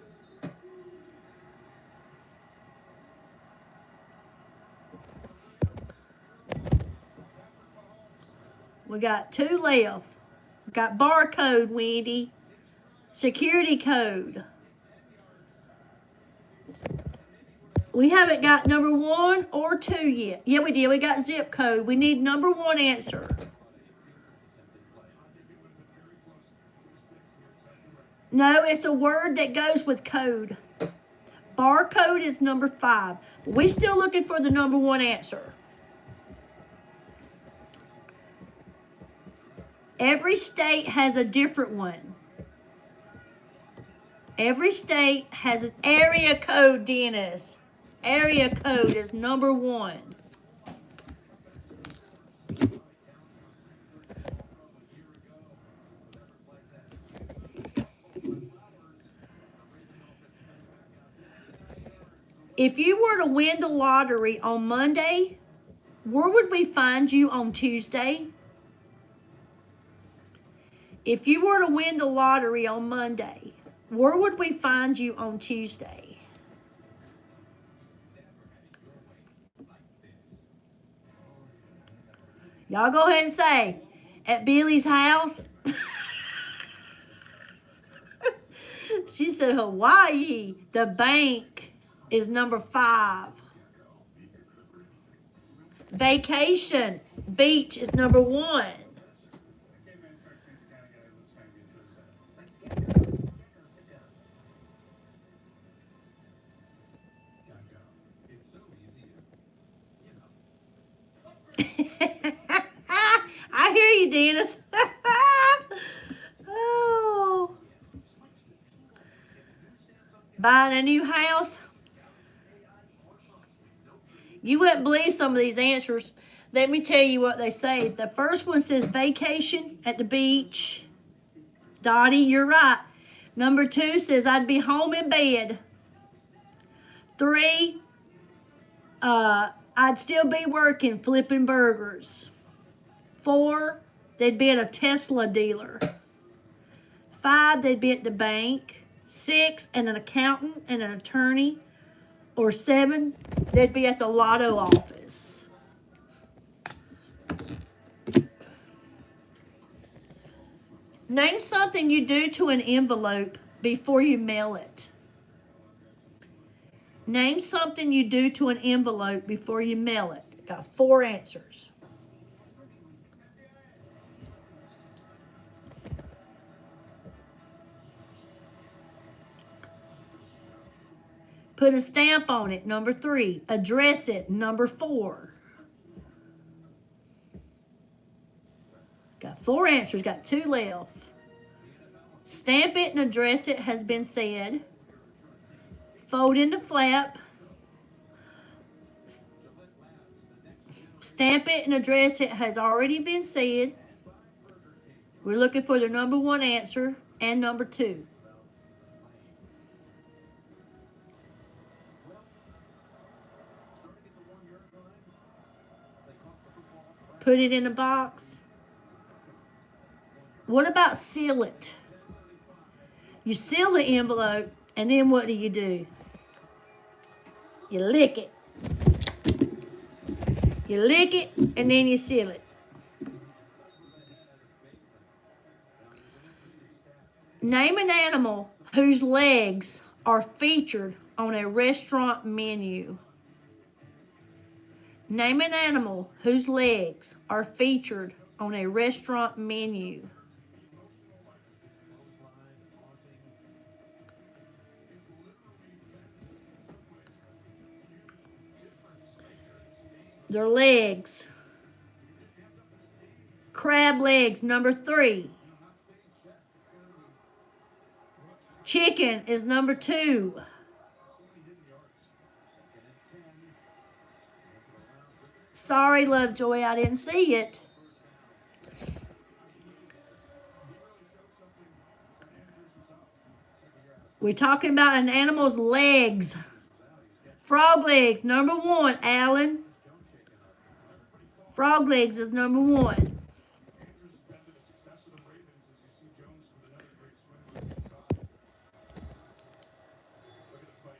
S1: We got 2 left. We got barcode, Wendy. Security code. We haven't got number 1 or 2 yet. Yeah, we did. We got zip code. We need number 1 answer. No, it's a word that goes with code. Barcode is number 5. We're still looking for the number 1 answer. Every state has a different one. Every state has an area code, Dennis. Area code is number 1. If you were to win the lottery on Monday, where would we find you on Tuesday? If you were to win the lottery on Monday, where would we find you on Tuesday? Y'all go ahead and say, at Billie's house. She said Hawaii. The bank is number 5. Vacation, beach is number 1. I hear you, Dennis. Oh. Buying a new house? You wouldn't believe some of these answers. Let me tell you what they say. The first one says vacation at the beach. Dottie, you're right. Number 2 says I'd be home in bed. 3, I'd still be working flipping burgers. 4, they'd be at a Tesla dealer. 5, they'd be at the bank. 6, and an accountant and an attorney. Or 7, they'd be at the lotto office. Name something you do to an envelope before you mail it. Name something you do to an envelope before you mail it. Got 4 answers. Put a stamp on it, number 3. Address it, number 4. Got 4 answers, got 2 left. Stamp it and address it has been said. Fold into flap. Stamp it and address it has already been said. We're looking for the number 1 answer and number 2. Put it in a box. What about seal it? You seal the envelope, and then what do? You lick it. You lick it, and then you seal it. Name an animal whose legs are featured on a restaurant menu. Name an animal whose legs are featured on a restaurant menu. Their legs. Crab legs, number 3. Chicken is number 2. Sorry, Lovejoy, I didn't see it. We're talking about an animal's legs. Frog legs, number 1, Alan. Frog legs is number 1.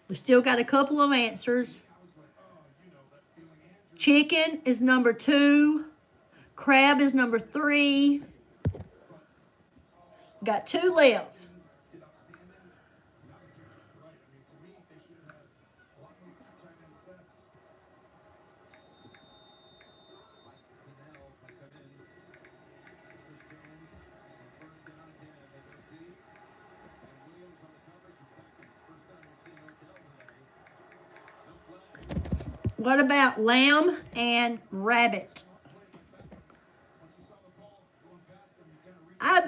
S1: We still got a couple of answers. Chicken is number 2. Crab is number 3. Got 2 left. What about lamb and rabbit?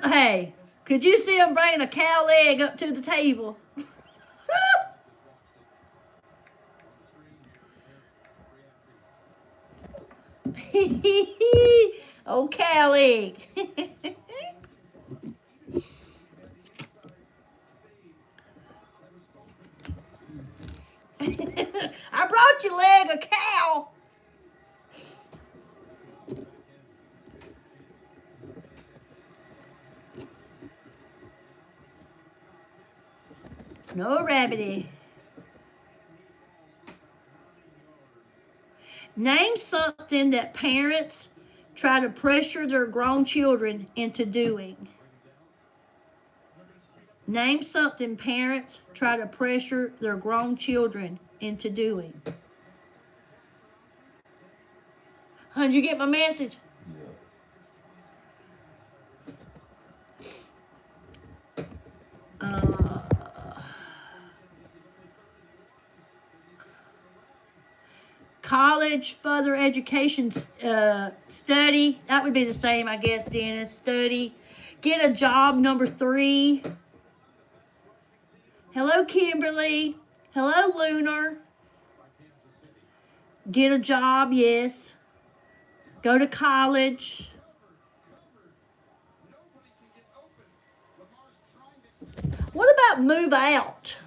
S1: Hey, could you see him bringing a cow leg up to the table? Oh, cow leg. I brought you leg of cow. No rabbity. Name something that parents try to pressure their grown children into doing. Name something parents try to pressure their grown children into doing. Did you get my message? College, further education, study. That would be the same, I guess, Dennis. Study. Get a job, number 3. Hello, Kimberly. Hello, Lunar. Get a job, yes. Go to college. What about move out?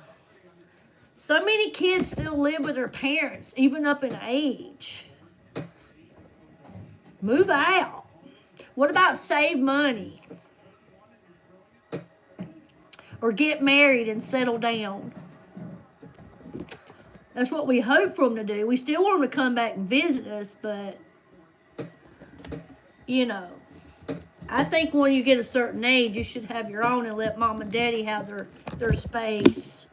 S1: So many kids still live with their parents, even up in age. Move out. What about save money? Or get married and settle down? That's what we hope for them to do. We still want them to come back and visit us, but, you know, I think when you get a certain age, you should have your own and let mom and daddy have their space.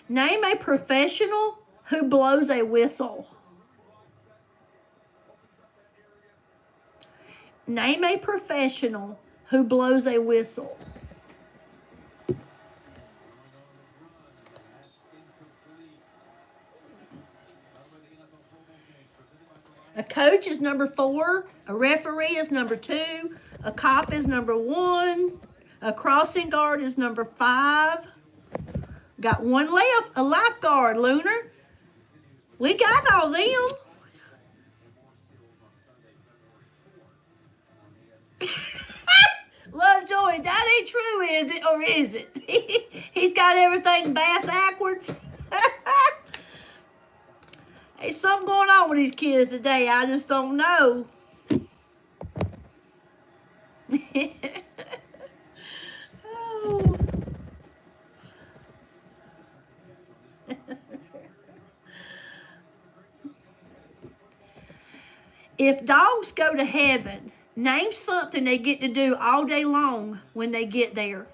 S1: Name a professional who blows a whistle. Name a professional who blows a whistle. A coach is number 4. A referee is number 2. A cop is number 1. A crossing guard is number 5. Got one left. A lifeguard, Lunar. We got all them. Lovejoy, that ain't true, is it? Or is it? He's got everything bass backwards. There's something going on with these kids today. I just don't know. Oh. If dogs go to heaven, name something they get to do all day long when they get there.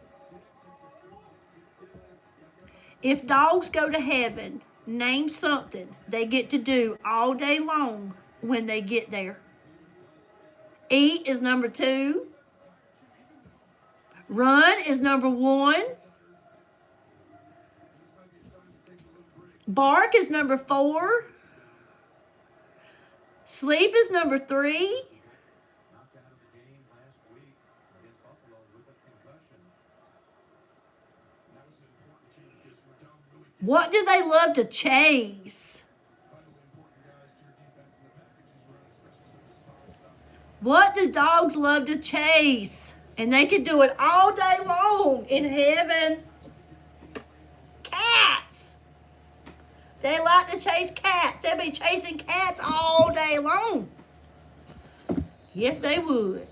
S1: If dogs go to heaven, name something they get to do all day long when they get there. Eat is number 2. Run is number 1. Bark is number 4. Sleep is number 3. What do they love to chase? What do dogs love to chase? And they can do it all day long in heaven. Cats. They like to chase cats. They'll be chasing cats all day long. Yes, they would.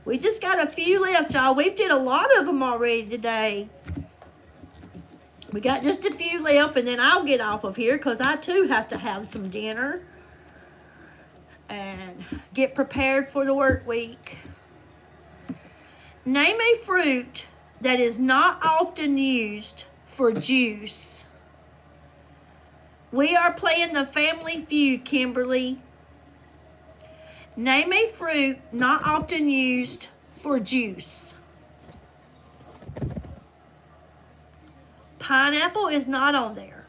S1: We just got a few left, y'all. We did a lot of them already today. We got just a few left, and then I'll get off of here because I, too, have to have some dinner and get prepared for the work week. Name a fruit that is not often used for juice. We are playing the Family Feud, Kimberly. Name a fruit not often used for juice. Pineapple is not on there.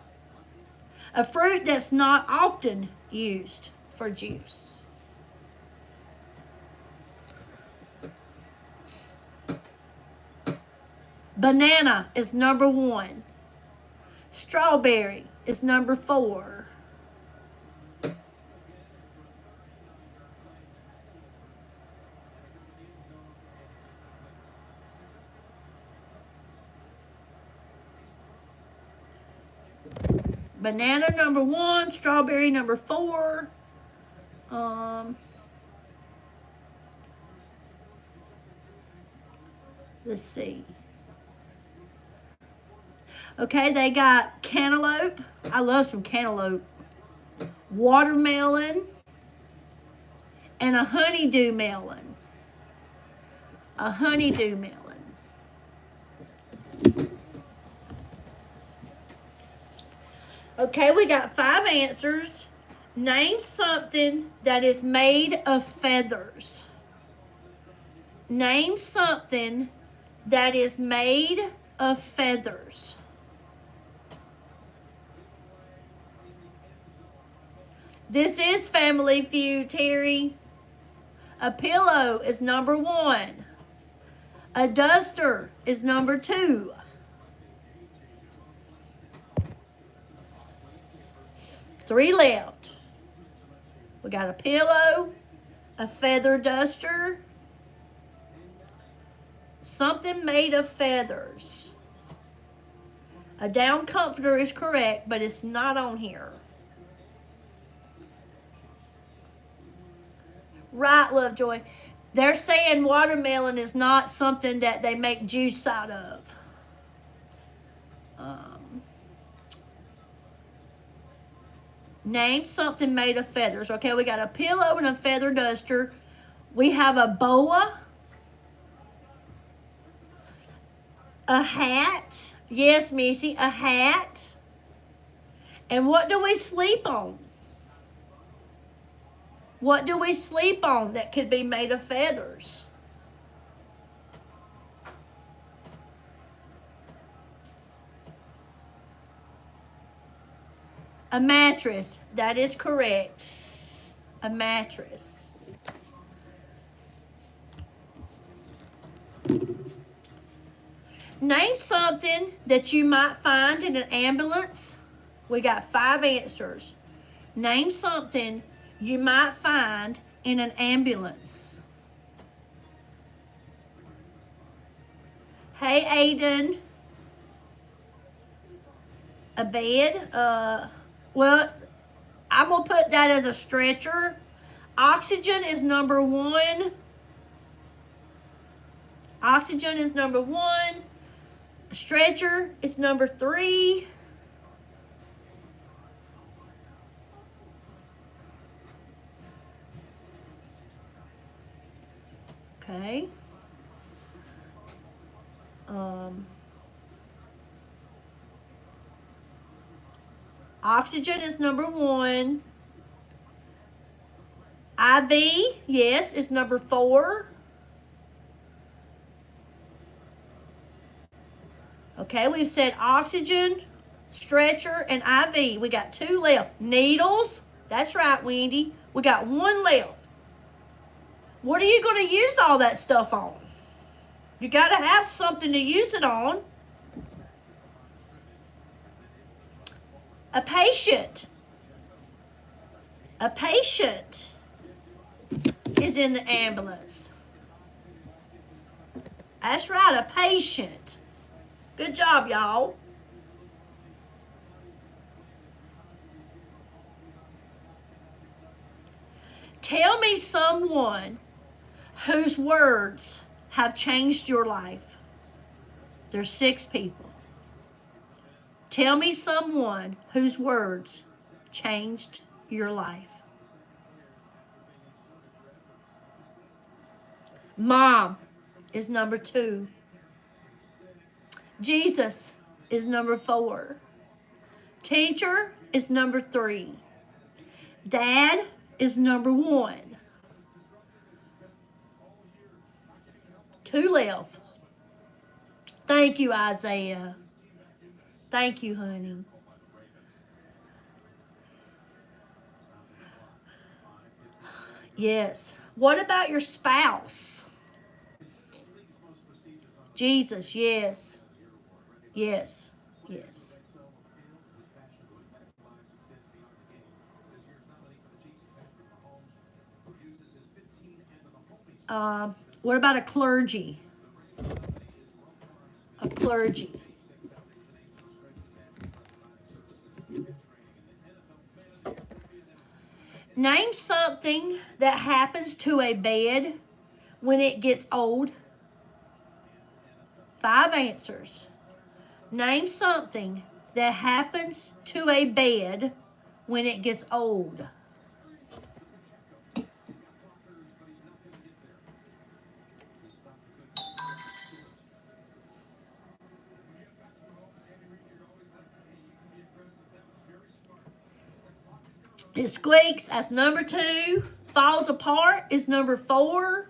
S1: A fruit that's not often used for juice. Banana is number 1. Strawberry is number 4. Banana number 1, strawberry number 4. Let's see. Okay, they got cantaloupe. I love some cantaloupe. Watermelon. And a honeydew melon. A honeydew melon. Okay, we got 5 answers. Name something that is made of feathers. Name something that is made of feathers. This is Family Feud, Terry. A pillow is number 1. A duster is number 2. Three left. We got a pillow, a feather duster, something made of feathers. A down comforter is correct, but it's not on here. Right, Lovejoy. They're saying watermelon is not something that they make juice out of. Name something made of feathers. Okay, we got a pillow and a feather duster. We have a boa. A hat. Yes, Missy, a hat. And what do we sleep on? What do we sleep on that could be made of feathers? A mattress. That is correct. A mattress. Name something that you might find in an ambulance. We got 5 answers. Name something you might find in an ambulance. Hey, Aiden. A bed. Well, I'm going to put that as a stretcher. Oxygen is number 1. Oxygen is number 1. Stretcher is number 3. Okay. Oxygen is number 1. IV, yes, is number 4. Okay, we've said oxygen, stretcher, and IV. We got 2 left. Needles, that's right, Wendy. We got 1 left. What are you going to use all that stuff on? You got to have something to use it on. A patient. A patient is in the ambulance. That's right, a patient. Good job, y'all. Tell me someone whose words have changed your life. There's 6 people. Tell me someone whose words changed your life. Mom is number 2. Jesus is number 4. Teacher is number 3. Dad is number 1. 2 left. Thank you, Isaiah. Thank you, honey. Yes. What about your spouse? Jesus, yes. Yes. Yes. What about a clergy? A clergy. Name something that happens to a bed when it gets old. 5 answers. Name something that happens to a bed when it gets old. It squeaks, that's number 2. Falls apart is number 4.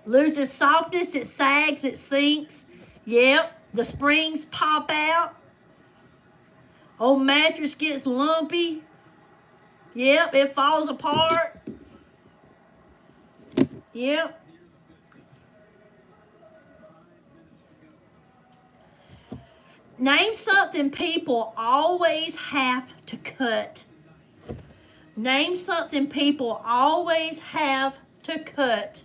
S1: Loses softness, it sags, it sinks. Yep, the springs pop out. Old mattress gets lumpy. Yep, it falls apart. Yep. Name something people always have to cut. Name something people always have to cut.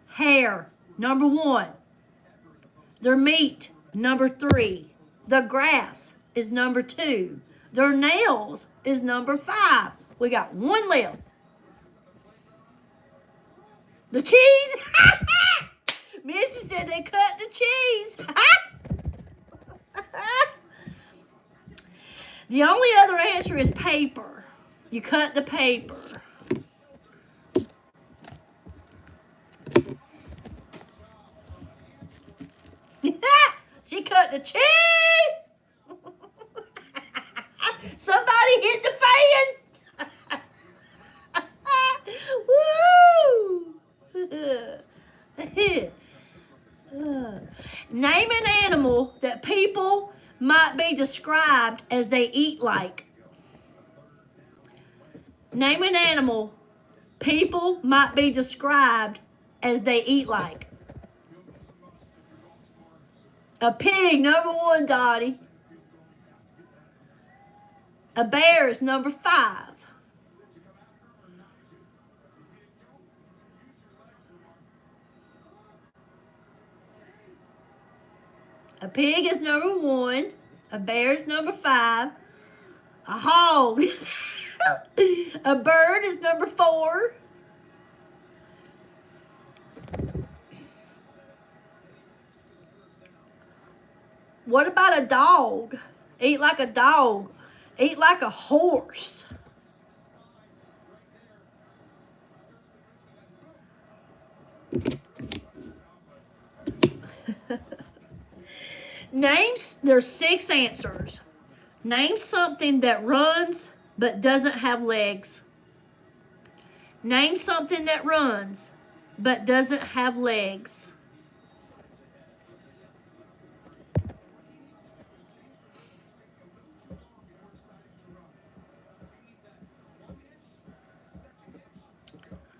S1: Hair, number 1. Their meat, number 3. The grass is number 2. Their nails is number 5. We got 1 left. The cheese. Missy said they cut the cheese. The only other answer is paper. You cut the paper. She cut the cheese. Somebody hit the fan. Woo! Name an animal that people might be described as they eat like. Name an animal people might be described as they eat like. A pig, number 1, Dottie. A bear is number 5. A pig is number 1. A bear is number 5. A hog. A bird is number 4. What about a dog? Eat like a dog. Eat like a horse. Names, there's 6 answers. Name something that runs but doesn't have legs. Name something that runs but doesn't have legs.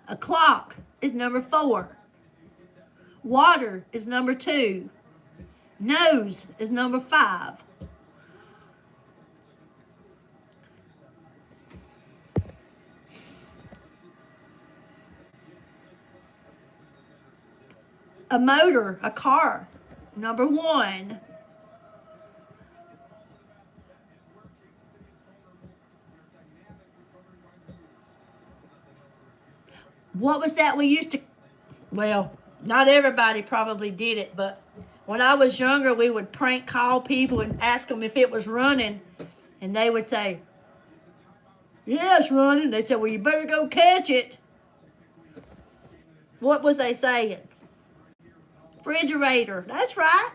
S1: A clock is number 4. Water is number 2. Nose is number 5. A motor, a car, number 1. What was that we used to, well, not everybody probably did it, but when I was younger, we would prank call people and ask them if it was running, and they would say, yeah, it's running. They said, well, you better go catch it. What was they saying? Refrigerator. That's right.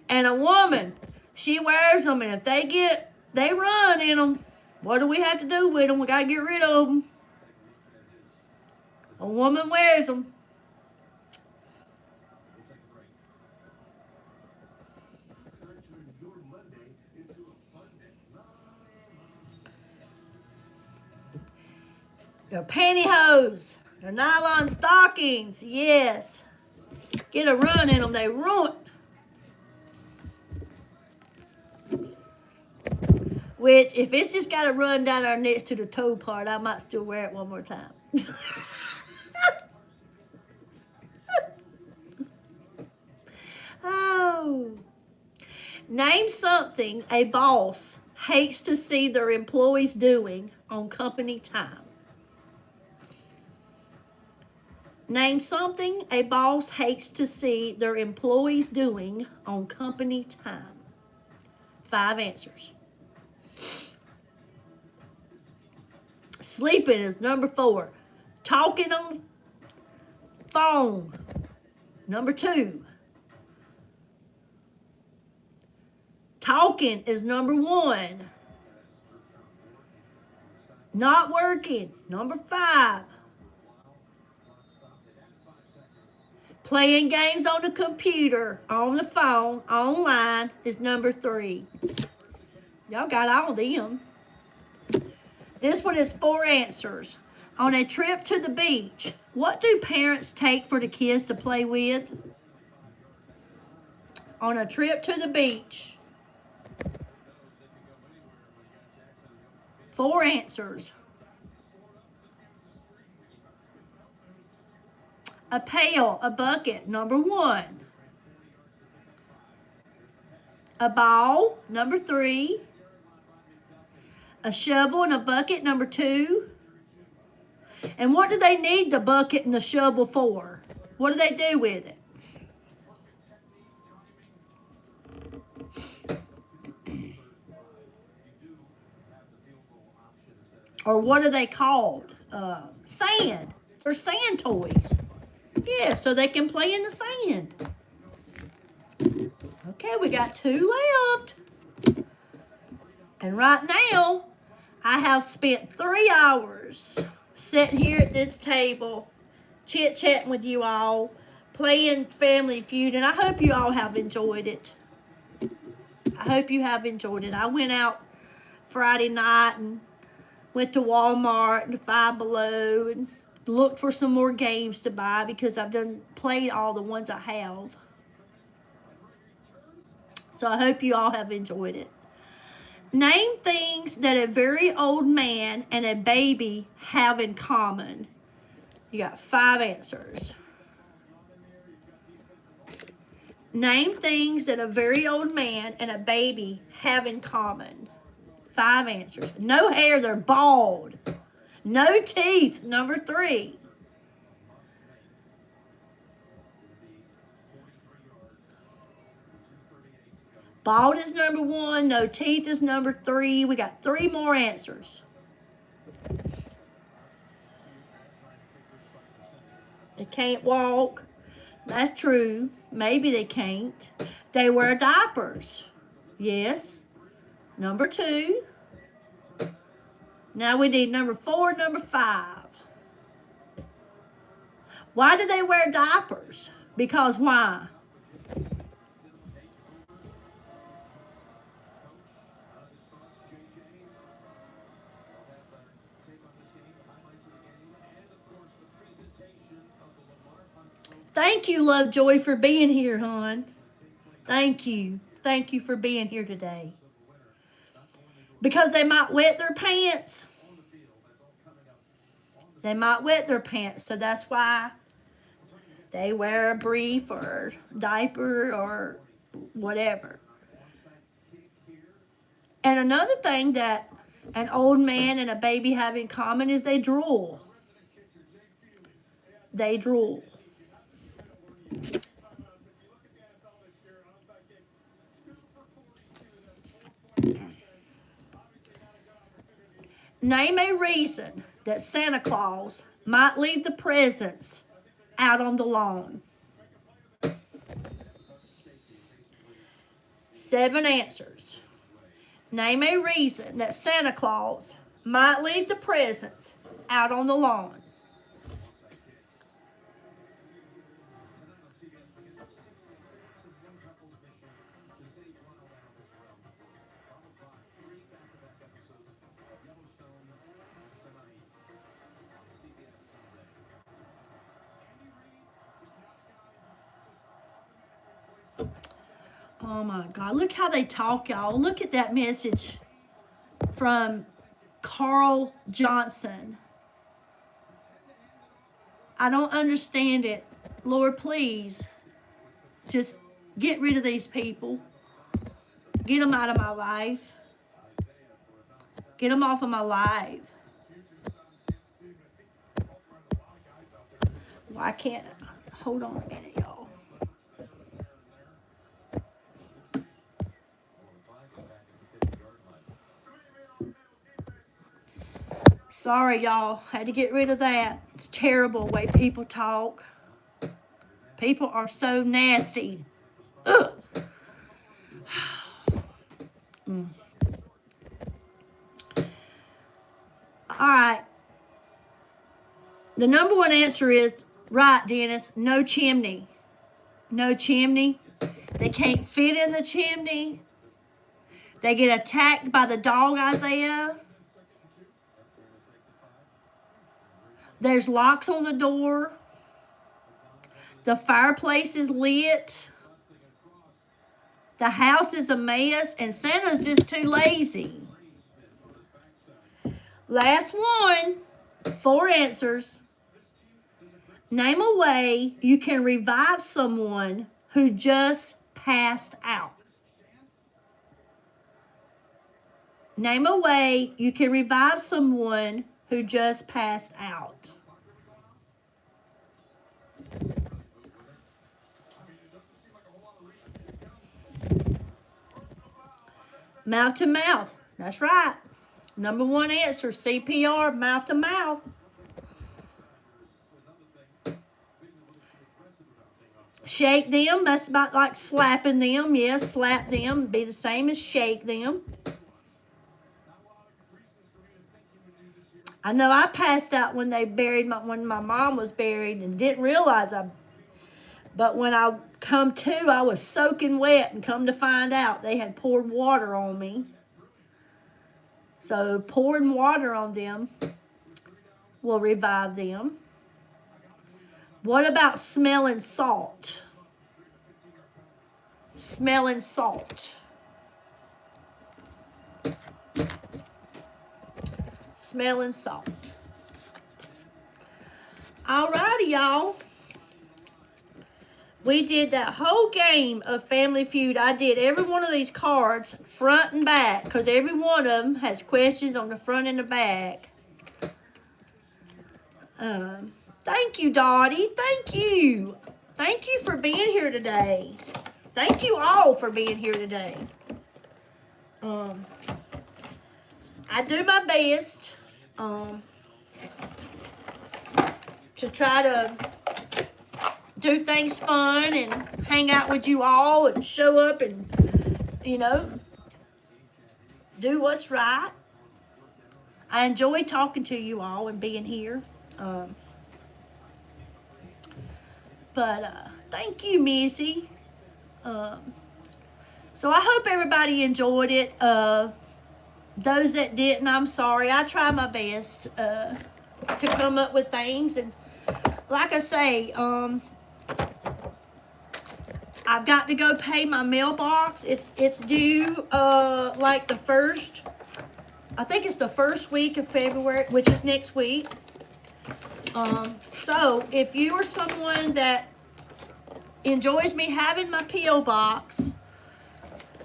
S1: And a woman, she wears them, and if they run in them, what do we have to do with them? We got to get rid of them. A woman wears them. They're pantyhose. They're nylon stockings. Yes. Get a run in them. They ruin. Which, if it's just got to run down our next to the toe part, I might still wear it one more time. Oh. Name something a boss hates to see their employees doing on company time. Name something a boss hates to see their employees doing on company time. 5 answers. Sleeping is number 4. Talking on the phone, number 2. Talking is number 1. Not working, number 5. Playing games on the computer, on the phone, online is number 3. Y'all got all of them. This one is 4 answers. On a trip to the beach, what do parents take for the kids to play with? On a trip to the beach. 4 answers. A pail, a bucket, number 1. A ball, number 3. A shovel and a bucket, number 2. And what do they need the bucket and the shovel for? What do they do with it? Or what are they called? Sand. They're sand toys. Yeah, so they can play in the sand. Okay, we got 2 left. And right now, I have spent 3 hours sitting here at this table, chit-chatting with you all, playing Family Feud, and I hope you all have enjoyed it. I hope you have enjoyed it. I went out Friday night and went to Walmart and Five Below and looked for some more games to buy because I've played all the ones I have. So I hope you all have enjoyed it. Name things that a very old man and a baby have in common. You got 5 answers. Name things that a very old man and a baby have in common. 5 answers. No hair, they're bald. No teeth, number 3. Bald is number 1. No teeth is number 3. We got 3 more answers. They can't walk. That's true. Maybe they can't. They wear diapers. Yes. Number 2. Now we need number 4, number 5. Why do they wear diapers? Because why? Thank you, Lovejoy, for being here, hon. Thank you. Thank you for being here today. Because they might wet their pants. They might wet their pants, so that's why they wear a brief or diaper or whatever. And another thing that an old man and a baby have in common is they drool. they drool. Name a reason that Santa Claus might leave the presents out on the lawn. 7 answers. Name a reason that Santa Claus might leave the presents out on the lawn. Oh my God, look how they talk, y'all. Look at that message from Carl Johnson. I don't understand it. Lord, please, just get rid of these people. Get them out of my life. Get them off of my life. Why can't I? Hold on a minute, y'all. Sorry, y'all. Had to get rid of that. It's terrible the way people talk. People are so nasty. Ugh. All right. The number one answer is right, Dennis. No chimney. No chimney. They can't fit in the chimney. They get attacked by the dog Isaiah. There's locks on the door. The fireplace is lit. The house is a mess, and Santa's just too lazy. Last one, 4 answers. Name a way you can revive someone who just passed out. Name a way you can revive someone who just passed out. Mouth to mouth. That's right. Number one answer, CPR, mouth to mouth. Shake them. That's about like slapping them. Yes, slap them. Be the same as shake them. I know I passed out when they buried when my mom was buried and didn't realize but when I come to, I was soaking wet, and come to find out they had poured water on me. So pouring water on them will revive them. What about smelling salt? Smelling salt. Smelling salt. Alrighty, y'all. We did that whole game of Family Feud. I did every one of these cards front and back because every one of them has questions on the front and the back. Thank you, Dottie. Thank you. Thank you for being here today. Thank you all for being here today. I do my best to try to do things fun and hang out with you all and show up and, you know, do what's right. I enjoy talking to you all and being here. Thank you, Missy. So I hope everybody enjoyed it. Those that didn't, I'm sorry. I try my best to come up with things. And like I say, I've got to go pay my mailbox. It's due like the first, I think it's the first week of February, which is next week. So if you are someone that enjoys me having my P.O. box,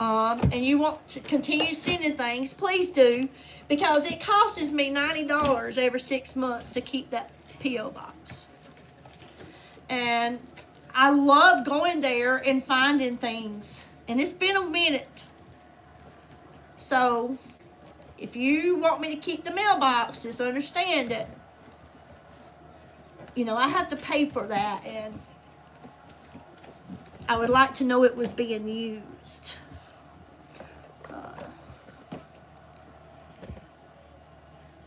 S1: and you want to continue sending things, please do, because it costs me $90 every 6 months to keep that P.O. box. And I love going there and finding things. And it's been a minute. So, if you want me to keep the mailbox, just understand that, you know, I have to pay for that. And I would like to know it was being used.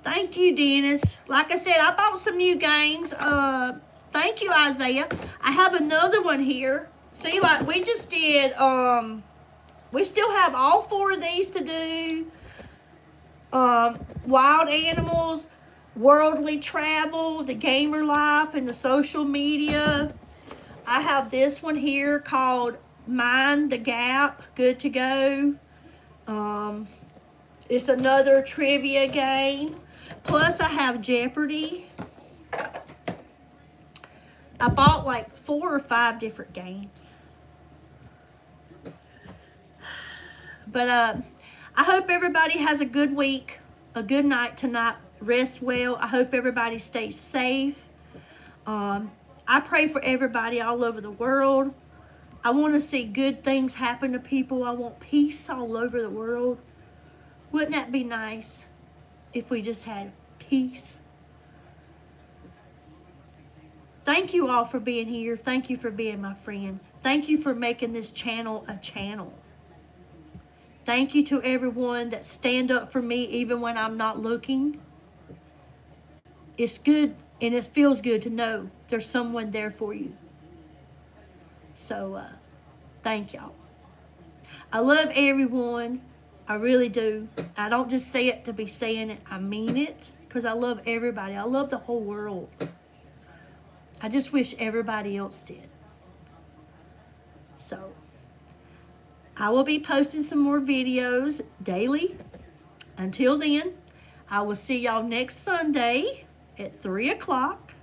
S1: Thank you, Dennis. Like I said, I bought some new games. Thank you, Isaiah. I have another one here. See, like we just did, we still have all 4 of these to do. Wild animals, worldly travel, the gamer life, and the social media. I have this one here called Mind the Gap, good to go. It's another trivia game. Plus, I have Jeopardy. I bought like 4 or 5 different games. But I hope everybody has a good week, a good night tonight. Rest well. I hope everybody stays safe. I pray for everybody all over the world. I want to see good things happen to people. I want peace all over the world. Wouldn't that be nice if we just had peace? Thank you all for being here. Thank you for being my friend. Thank you for making this channel a channel. Thank you to everyone that stand up for me even when I'm not looking. It's good and it feels good to know there's someone there for you. So, thank y'all. I love everyone. I really do. I don't just say it to be saying it. I mean it because I love everybody. I love the whole world. I just wish everybody else did. So, I will be posting some more videos daily. Until then, I will see y'all next Sunday at 3 o'clock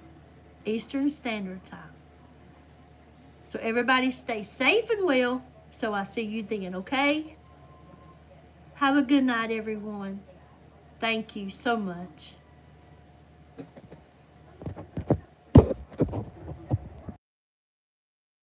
S1: Eastern Standard Time. So everybody stay safe and well. So I see you then, okay? Have a good night, everyone. Thank you so much.